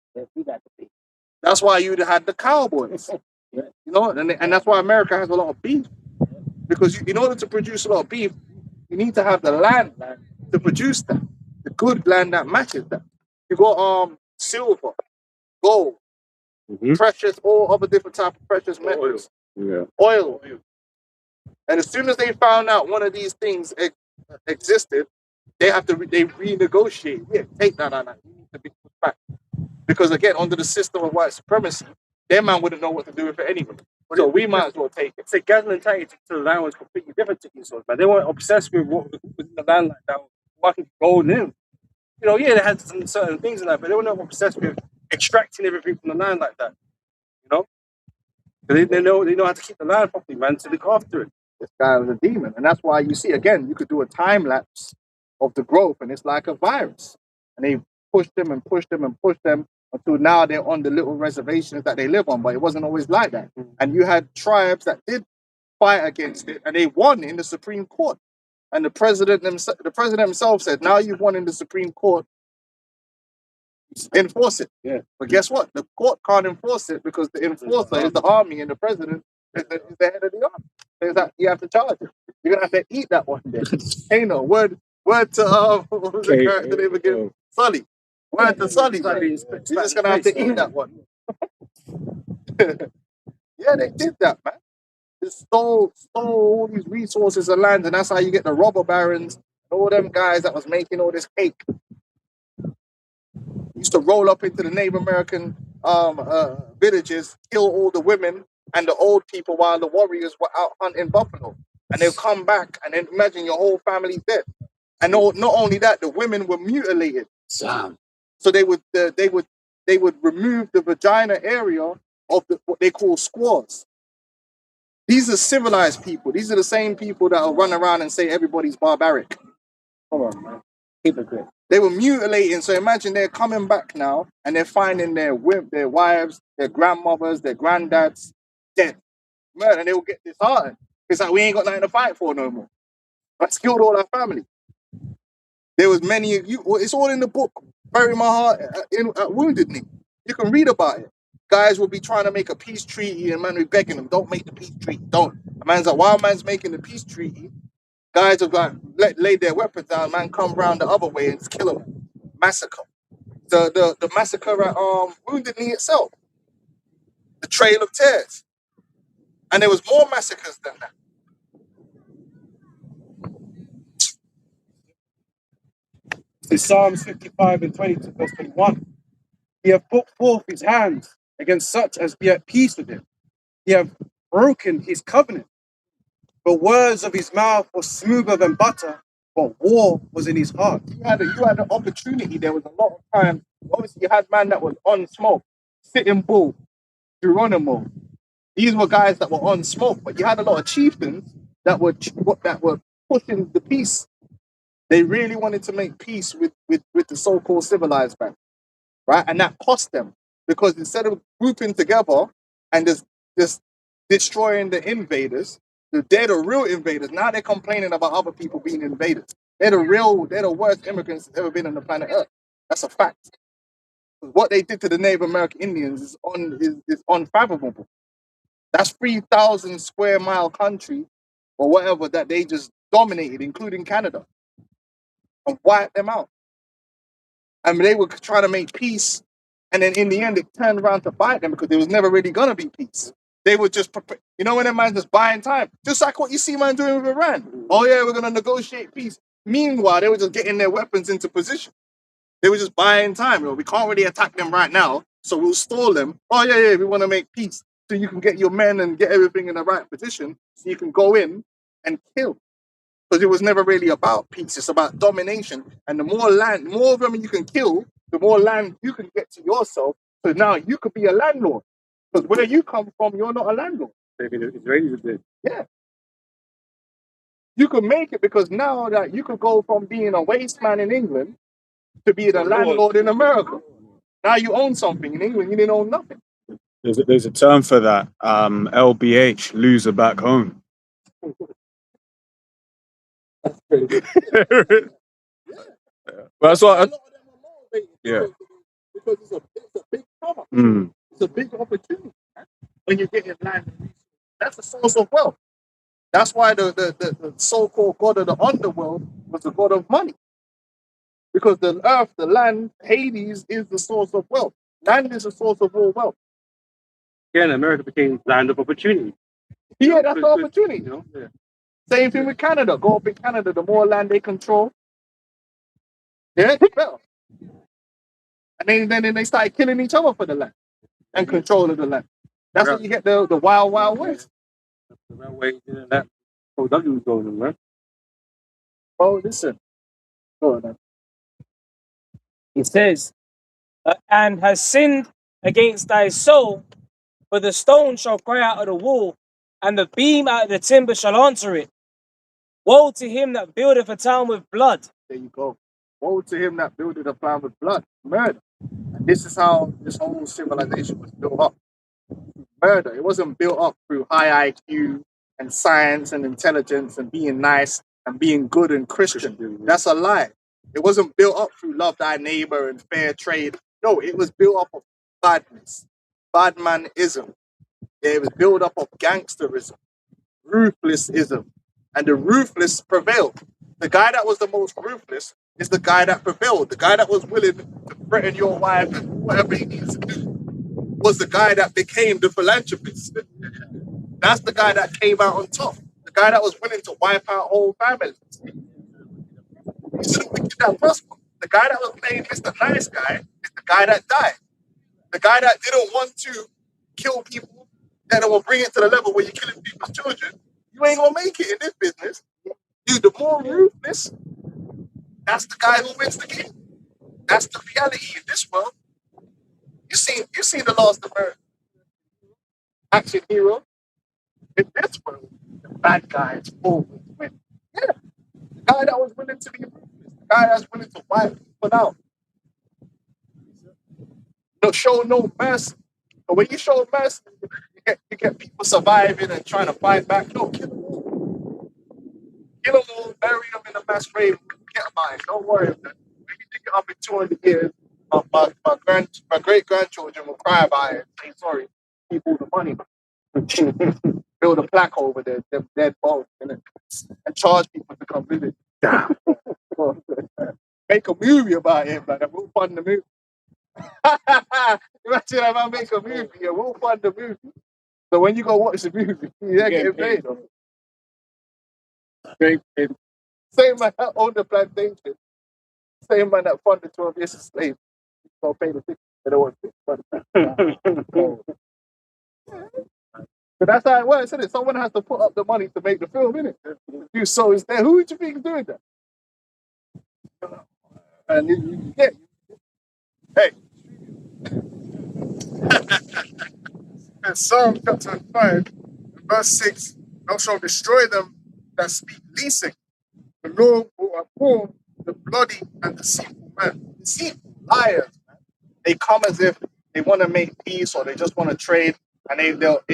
That's why you'd have had the cowboys, you know, and that's why America has a lot of beef, because in order to produce a lot of beef, you need to have the land to produce that, the good land that matches that. You got silver, gold, precious, all other different types of precious metals, oil. And as soon as they found out one of these things existed, they renegotiate. Yeah, take that. You need to be put back. Because again, under the system of white supremacy, their man wouldn't know what to do with it anyway. So we might as well take it. So Gazlan Tate to the land was completely different to Esau, but they weren't obsessed with what was in the land like that, what can gold in. You know, yeah, they had some certain things in that, but they were not obsessed with extracting everything from the land like that. You know? They know how to keep the land properly, man, to look after it. This guy was a demon. And that's why you see, again, you could do a time lapse of the growth, and it's like a virus. And they pushed them and pushed them and pushed them until now they're on the little reservations that they live on. But it wasn't always like that. And you had tribes that did fight against it, and they won in the Supreme Court. And the president himself said, now you've won in the Supreme Court, enforce it. Yeah. But guess what? The court can't enforce it because the enforcer is the army, and the president is the head of the army. So that you have to charge it. You're gonna have to eat that one day. Hey, no word to what was the character name again? Sully. Word to Sully. You're just gonna have to eat that one. Yeah, they did that, man. They stole all these resources and land, and that's how you get the robber barons and all them guys that was making all this cake. used to roll up into the Native American villages, kill all the women and the old people while the warriors were out hunting buffalo. And they'll come back, and then imagine your whole family's dead. And not only that, the women were mutilated. So they would remove the vagina area of what they call squaws. These are civilized people. These are the same people that will run around and say everybody's barbaric. Come on, man. Hypocrite. They were mutilating. So imagine they're coming back now and they're finding their wives, their grandmothers, their granddads dead. Man, and they will get disheartened. It's like, we ain't got nothing to fight for no more. That's killed all our family. There was many of you. It's all in the book. Bury My Heart at Wounded Knee. You can read about it. Guys will be trying to make a peace treaty, and man will be begging them, don't make the peace treaty. Don't. A man's like, while man's making the peace treaty, guys have like laid their weapons down. Man, come round the other way and just kill them. Massacre. The massacre at Wounded Knee itself. The Trail of Tears. And there was more massacres than that. In Psalms 55 and 22, verse 21. He hath put forth his hands against such as be at peace with him. He hath broken his covenant. The words of his mouth were smoother than butter, but war was in his heart. You had an opportunity. There was a lot of time. Obviously, you had man that was on smoke, Sitting Bull, Geronimo. These were guys that were on smoke, but you had a lot of chieftains that were pushing the peace. They really wanted to make peace with the so-called civilized man, right? And that cost them, because instead of grouping together and just destroying the invaders, they're the real invaders. Now they're complaining about other people being invaders. They're the worst immigrants that's ever been on the planet Earth. That's a fact. What they did to the Native American Indians is unfathomable. That's 3,000 square mile country or whatever that they just dominated, including Canada, and wiped them out. I mean, they were trying to make peace, and then in the end, it turned around to bite them because there was never really going to be peace. They were just, when that man just buying time, just like what you see man doing with Iran. Oh yeah, we're going to negotiate peace. Meanwhile, they were just getting their weapons into position. They were just buying time. We can't really attack them right now, so we'll stall them. Oh yeah, we want to make peace. So you can get your men and get everything in the right position so you can go in and kill. Because it was never really about peace. It's about domination. And the more of them you can kill, the more land you can get to yourself. So now you could be a landlord. Because where you come from, you're not a landlord. Israelis did. Yeah. You could make it, because now that you could go from being a waste man in England to being a landlord in America. Now you own something. In England, you didn't own nothing. There's a term for that. LBH, loser back home. That's crazy. But that's what. A lot of them are motivated because it's a big problem. It's a big opportunity, man. When you get in land and resources. That's the source of wealth. That's why the so-called god of the underworld was the god of money. Because the earth, the land, Hades is the source of wealth. Land is the source of all wealth. Again, America became land of opportunity. Yeah, that's the opportunity. Yeah. Same thing with Canada. Go up in Canada, the more land they control, yeah, the better. And then they started killing each other for the land and control of the land. That's when you get the wild, wild west. The railway did that. Oh, W was going on, right? Oh, listen. Go on, man. It says, and has sinned against thy soul, for the stone shall cry out of the wall, and the beam out of the timber shall answer it. Woe to him that buildeth a town with blood. There you go. Woe to him that buildeth a town with blood. Murder. And this is how this whole civilization was built up. Murder. It wasn't built up through high IQ and science and intelligence and being nice and being good and Christian. That's a lie. It wasn't built up through love thy neighbor and fair trade. No, it was built up of badness, badmanism. Yeah, it was built up of gangsterism, ruthlessism, and the ruthless prevailed. The guy that was the most ruthless is the guy that prevailed. The guy that was willing to threaten your wife and whatever he needs to do was the guy that became the philanthropist. That's the guy that came out on top. The guy that was willing to wipe out whole families. He's the wicked that prosper. The guy that was playing Mr. Nice Guy is The guy that died. The guy that didn't want to kill people, then it will bring it to the level where you're killing people's children. You ain't gonna make it in this business. You, the more ruthless, that's the guy who wins the game. That's the reality in this world. You seen the Last American action hero in this world. The bad guys always win. Yeah, the guy that was willing to be ruthless, the guy that's willing to wipe people out, no show no mercy. But when you show mercy, you get people surviving and trying to fight back. No, kill them all. Kill them all, bury them in a mass grave, forget about it. Don't worry about it. When you dig it up in 200 years, my great grandchildren will cry about it and say, sorry, keep all the money. Build a plaque over their dead bones and charge people to come visit. Damn. Make a movie about it, man. We'll fund the movie. Imagine if I make a movie, yeah, we'll fund the movie. So when you go watch the movie, you're getting paid. Great paid. Same man that owned the plantation, same man that funded 12 years of slaves. Don't pay the ticket. They don't want to. But that's how it works, isn't it? Someone has to put up the money to make the film, innit? You so is there. Who do you think is doing that? And you get, hey, In Psalm chapter 5, verse 6, thou shalt destroy them that speak leasing. The Lord will abhor the bloody and deceitful man. deceitful liars, man. They come as if they want to make peace or they just want to trade, and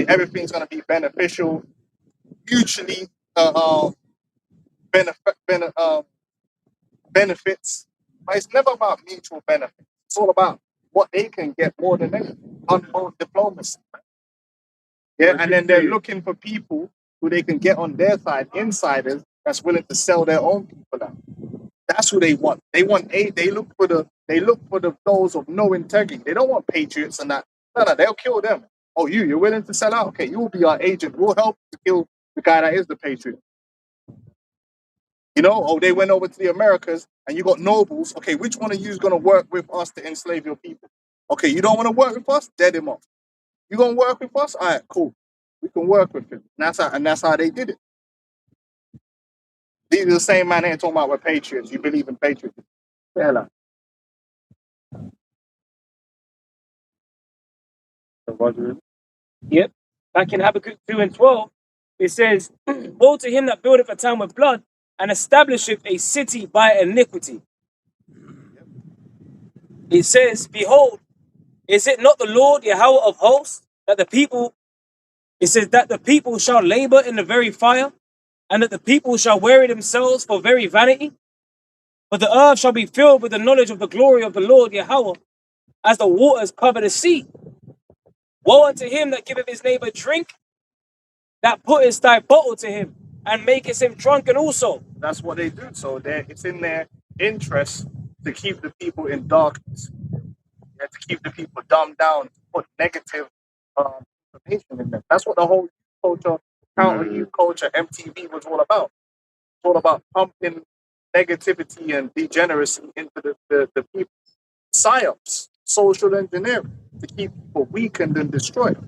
everything's going to be beneficial, mutually benefits. But it's never about mutual benefits. It's all about what they can get more than anything. Unbound diplomacy. Man. Yeah, and then they're looking for people who they can get on their side, insiders that's willing to sell their own people out. That's who they want. They look for the those of no integrity. They don't want patriots and that. No, they'll kill them. Oh, you're willing to sell out? Okay, you will be our agent. We'll help to kill the guy that is the patriot. You know, they went over to the Americas and you got nobles. Okay, which one of you is gonna work with us to enslave your people? Okay, you don't want to work with us? Dead him off. You gonna work with us? All right, cool. We can work with him. And that's how they did it. These are the same man here talking about we're patriots. You believe in patriotism. Yeah, Yep. Back in Habakkuk 2 and 12, it says, woe to him that buildeth a town with blood and establisheth a city by iniquity. It says, behold, is it not the Lord Yahweh of hosts that the people, it says that the people shall labor in the very fire and that the people shall weary themselves for very vanity? But the earth shall be filled with the knowledge of the glory of the Lord Yahweh as the waters cover the sea. Woe unto him that giveth his neighbor drink, that puttest thy bottle to him, and makest him drunken also. That's what they do. So it's in their interest to keep the people in darkness, to keep the people dumbed down, to put negative information in them. That's what the whole youth culture, counter youth culture, MTV was all about. It's all about pumping negativity and degeneracy into the people. Psyops, social engineering, to keep people weakened and destroyed.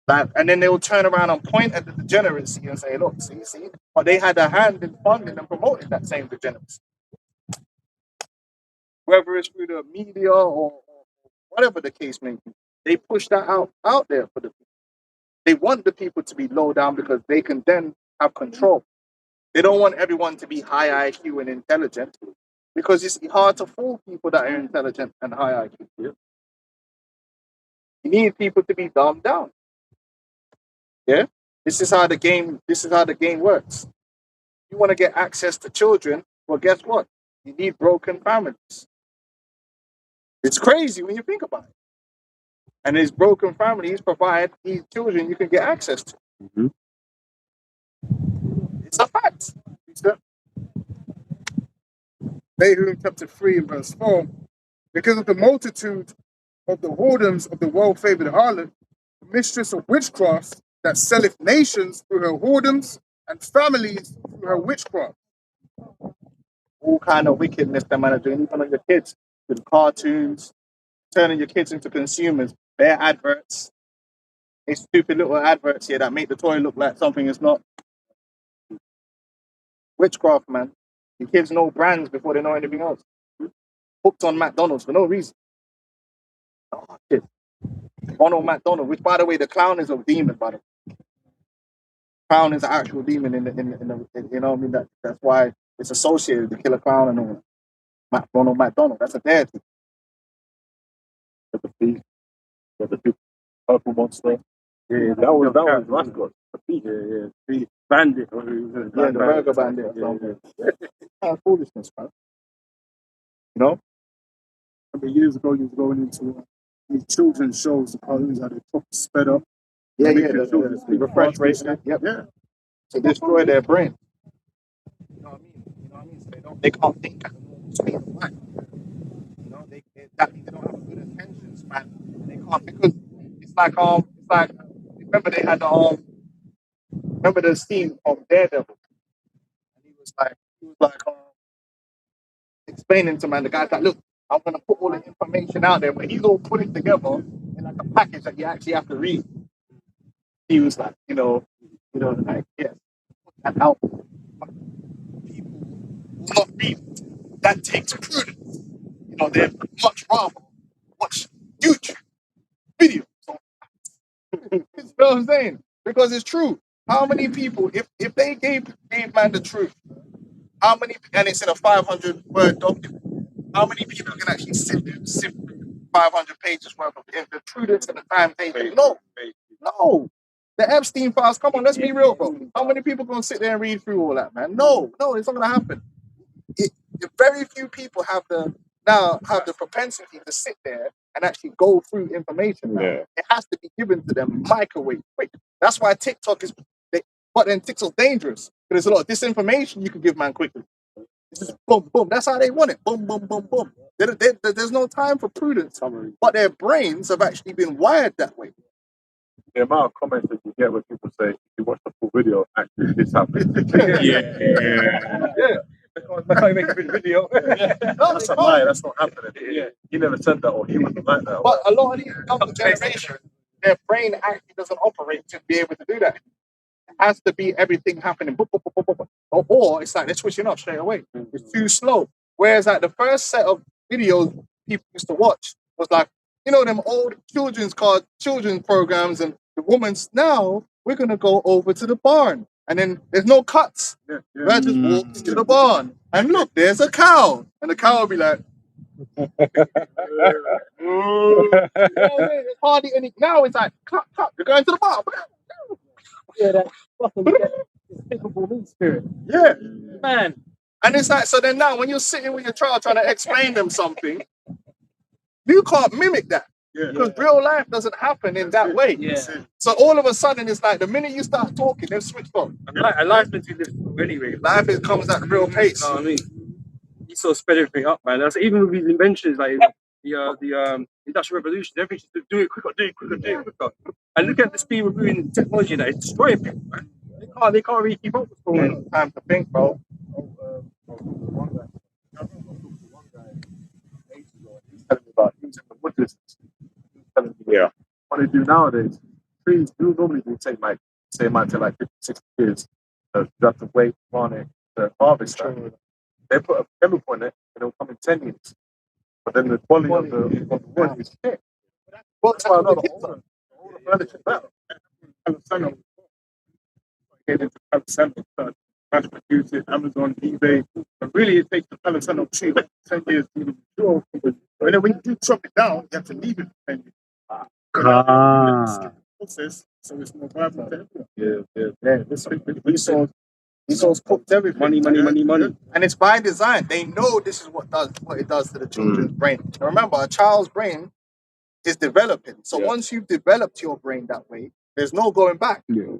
And then they will turn around and point at the degeneracy and say, look, see, but they had a hand in funding and promoting that same degeneracy. Whether it's through the media or whatever the case may be, they push that out there for the people. They want the people to be low down because they can then have control. They don't want everyone to be high IQ and intelligent because it's hard to fool people that are intelligent and high IQ. You need people to be dumbed down. Yeah, this is how the game works. You want to get access to children, well, guess what? You need broken families. It's crazy when you think about it. And these broken families provide these children you can get access to. Mm-hmm. It's a fact. Nahum chapter 3 and verse 4. Because of the multitude of the whoredoms of the well-favored harlot, the mistress of witchcraft, that selleth nations through her whoredoms and families through her witchcraft. All kind of wickedness that man are doing, even on your kids, with cartoons, turning your kids into consumers. Bare adverts, these stupid little adverts here that make the toy look like something it's not. Witchcraft, man. The kids know brands before they know anything else. Hooked on McDonald's for no reason. Oh, shit. Ronald McDonald, which, by the way, the clown is a demon, by the way. Clown is an actual demon in the you know what I mean? That's why it's associated with the killer clown and all that. Ronald McDonald, that's a deity. The thief, the big purple monster. Yeah, that was mascot. The thief. Yeah. The bandit. Yeah, the burger bandit. Or something. Kind of foolishness, man. You know? I mean, years ago, you was going into these children's shows, the cartoons, how they proper sped up. Yeah, Making the children speak refresh fast, rate. this, that. Yep. Yeah. To destroy their brain. You know what I mean? So they can't think at the normal speed of light. You know, that means they don't have a good attention span. They can't, because it's like remember they had remember the scene of Daredevil, and he was like explaining to man, the guy's like, look, I'm gonna put all the information out there, but he's all put it together in like a package that you actually have to read. He was like, like, yes, put that out. But people will not read it. That takes prudence. You know, they'd much rather watch YouTube videos. You know what I'm saying? Because it's true. How many people, if they gave man the truth, how many, and it's in a 500-word document, how many people can actually sit there and sift through 500 pages worth of the prudence and the time taken? No. The Epstein files, come on, let's be real, bro. How many people gonna sit there and read through all that, man? No, it's not gonna happen. Very few people have the propensity to sit there and actually go through information. Now. Yeah. It has to be given to them microwave quick. That's why TikTok is, but then TikTok's dangerous. Because there's a lot of disinformation you can give man quickly. It's just boom, boom. That's how they want it. Boom, boom, boom, boom. There's no time for prudence. But their brains have actually been wired that way. The amount of comments that you get when people say, if you watch the full video, actually this happened. Yeah. I can't make a video. That's a lie. That's not happening. Yeah. He never said that, or he wasn't like that. But a lot of these younger generation, their brain actually doesn't operate to be able to do that. It has to be everything happening. Or it's like they're switching up straight away. It's too slow. Whereas like the first set of videos people used to watch was like, them old children's programs and the woman's. Now we're gonna go over to the barn. And then there's no cuts. We're just walks to the barn. And look, there's a cow. And the cow will be like, There's hardly any. Now it's like, cut, you're going to the barn. Yeah, that fucking despicable me spirit. Yeah. Man. And it's like, so then now when you're sitting with your child trying to explain them something, you can't mimic that. Because real life doesn't happen in that way. Yeah. So all of a sudden, it's like the minute you start talking, they've switched on. And life's meant to be lived anyway. Life comes at real pace. You know what I mean? He sort of sped everything up, man. That's even with his inventions, like the Industrial Revolution, everything to do it quicker. And look at the speed we're moving technology that is destroying people, man. They can't really keep up with what's going on. Time to think, bro. Telling me about using the wood distance. Telling me what they do nowadays. Trees do normally take like 50, 60 years. You have to wait on it to harvest that. They put a chemical in it and it'll come in 10 years. But then the quality of the wood is shit. That's why all the furniture better. Get into Palo Santo, mass produce it, Amazon, eBay. But really, it takes the Palo Santo tree like 10 years to even mature. And then when you do chop it down, you have to leave it for 10 years. Process, so it's more viable to everyone. Yeah. Resource cooked everything. Money. And it's by design. They know this is what it does to the children's brain. Remember, a child's brain is developing. So once you've developed your brain that way, there's no going back. Yeah.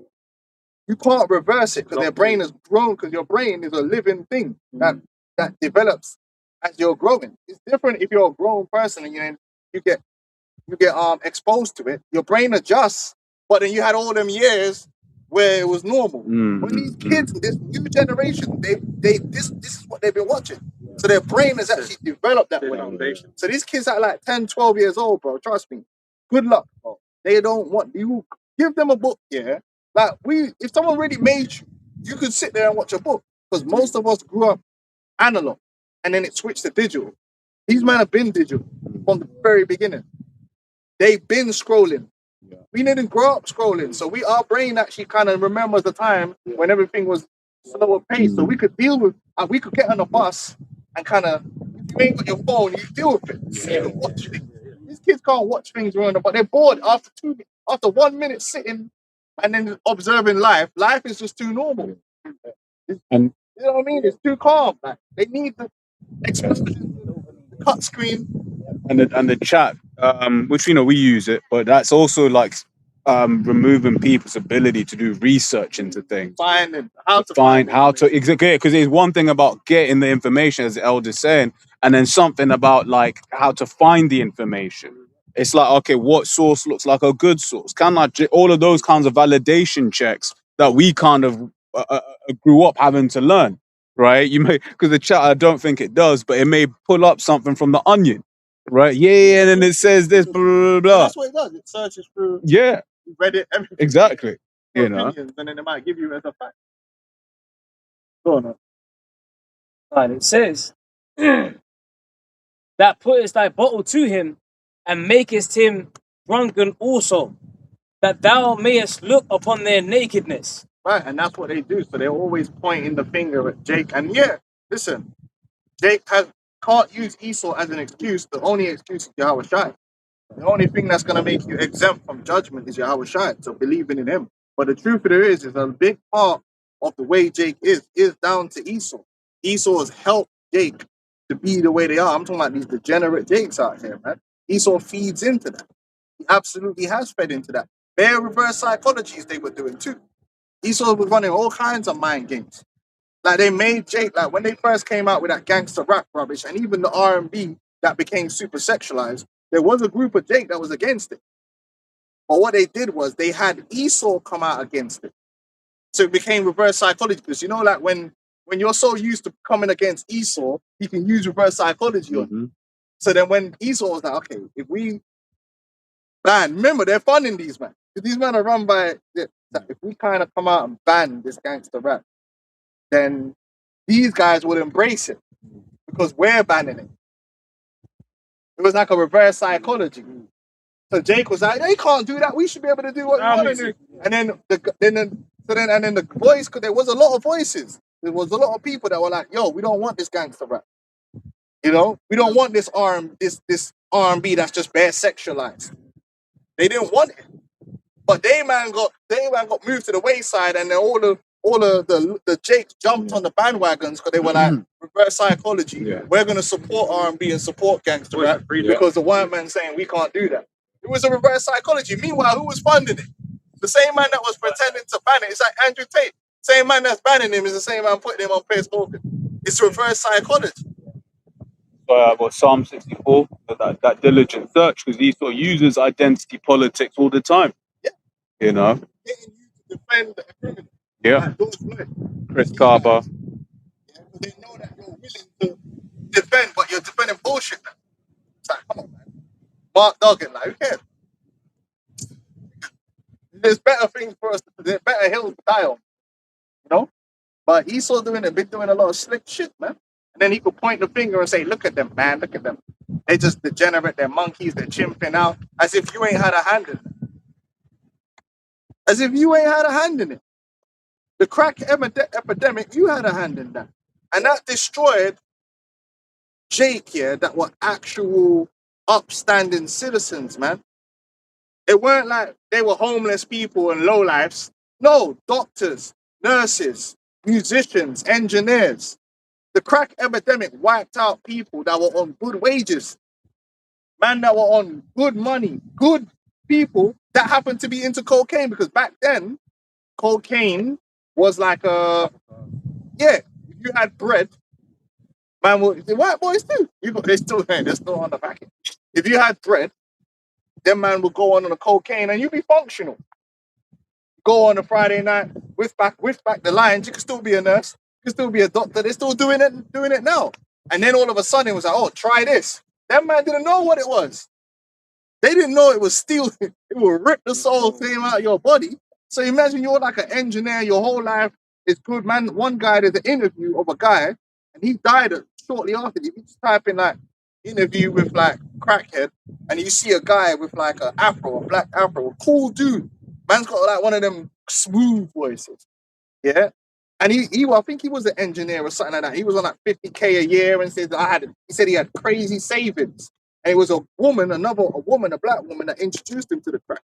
You can't reverse it because their brain has grown, because your brain is a living thing that develops as you're growing. It's different if you're a grown person and you get exposed to it. Your brain adjusts, but then you had all them years where it was normal. When these kids, this new generation, this is what they've been watching. So their brain has actually developed that way. Foundation. So these kids are like 10, 12 years old, bro. Trust me. Good luck, bro. They don't want you. Give them a book, yeah. Like if someone really made you, you could sit there and watch a book. Because most of us grew up analog, and then it switched to digital. These men have been digital from the very beginning. They've been scrolling. Yeah. We didn't grow up scrolling, so our brain actually kind of remembers the time when everything was slower pace. So we could deal with, we could get on a bus and kind of, if you ain't got your phone, you deal with it. You can watch things. These kids can't watch things around them, but they're bored after 1 minute sitting and then observing life. Life is just too normal. And You know what I mean? It's too calm. Like, they need the explosion, the cut screen. and the chat, which we use it, but that's also like removing people's ability to do research into things. Finding how to Find how to exactly, because there's one thing about getting the information, as the elder's saying, and then something about like how to find the information. It's like, okay, what source looks like a good source? All of those kinds of validation checks that we kind of grew up having to learn, right? You may, because the chat, I don't think it does, but it may pull up something from the Onion, right? Yeah, and then it says this, blah, blah, blah. That's what it does. It searches through Yeah, Reddit, everything. exactly. For You know, opinions, and then it might give you as a fact. Go on. And it says, that puttest thy bottle to him, and makest him drunken also, that thou mayest look upon their nakedness. Right, and that's what they do. So they're always pointing the finger at Jake. And yeah, listen, Jake can't use Esau as an excuse. The only excuse is Yahweh Shai. The only thing that's going to make you exempt from judgment is Yahweh Shai, so believing in him. But the truth of it is a big part of the way Jake is down to Esau. Esau has helped Jake to be the way they are. I'm talking about these degenerate Jakes out here, man. Esau feeds into that. He absolutely has fed into that. Their reverse psychologies they were doing too. Esau was running all kinds of mind games. Like they made Jake, like when they first came out with that gangster rap rubbish, and even the R&B that became super sexualized, there was a group of Jake that was against it. But what they did was they had Esau come out against it. So it became reverse psychology. Because like when you're so used to coming against Esau, you can use reverse psychology on it. So then when Esau was like, okay, if we ban, remember they're funding these men. These men are run by, if we kind of come out and ban this gangster rap, then these guys would embrace it because we're banning it. It was like a reverse psychology. So Jake was like, they can't do that. We should be able to do what we want to do. And then the voice, because there was a lot of voices. There was a lot of people that were like, yo, we don't want this gangster rap. We don't want this R&B that's just bare sexualized. They didn't want it. But they man got moved to the wayside, and then all of the Jakes jumped on the bandwagons because they were like reverse psychology. Yeah. We're gonna support R&B and support gangster rap because the white man saying we can't do that. It was a reverse psychology. Meanwhile, who was funding it? The same man that was pretending to ban it. It's like Andrew Tate. Same man that's banning him is the same man putting him on Facebook. It's reverse psychology. So I've got Psalm 64, that diligent search, because Esau uses identity politics all the time. Yeah. You know? Getting you to defend a criminal. Yeah. Like George Floyd. Chris Carver. Yeah, they know that you're willing to defend, but you're defending bullshit now. It's like, come on, man. Mark Duggan, like, who cares? There's better things for us, there's better hills to die on. But Esau been doing a lot of slick shit, man. And then he could point the finger and say, look at them, man, look at them. They just degenerate, they're monkeys, they're chimping out, as if you ain't had a hand in it. As if you ain't had a hand in it. The crack epidemic, you had a hand in that. And that destroyed Jake, that were actual upstanding citizens, man. It weren't like they were homeless people and lowlifes. No, doctors, nurses, musicians, engineers. The crack epidemic wiped out people that were on good wages. Man that were on good money, good people that happened to be into cocaine, because back then, cocaine was like if you had bread, man, the white boys too. They're still on the packet. If you had bread, them man would go on the cocaine and you'd be functional. Go on a Friday night, whiff back the lines. You can still be a nurse, you can still be a doctor. They're still doing it now. And then all of a sudden it was like, oh, try this. That man didn't know what it was. They didn't know it was steel. It will rip the soul flame out of your body. So imagine you're like an engineer, your whole life is good, man. One guy did an interview of a guy, and he died shortly after. If you just type in like interview with like crackhead, and you see a guy with like an afro, a black afro, a cool dude. Man's got like one of them smooth voices. Yeah. And I think he was an engineer or something like that. He was on like 50K a year and said he said he had crazy savings. And it was a woman, a black woman that introduced him to the crack.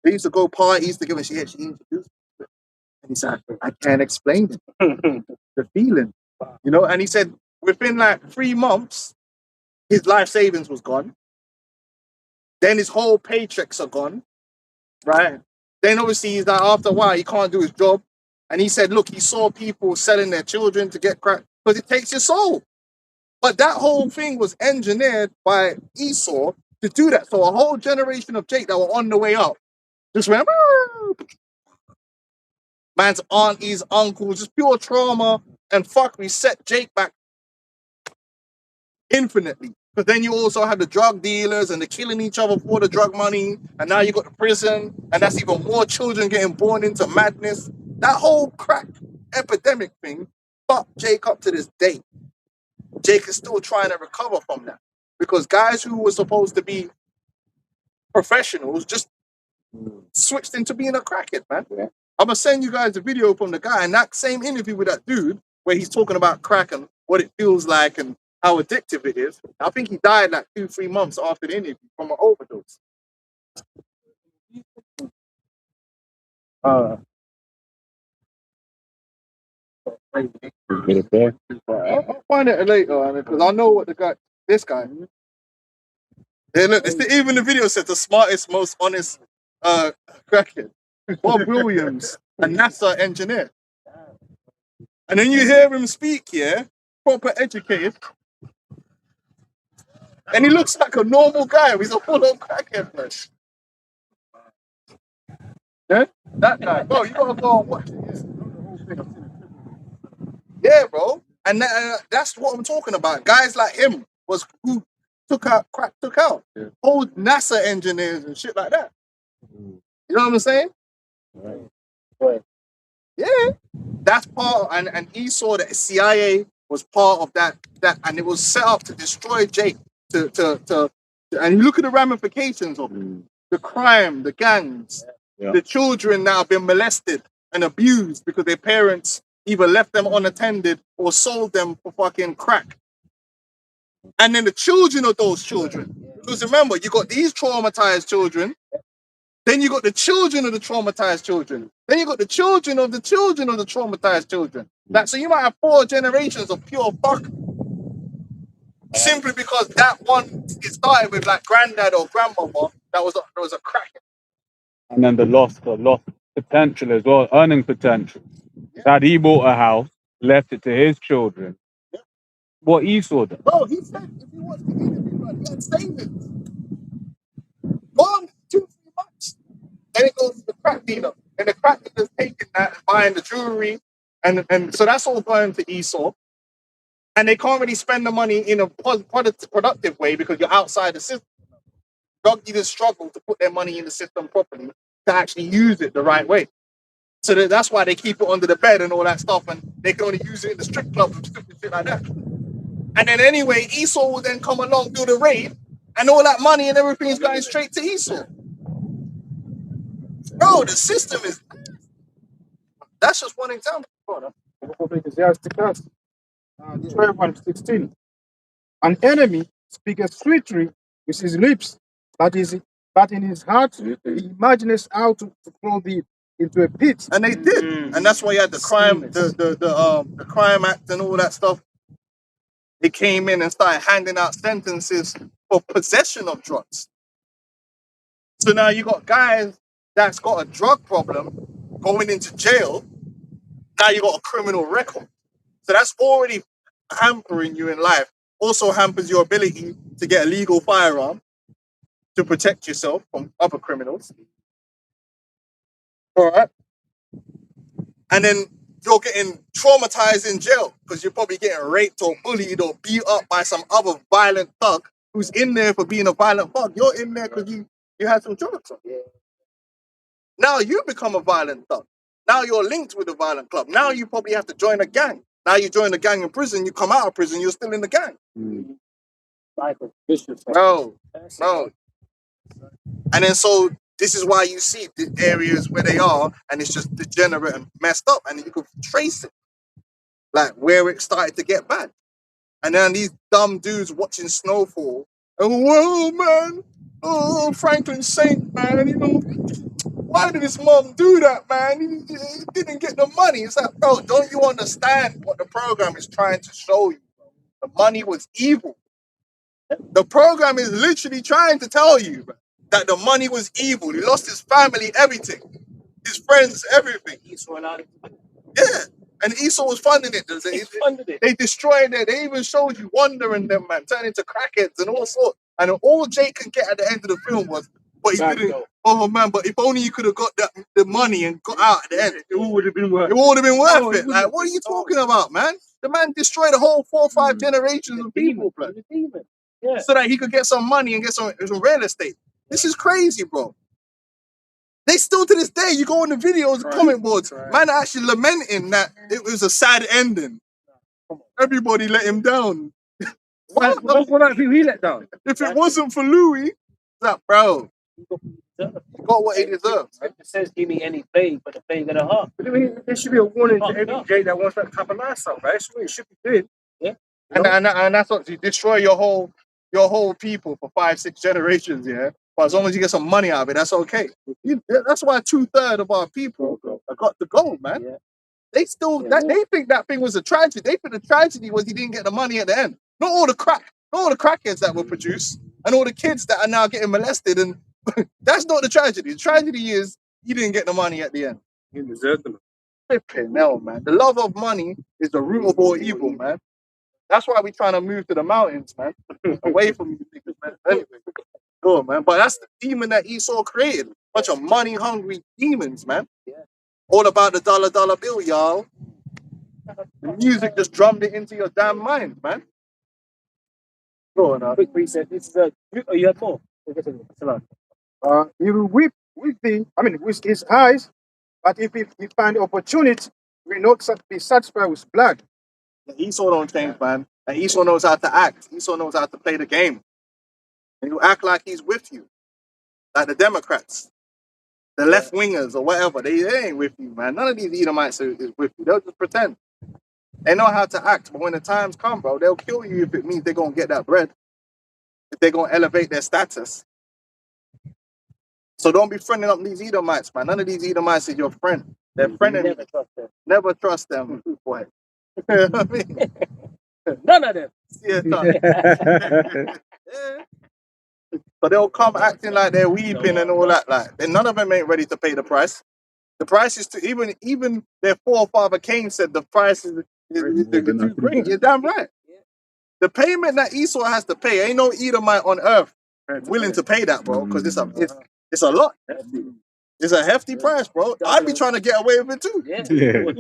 They used to go parties together. She introduced him to it. And he said, I can't explain it. The feeling. You know, and he said within like 3 months, his life savings was gone. Then his whole paychecks are gone. Right? Then obviously he's like, after a while, he can't do his job. And he said, look, he saw people selling their children to get crack because it takes your soul. But that whole thing was engineered by Esau to do that. So a whole generation of Jake that were on the way up just went, man's aunties, uncles, just pure trauma and fuckery set Jake back infinitely. But then you also have the drug dealers and the killing each other for the drug money. And now you got the prison. And that's even more children getting born into madness. That whole crack epidemic thing fucked Jake up to this day. Jake is still trying to recover from that. Because guys who were supposed to be professionals just switched into being a crackhead, man. Yeah. I'm going to send you guys the video from the guy in that same interview with that dude where he's talking about crack and what it feels like and how addictive it is. I think he died like 2-3 months after the interview from an overdose. I'll find it later because I know what this guy. Yeah, look, even the video said the smartest, most honest crackhead. Bob Williams, a NASA engineer. And then you hear him speak, yeah, proper educated. And he looks like a normal guy. He's a full-on crackhead, man. Yeah? That guy. Bro, you gotta go and watch it. Yeah, bro. And that's what I'm talking about. Guys like him was who took out. Yeah. Old NASA engineers and shit like that. You know what I'm saying? Right. Yeah. That's part and he saw that CIA was part of that and it was set up to destroy Jake to and you look at the ramifications of it. The crime, the gangs, the children that have been molested and abused because their parents either left them unattended or sold them for fucking crack. And then the children of those children. Because remember, you got these traumatized children. Then you got the children of the traumatized children. Then you got the children of the traumatized children. So you might have 4 generations of pure fuck. Simply because that one it started with like granddad or grandmother that was a cracker. And then the lost potential as well, earning potential. Yeah. That he bought a house, left it to his children. Yeah. What Esau did. Bro, he said if you watch the interview, man, he had savings. Gone 2-3 months. Then it goes to the crack dealer. And the crack dealer's taking that and buying the jewelry. And so that's all going to Esau. And they can't really spend the money in a productive way because you're outside the system. Drug dealers struggle to put their money in the system properly to actually use it the right way. So that's why they keep it under the bed and all that stuff, and they can only use it in the strip club and stupid shit like that. And then anyway, Esau will then come along, do the raid, and all that money and everything is going straight to Esau. Bro, the system is... That's just one example. Ecclesiasticus 12:16. An enemy speaketh sweetly with his lips, but in his heart he imagines how to throw thee into a pit. And they did. And that's why you had the crime, the crime act and all that stuff. They came in and started handing out sentences for possession of drugs. So now you got guys that's got a drug problem going into jail. Now you got a criminal record. So that's already hampering you in life. Also hampers your ability to get a legal firearm to protect yourself from other criminals. All right. And then you're getting traumatized in jail because you're probably getting raped or bullied or beat up by some other violent thug who's in there for being a violent thug. You're in there because you had some drugs on. Now you become a violent thug. Now you're linked with a violent club. Now you probably have to join a gang. Now you join a gang in prison, you come out of prison, you're still in the gang. No. And then so this is why you see the areas where they are and it's just degenerate and messed up. And you can trace it. Like where it started to get bad. And then these dumb dudes watching Snowfall. And whoa, man. Oh, Franklin Saint, man. You know, why did his mom do that, man? He didn't get the money. It's like, bro, don't you understand what the program is trying to show you? The money was evil. The program is literally trying to tell you that the money was evil. He lost his family, everything. His friends, everything. Yeah. And Esau was funding it. They destroyed it. They even showed you wandering them, man, turning into crackheads and all sorts. And all Jake could get at the end of the film was, but he didn't. Oh man, but if only you could have got the money and got out at the end. It all would have been worth it. Would have been worth it. Like, what are you talking about, man? The man destroyed a whole 4 or 5 generations of people, bro. Yeah. So that he could get some money and get some real estate. This is crazy, bro. They still to this day, you go on the videos, comment boards, man are actually lamenting that it was a sad ending. Everybody let him down. What about who he let down? If it wasn't for Louis, that bro, he got what he deserves. It says give me any plague, but the plague of the heart. But I mean, there should be a warning to every Jake that wants that type of lifestyle, right? That's what it should be doing. Yeah. And that's what you destroy your whole people for 5, 6 generations, yeah. But as long as you get some money out of it, that's okay. That's why 2/3 of our people have got the gold, man. Yeah. They still they think that thing was a tragedy. They think the tragedy was he didn't get the money at the end. Not all the crackheads that were produced and all the kids that are now getting molested. And that's not the tragedy. The tragedy is he didn't get the money at the end. He deserved them. Flipping hell, man. The love of money is the root of all evil, man. That's why we're trying to move to the mountains, man. Away from you niggas, man. Anyway. Go, man. But that's the demon that Esau created. Bunch of money-hungry demons, man. Yeah. All about the dollar bill, y'all. The music just drummed it into your damn mind, man. Go on, Quick reset. This is you had more. He will weep with his eyes, but if he find opportunity, he will not be satisfied with blood. Esau don't change, man. And Esau knows how to act. Esau knows how to play the game. And you act like he's with you. Like the Democrats. The left wingers or whatever. They ain't with you, man. None of these Edomites is with you. They'll just pretend. They know how to act. But when the times come, bro, they'll kill you if it means they're going to get that bread. If they're going to elevate their status. So don't be friending up these Edomites, man. None of these Edomites is your friend. They're friendly. Never trust them, boy. You know what I mean? None of them. Yeah, yeah. So they'll come acting like they're weeping and all that. Like, and none of them ain't ready to pay the price. The price is to even their forefather Cain said the price is too great. You're damn right. The payment that Esau has to pay, ain't no Edomite on earth willing to pay that, bro. Because it's a lot. It's a hefty price, bro. I'd be trying to get away with it too. Yeah. Well,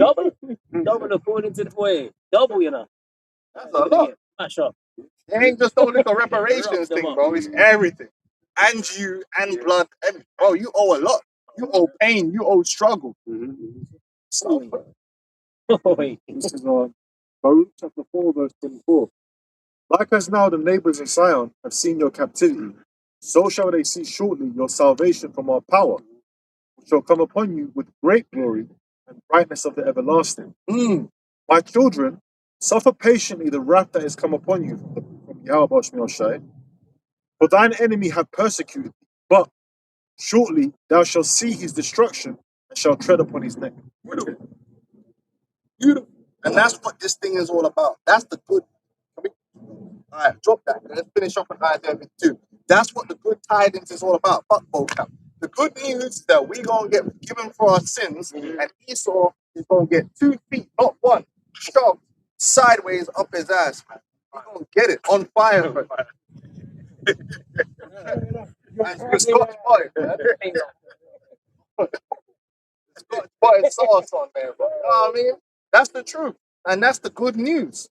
double according to the way. Double, you know. That's a lot. Mash up. It ain't just no little reparations thing, bro. It's everything. And you, and blood. And, bro, you owe a lot. You owe pain. You owe struggle. So, This is on Baruch chapter 4, verse 24. Like as now the neighbors in Sion have seen your captivity, so shall they see shortly your salvation from our power, which shall come upon you with great glory and brightness of the everlasting. My children, suffer patiently the wrath that is come upon you from Yahweh Shai. For thine enemy have persecuted thee, but shortly thou shalt see his destruction and shalt tread upon his neck. beautiful. Beautiful. And that's what this thing is all about. That's the good. All right, drop that. Let's finish off with Isaiah 52. That's what the good tidings is all about. Fuck vocab. The good news is that we're going to get given for our sins, and Esau is going to get 2 feet, not 1, shoved sideways up his ass, man. He's going to get it on fire, man. And Scotch boy, man. Scotch boy sauce on there, bro. You know what I mean? That's the truth. And that's the good news.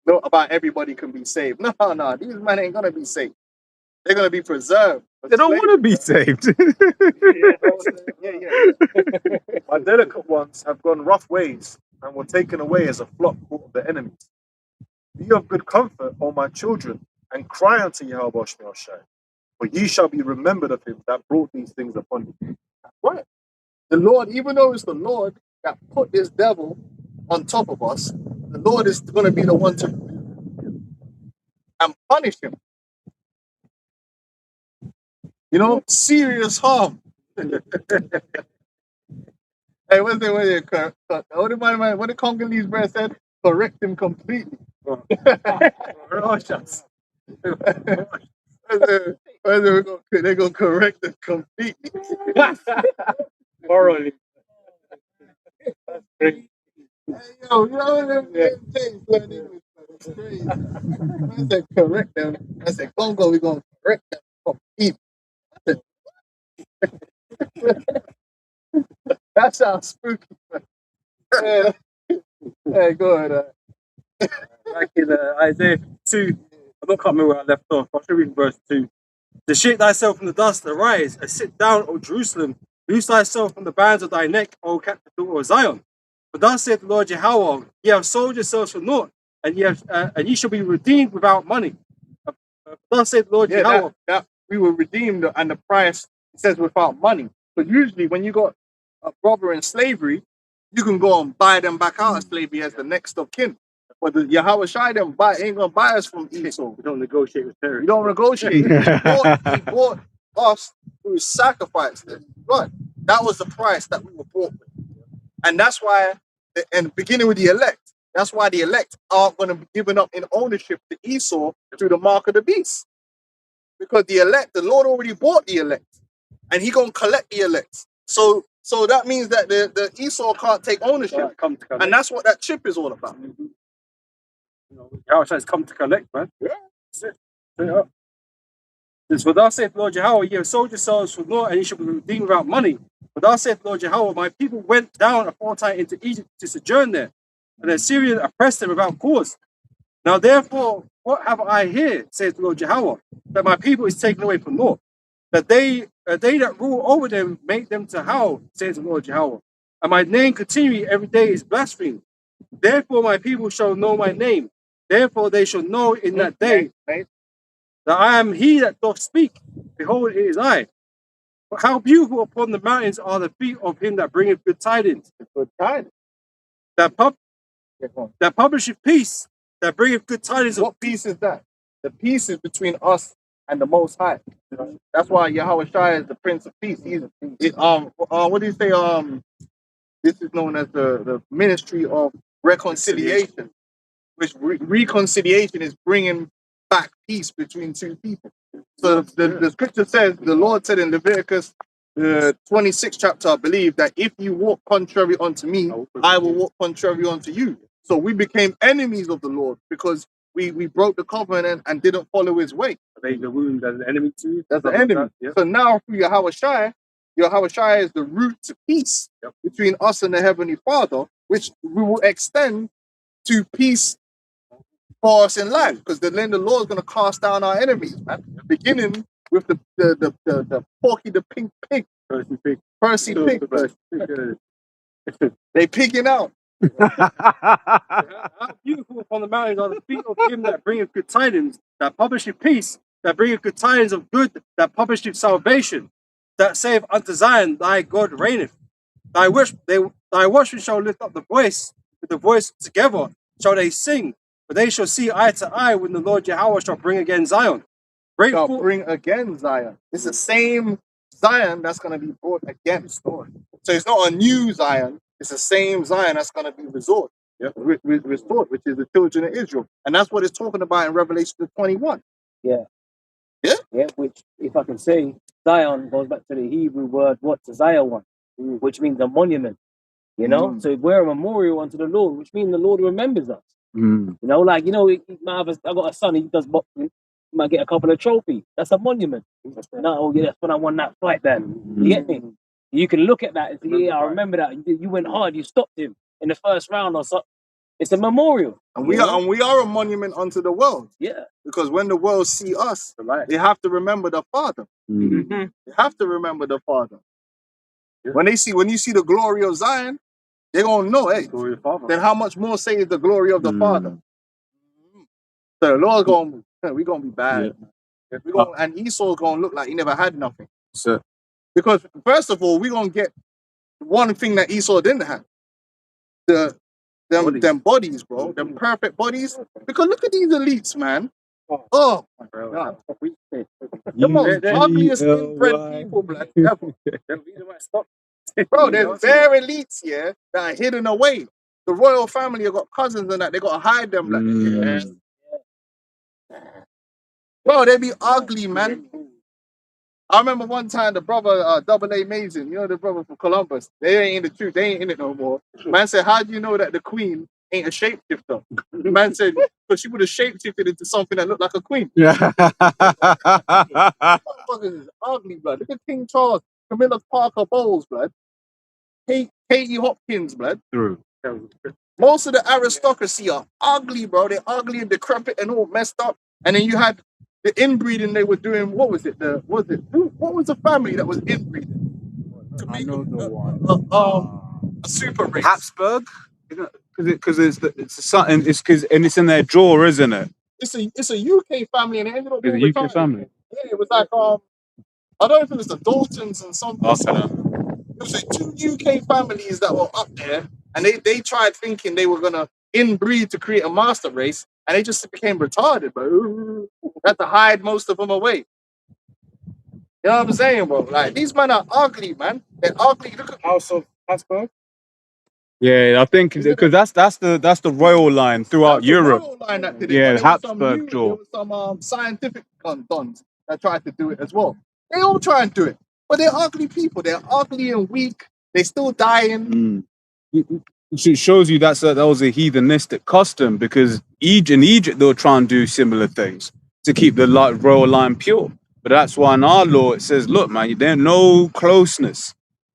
Not about everybody can be saved. No, no, these men ain't gonna be saved. They're gonna be preserved. They don't want to be saved. My delicate ones have gone rough ways and were taken away as a flock caught of the enemies. Be of good comfort, O my children, and cry unto Yahweh Shai, for ye shall be remembered of him that brought these things upon you. Right. The Lord, even though it's the Lord that put this devil on top of us, the Lord is gonna be the one to and punish him. You know, serious harm. Hey, what the Congolese brother said? Correct him completely. They're gonna correct him completely. Morally. Hey, yo, you know them things learn English, man. It's crazy. I said correct them. I said Congo, we're gonna correct them completely. That sounds spooky. Yeah. Hey, go ahead. Back in Isaiah 2, I don't remember where I left off. I should read verse 2. To shake thyself from the dust, arise, and sit down, O Jerusalem. Loose thyself from the bands of thy neck, O captive daughter of Zion. For thus saith the Lord Jehovah, ye have sold yourselves for naught, and ye shall be redeemed without money. Thus saith the Lord Jehovah. That we were redeemed, and the price, it says, without money. But usually when you got a brother in slavery, you can go and buy them back out of slavery as the next of kin. But the Yahweh Shai them ain't gonna buy us from Esau. We don't negotiate with terrorists. We don't negotiate. He bought us through sacrifice. Right. That was the price that we were bought with. And that's why, and beginning with the elect, that's why the elect aren't going to be given up in ownership to Esau through the mark of the beast. Because the elect, the Lord already bought the elect. And he going to collect the elect. So that means that the Esau can't take ownership. Come to collect. And that's what that chip is all about. You know, Yahweh has come to collect, man. Yeah. That's it. For thus saith the Lord Jehovah, ye have sold yourselves for naught, and ye shall be redeemed without money. For thus saith the Lord Jehovah, my people went down aforetime into Egypt to sojourn there, and the Assyrians oppressed them without cause. Now therefore, what have I here, saith the Lord Jehovah, that my people is taken away for naught? That they that rule over them make them to howl, saith the Lord Jehovah. And my name continually every day is blasphemed. Therefore my people shall know my name. Therefore they shall know in that day that I am he that doth speak. Behold, it is I. But how beautiful upon the mountains are the feet of him that bringeth good tidings. Good tidings. That publisheth peace, that bringeth good tidings. What peace is that? The peace is between us and the Most High. That's why Yahweh Shai is the Prince of Peace. What do you say? This is known as the ministry of reconciliation, which reconciliation is bringing back peace between two people. So the scripture says, the Lord said in Leviticus, the 26th chapter, I believe, that if you walk contrary unto me, I will walk contrary unto you. So we became enemies of the Lord because we broke the covenant and didn't follow his way. They the wound as an enemy to you. That's the enemy. Yeah. So now through Yahweh Shai is the root to peace between us and the Heavenly Father, which we will extend to peace for us in life, because then the Lord is going to cast down our enemies, man. Beginning with the Porky the Pink Pig. Percy Pig. They pigging out. How beautiful upon the mountains are the feet of him that bringeth good tidings, that publisheth peace, that bringeth good tidings of good, that publisheth salvation, that saith unto Zion, thy God reigneth. Thy watchmen shall lift up the voice, with the voice together shall they sing, for they shall see eye to eye when the Lord Jehovah shall bring again Zion. Shall bring again Zion. It's the same Zion that's going to be brought again. So it's not a new Zion. It's the same Zion that's going to be restored, which is the children of Israel. And that's what it's talking about in Revelation 21. Yeah. Yeah? Yeah, which, if I can say, Zion goes back to the Hebrew word, what? To Zion, which means a monument. You know? So we're a memorial unto the Lord, which means the Lord remembers us. You know, like, you know, I got a son, he does boxing, he might get a couple of trophies. That's a monument. No, oh yeah, that's when I won that fight then. You get me? You can look at that and say, yeah, I remember that. You went hard. You stopped him in the first round or something. It's a memorial. And we are a monument unto the world. Yeah. Because when the world see us, they have to remember the Father. Mhm. They have to remember the Father. When you see the glory of Zion, they're gonna know, hey, then how much more say is the glory of the Father? So the Lord's we're gonna be bad. Yeah. And Esau's gonna look like he never had nothing. So, Because first of all, we're gonna get one thing that Esau didn't have. Them bodies, bro. Them perfect bodies. Because look at these elites, man. Oh my God. The most ugliest inbred people, black ever. Bro, there's very elites, yeah, that are hidden away. The royal family have got cousins and that, they gotta hide them. Like, bro, they be ugly, man. I remember one time the brother, Double A Mason, you know the brother from Columbus, they ain't in the truth, they ain't in it no more. Man said, how do you know that the queen ain't a shapeshifter? The man said, because she would have shapeshifted into something that looked like a queen. Motherfuckers is ugly, blood. Look at King Charles, Camilla Parker Bowles, blood. Katie Hopkins, blood. True. Most of the aristocracy are ugly, bro. They're ugly and decrepit and all messed up. And then you had the inbreeding they were doing. What was it? What was the family that was inbreeding to make a super race? Habsburg, because it's something. It's because it's in their jaw, isn't it? It's a UK family, and it ended up being It's a UK family. Yeah, it was like I don't know if it was the Daltons and something. It was like 2 UK families that were up there, and they tried thinking they were gonna inbreed to create a master race, and they just became retarded, bro. They had to hide most of them away. You know what I'm saying, bro? Like, these men are ugly, man. They're ugly. Look at House of Habsburg. Yeah, I think because that's the royal line throughout Europe. The royal line that did it, Yeah, but there was Habsburg jaw. There was some scientific dons that tried to do it as well. They all try and do it, but they're ugly people. They're ugly and weak. They're still dying. It shows you that was a heathenistic custom, because in Egypt they'll try and do similar things to keep the royal line pure. But that's why in our law it says, look, man, there's no closeness.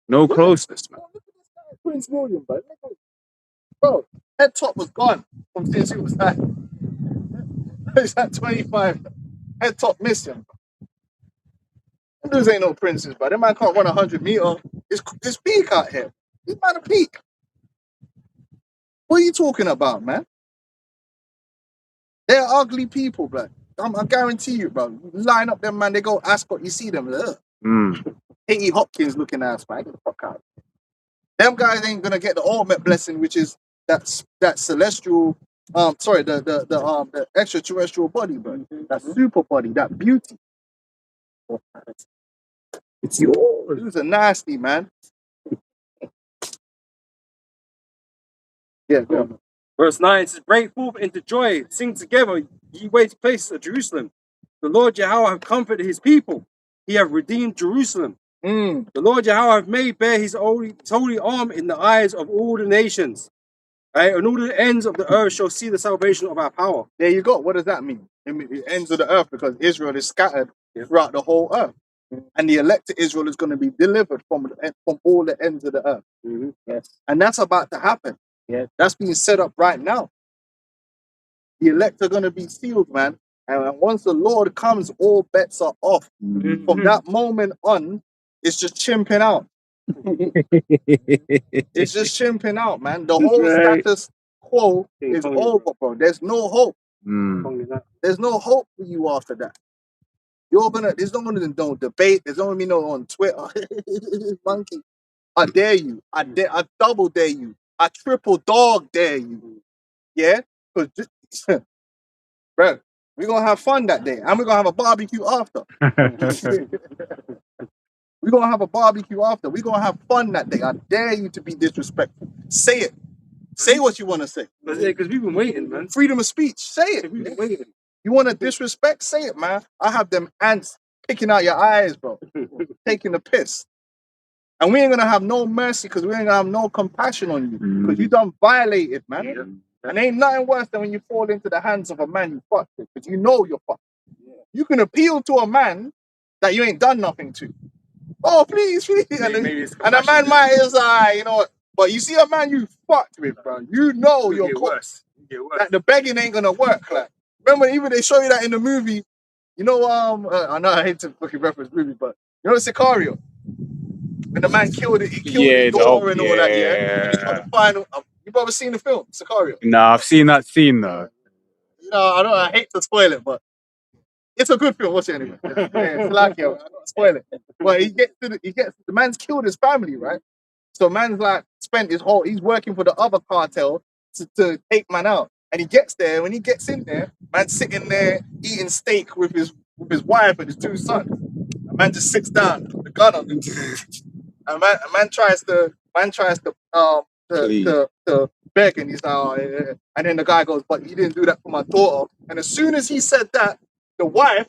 No closeness, man. Look at this guy, Prince William, bro. Head top was gone from since he was at. He's at 25. Head top missing. Those ain't no princes, but that man can't run 100 meters. It's peak out here. He's man a peak. What are you talking about, man? They're ugly people, bro. I guarantee you, bro. You line up them, man. They go Ascot. You see them. Katie Hopkins looking ass, man. Get the fuck out. Them guys ain't gonna get the ultimate blessing, which is that celestial. The extraterrestrial body, bro. That super body, that beauty. It's yours. It was a nasty, man. Yeah, go on. Verse 9 says, break forth into joy, sing together, ye waste places of Jerusalem. The Lord Yahweh have comforted his people. He have redeemed Jerusalem. The Lord Yahweh have made bare his holy arm in the eyes of all the nations. Right? And all the ends of the earth shall see the salvation of our power. There you go. What does that mean? It means the ends of the earth, because Israel is scattered throughout the whole earth. And the elected Israel is going to be delivered from all the ends of the earth. Yes. And that's about to happen. Yeah. That's being set up right now. The elect are going to be sealed, man. And once the Lord comes, all bets are off. From that moment on, it's just chimping out. It's just chimping out, man. The whole status quo is over, bro. There's no hope. There's no hope for you after that. There's not gonna no debate. There's not gonna be no on Twitter. Monkey. I dare you. I double dare you. I triple dog dare you. Yeah? Because bro, we're gonna have fun that day. And we're gonna have a barbecue after. We're gonna have a barbecue after. We're gonna have fun that day. I dare you to be disrespectful. Say it. Say what you want to say. Because we've been waiting, man. Freedom of speech. Say it. We've been waiting. You want to disrespect? Say it, man. I have them ants picking out your eyes, bro. Taking the piss. And we ain't going to have no mercy, because we ain't going to have no compassion on you. Because you done violated, man. And ain't nothing worse than when you fall into the hands of a man you fucked with, because you know you're fucked. You can appeal to a man that you ain't done nothing to. Oh, please. And a man might is you know what? But you see a man you fucked with, bro. You know you're worse. Like the begging ain't gonna work. Like remember, even they show you that in the movie. You know, I know I hate to fucking reference movie, but you know Sicario. When the man killed it, he killed Yeah, his the daughter whole, and all that. Yeah. And it's got yeah. the final. You've ever seen the film Sicario? Nah, I've seen that scene though. You know, I hate to spoil it, but it's a good film. Watch it anyway. It's like I don't spoil it. But the man's killed his family, right? So man's like spent he's working for the other cartel to take man out. And he gets there, when he gets in there, man's sitting there eating steak with his wife and his two sons. A man just sits down, with the gun on him. A man tries to Please. to beg, and he's like, oh, yeah. And then the guy goes, but you didn't do that for my daughter. And as soon as he said that, the wife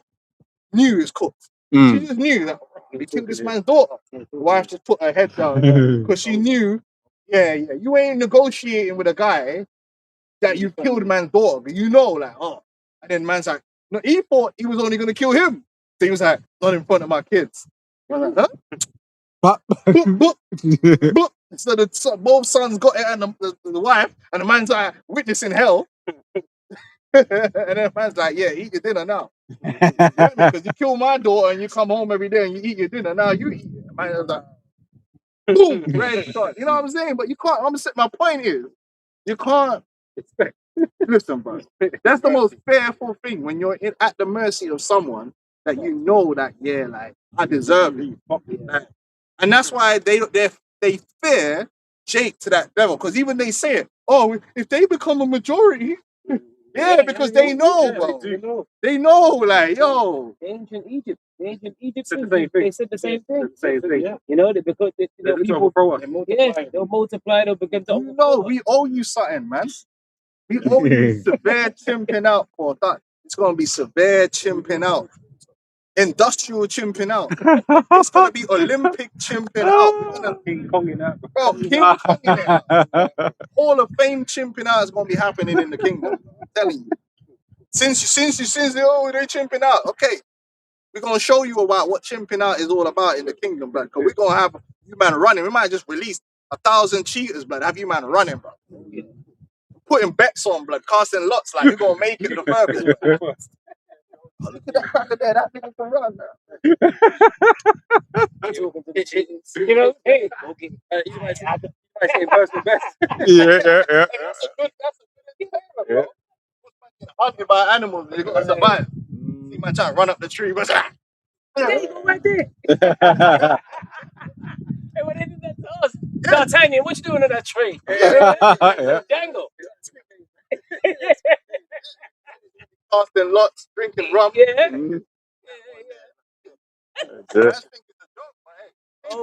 knew it was cooked. She Mm. just knew that he killed this man's daughter. The wife just put her head down because she knew, you ain't negotiating with a guy that you killed man's daughter. But you know, like, oh. And then man's like, no, he thought he was only going to kill him. So he was like, not in front of my kids. I was like, huh? But Boop. So both sons got it, and the wife, and the man's like witnessing hell. And then the man's like, yeah, eat your dinner now. Because you kill my daughter and you come home every day and you eat your dinner. Now you eat it. Man was like, boom, red shot. You know what I'm saying? But you can't, my point is, you can't expect. Listen, bro. That's the most fearful thing when you're at the mercy of someone that you know that, like, I deserve it. Like, and that's why they fear Jake to that level. Because even they say it, oh, if they become a majority, because they know, bro. They know, like, yo. Ancient Egypt. Said the same thing. They said the same thing. Same thing. Yeah. You know, because people pro us. they'll multiply, they'll begin to You know, we owe you something, man. We owe you severe chimping out for that. It's gonna be severe chimping out. Industrial chimping out. It's gonna be Olympic chimping out. We're gonna King Kong in that. bro, King Kong in it. Hall of Fame chimping out is gonna be happening in the kingdom. I'm telling you. Since they chimping out, okay. We're gonna show you about what chimping out is all about in the kingdom, bro. Because we're gonna have you man running. We might just release 1,000 cheaters, blood. Have you man running, bro. Putting bets on, blood, casting lots, like you're gonna make it the furthest. Oh, look at that cracker there, that nigga can run now. you know, hey, okay. You might say first and best. Yeah. That's a good idea, bro. Hunted by animals, you gotta survive. See man trying to run up the tree, but There you go, right there. Hey, what they did that to us? D'Artagnan, what you doing in that tree? Django. casting lots, drinking rum. Yeah. That's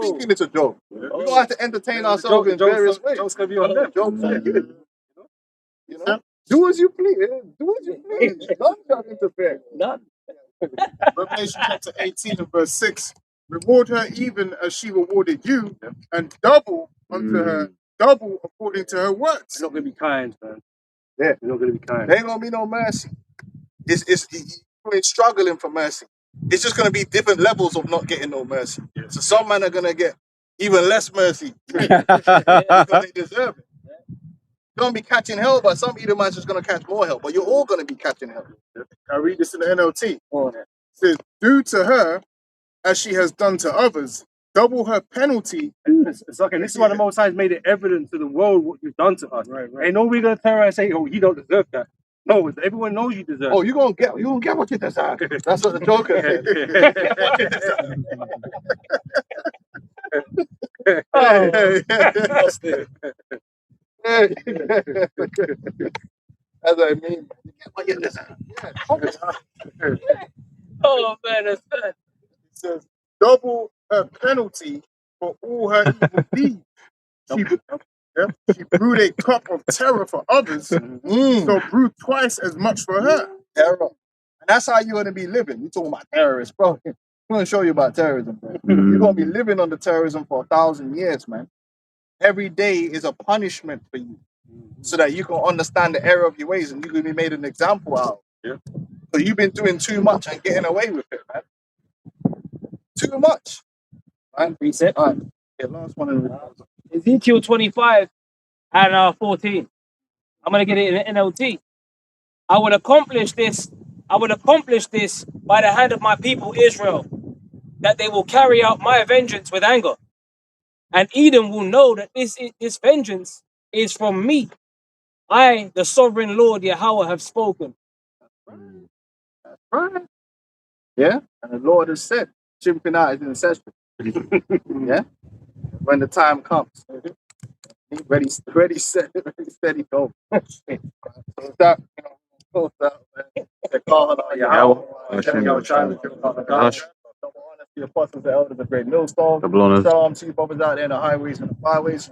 thinking it's a joke. We're gonna have to entertain ourselves in various ways. Jokes gonna be on them. Jokes, you know? Do as you please. Do as you please. Don't interfere. None. Revelation chapter 18 and verse 6. Reward her even as she rewarded you, and double unto her, double according to her works. It's not gonna be kind, man. Yeah. It's not gonna be kind. There ain't gonna be no mercy. We're struggling for mercy. It's just gonna be different levels of not getting no mercy. So some men are gonna get even less mercy because they deserve it. You're gonna be catching hell, but some Edomites just gonna catch more hell. But you're all gonna be catching hell. I read this in the NLT. It says, do to her as she has done to others, double her penalty. It's okay. This is why the Most High has made it evident to the world what you've done to us. Right. Ain't nobody gonna turn around and say, "Oh, you don't deserve that." No, everyone knows you deserve. Oh, you're gonna get what you deserve. That's what the Joker said. That's what I mean. You get what you deserve. Oh man, that's good. It says, double her penalty for all her evil deeds. She brewed a cup of terror for others, so brew twice as much for her. Terror. And that's how you're going to be living. You're talking about terrorists, bro. I'm going to show you about terrorism, bro. You're going to be living under terrorism for 1,000 years, man. Every day is a punishment for you so that you can understand the error of your ways and you can be made an example out of. So you've been doing too much and getting away with it, man. Too much. Right? Reset. All right. Yeah, last one. Ezekiel 25 and 14. I'm gonna get it in NLT. I will accomplish this. I will accomplish this by the hand of my people Israel, that they will carry out my vengeance with anger, and Edom will know that this vengeance is from me. I, the sovereign Lord Yahweh, have spoken. Right. Yeah. And the Lord has said, chimping out his ancestry. Yeah. When the time comes. Ready, set, ready, steady, go. So with that, close out, man. The call on Yahweh. The apostles, the elders, the great millstone. Shalom to you brothers out there in the highways and the byways.